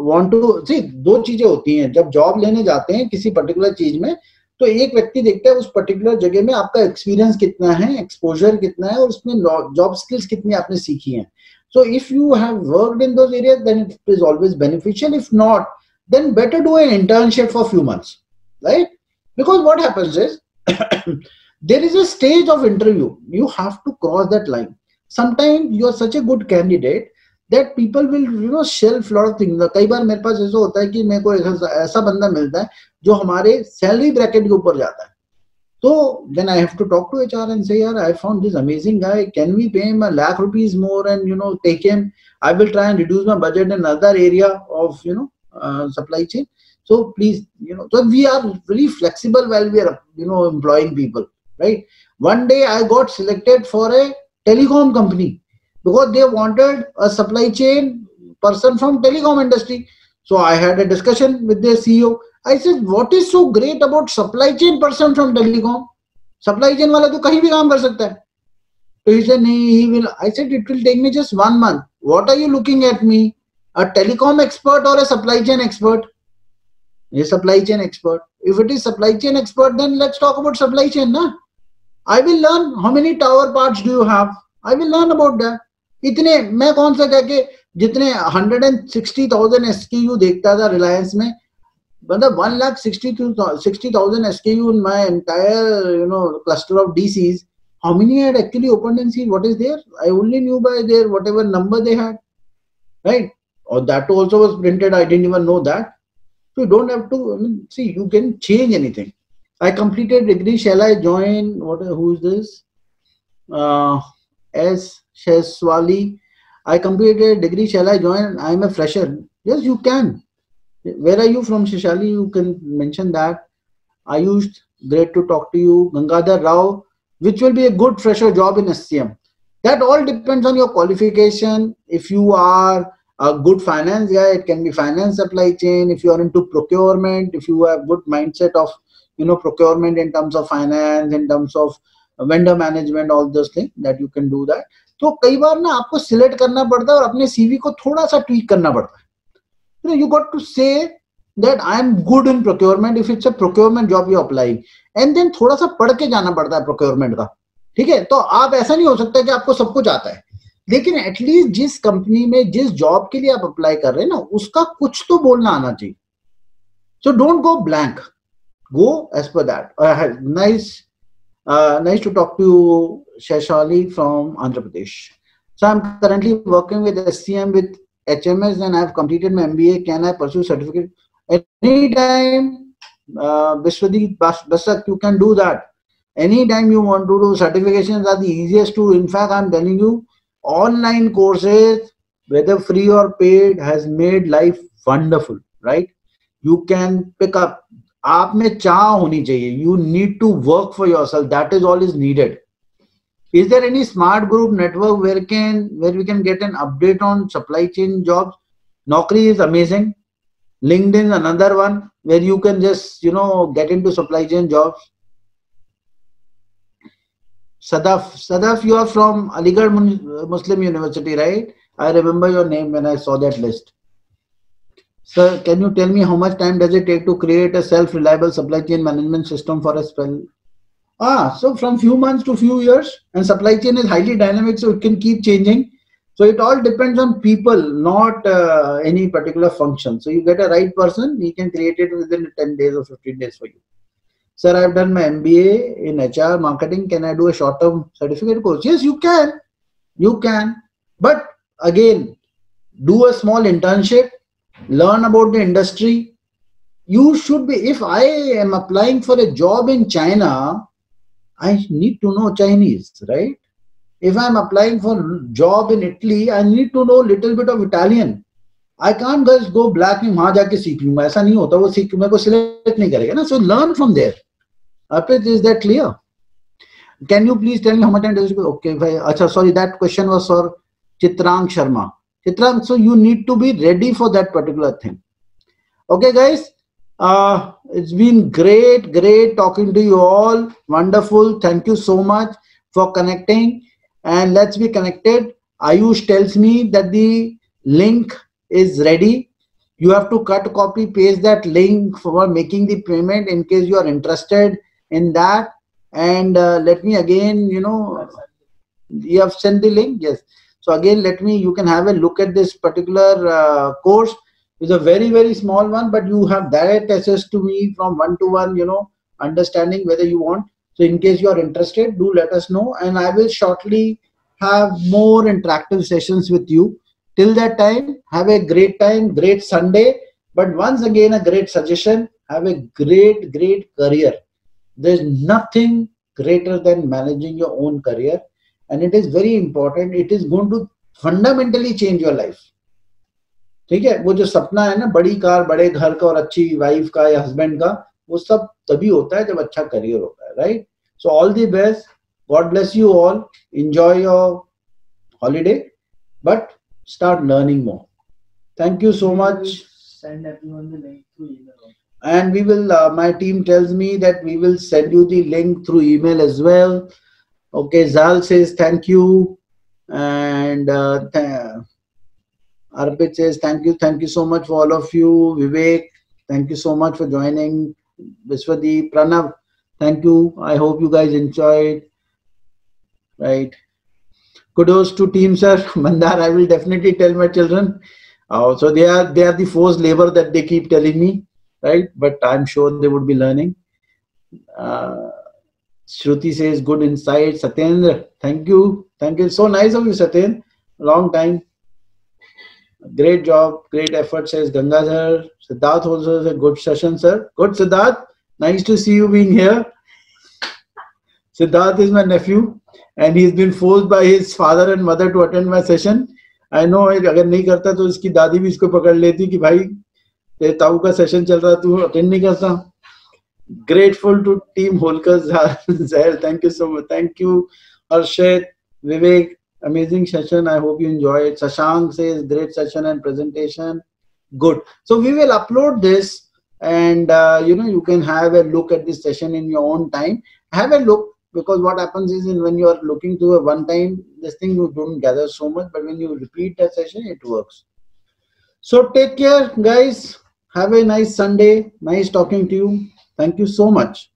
want to see, दो चीजें होती हैं जब job लेने जाते हैं किसी particular चीज में. तो एक व्यक्ति देखता है उस पर्टिकुलर जगह में आपका एक्सपीरियंस कितना है, एक्सपोजर कितना है और उसमें जॉब स्किल्स कितनी आपने सीखी हैं. So if you have worked in those areas then it is always beneficial. If not, then better do an internship for few months, right? Because what happens is there is a stage of interview. You have to cross that line. Sometimes you are such a good candidate that people will shelf lot of things. कई बार मेरे पास ऐसा होता है कि मेरे को ऐसा बंदा मिलता है जो हमारे सैलरी ब्रैकेट के ऊपर जाता है. तो then I have to talk to HR and say, यार, I found this amazing guy. Can we pay him ₹1,00,000 more and take him? I will try and reduce my budget in another area of supply chain. So please, so we are very flexible while we are employing people. Right? One day I got selected for a telecom company because they wanted a supply chain person from telecom industry. So I had a discussion with their CEO. I said, what is so great about supply chain person from telecom? Supply chain wala to kahin bhi kaam kar sakta hai. So he said, he will. I said, it will take me just 1 month. What are you looking at me? A telecom expert or a supply chain expert? A supply chain expert. If it is supply chain expert, then let's talk about supply chain, na? I will learn how many tower parts do you have. I will learn about that. इतने मैं कौन सा कह के जितने 160,000 SKU देखता था रिलायंस में, मतलब 1,60,000 SKU in my entire cluster of DCs. How many had actually opened and seen what is there? I only knew by their whatever number they had, right? Or that also was printed. I didn't even know that. So you don't have to. See, you can change anything. I completed degree. Shall I join? Who is this? S. Sheswali. I completed degree. Shall I join? I am a fresher. Yes, you can. Where are you from, Sheshali? You can mention that. Ayush, great to talk to you. Gangadhar Rao, which will be a good fresher job in SCM. That all depends on your qualification. If you are a good finance guy, it can be finance, supply chain. If you are into procurement, if you have good mindset of procurement in terms of finance, in terms of vendor management, all those things, that you can do that. तो कई बार ना आपको select करना पड़ता है और अपने CV को थोड़ा सा ट्वीक करना पड़ता है. You got to say that I am good in procurement if it's a procurement job you applying, and then थोड़ा सा पढ़ के जाना पड़ता है procurement का. ठीक है, तो आप ऐसा नहीं हो सकता कि आपको सब कुछ आता है, लेकिन एटलीस्ट जिस कंपनी में जिस जॉब के लिए आप अप्लाई कर रहे हैं ना, उसका कुछ तो बोलना आना चाहिए. So don't go blank. Go as per that. Nice to talk to you, Sheshali from Andhra Pradesh. So I'm currently working with SCM with HMS and I've completed my MBA. Can I pursue certificate? Anytime, Vishwadeep Basak, you can do that. Anytime you want to do, certifications are the easiest to. In fact, I'm telling you, online courses, whether free or paid, has made life wonderful, right? You can pick up. आप में चाह होनी चाहिए. You need to work for yourself. That is all is needed. Is there any smart group network where we can get an update on supply chain jobs? Naukri is amazing. LinkedIn is another one where you can just get into supply chain jobs. Sadaf, you are from Aligarh Muslim University, right? I remember your name when I saw that list. Sir, can you tell me how much time does it take to create a self-reliable supply chain management system for a spell? So from few months to few years, and supply chain is highly dynamic, so it can keep changing. So it all depends on people, not any particular function. So you get a right person, he can create it within 10 days or 15 days for you. Sir, I've done my MBA in HR marketing. Can I do a short-term certificate course? Yes, you can. You can. But again, do a small internship, learn about the industry. You should be, if I am applying for a job in China, I need to know Chinese, right? If I'm applying for a job in Italy, I need to know a little bit of Italian. I can't just go black में वहाँ जाके सीख लूँगा. ऐसा नहीं होता. वो सीख मेरे को select नहीं करेगा ना. So learn from there. Arpit, is that clear? Can you please tell me how much time does it go? Okay, achha, sorry, that question was for Chitrang Sharma. Chitrang, so you need to be ready for that particular thing. Okay, guys. It's been great talking to you all. Wonderful. Thank you so much for connecting. And let's be connected. Ayush tells me that the link is ready. You have to cut, copy, paste that link for making the payment in case you are interested in that. And let me again, you have sent the link. Yes. So again, you can have a look at this particular course. It's a very small one, but you have direct access to me from one-to-one, understanding whether you want. So in case you are interested, do let us know, and I will shortly have more interactive sessions with you. Till that time, have a great time, great Sunday. But once again, a great suggestion, have a great career. There's nothing greater than managing your own career. And it is very important. It is going to fundamentally change your life. ठीक है, वो जो सपना है ना बड़ी car, बड़े घर का और अच्छी वाइफ का या हस्बैंड का, वो सब तभी होता है जब अच्छा करियर होता है, right? So all the best, God bless you all, enjoy your holiday, but start learning more. Thank you so much. Send everyone the link through email. And we will, my team tells me that we will send you the link through email as well. Okay, Zal says thank you. And Arpit says thank you so much for all of you. Vivek, thank you so much for joining. Viswadeep, Pranav, thank you. I hope you guys enjoyed. Right. Kudos to team, sir. Mandar, I will definitely tell my children. So they are the forced labor that they keep telling me, right? But I'm sure they would be learning. Shruti says good insight. Satyendra, thank you. So nice of you, Satyendra. Long time. Great job, great effort, says Gangadhar. Siddharth also is a good session, sir. Good, Siddharth. Nice to see you being here. Siddharth is my nephew. And he's been forced by his father and mother to attend my session. I know अगर नहीं करता तो इसकी दादी भी इसको पकड़ लेती कि भाई तेरे ताऊ का सेशन चल रहा तू अटेंड नहीं करता. Grateful to team Holkar, Zahel, thank you so much. Thank you, Arshad, Vivek, amazing session. I hope you enjoyed. Sashank says great session and presentation. Good. So we will upload this, and you can have a look at this session in your own time. Have a look. Because what happens is when you are looking to a one time, this thing you don't gather so much, but when you repeat that session, it works. So take care, guys. Have a nice Sunday. Nice talking to you. Thank you so much.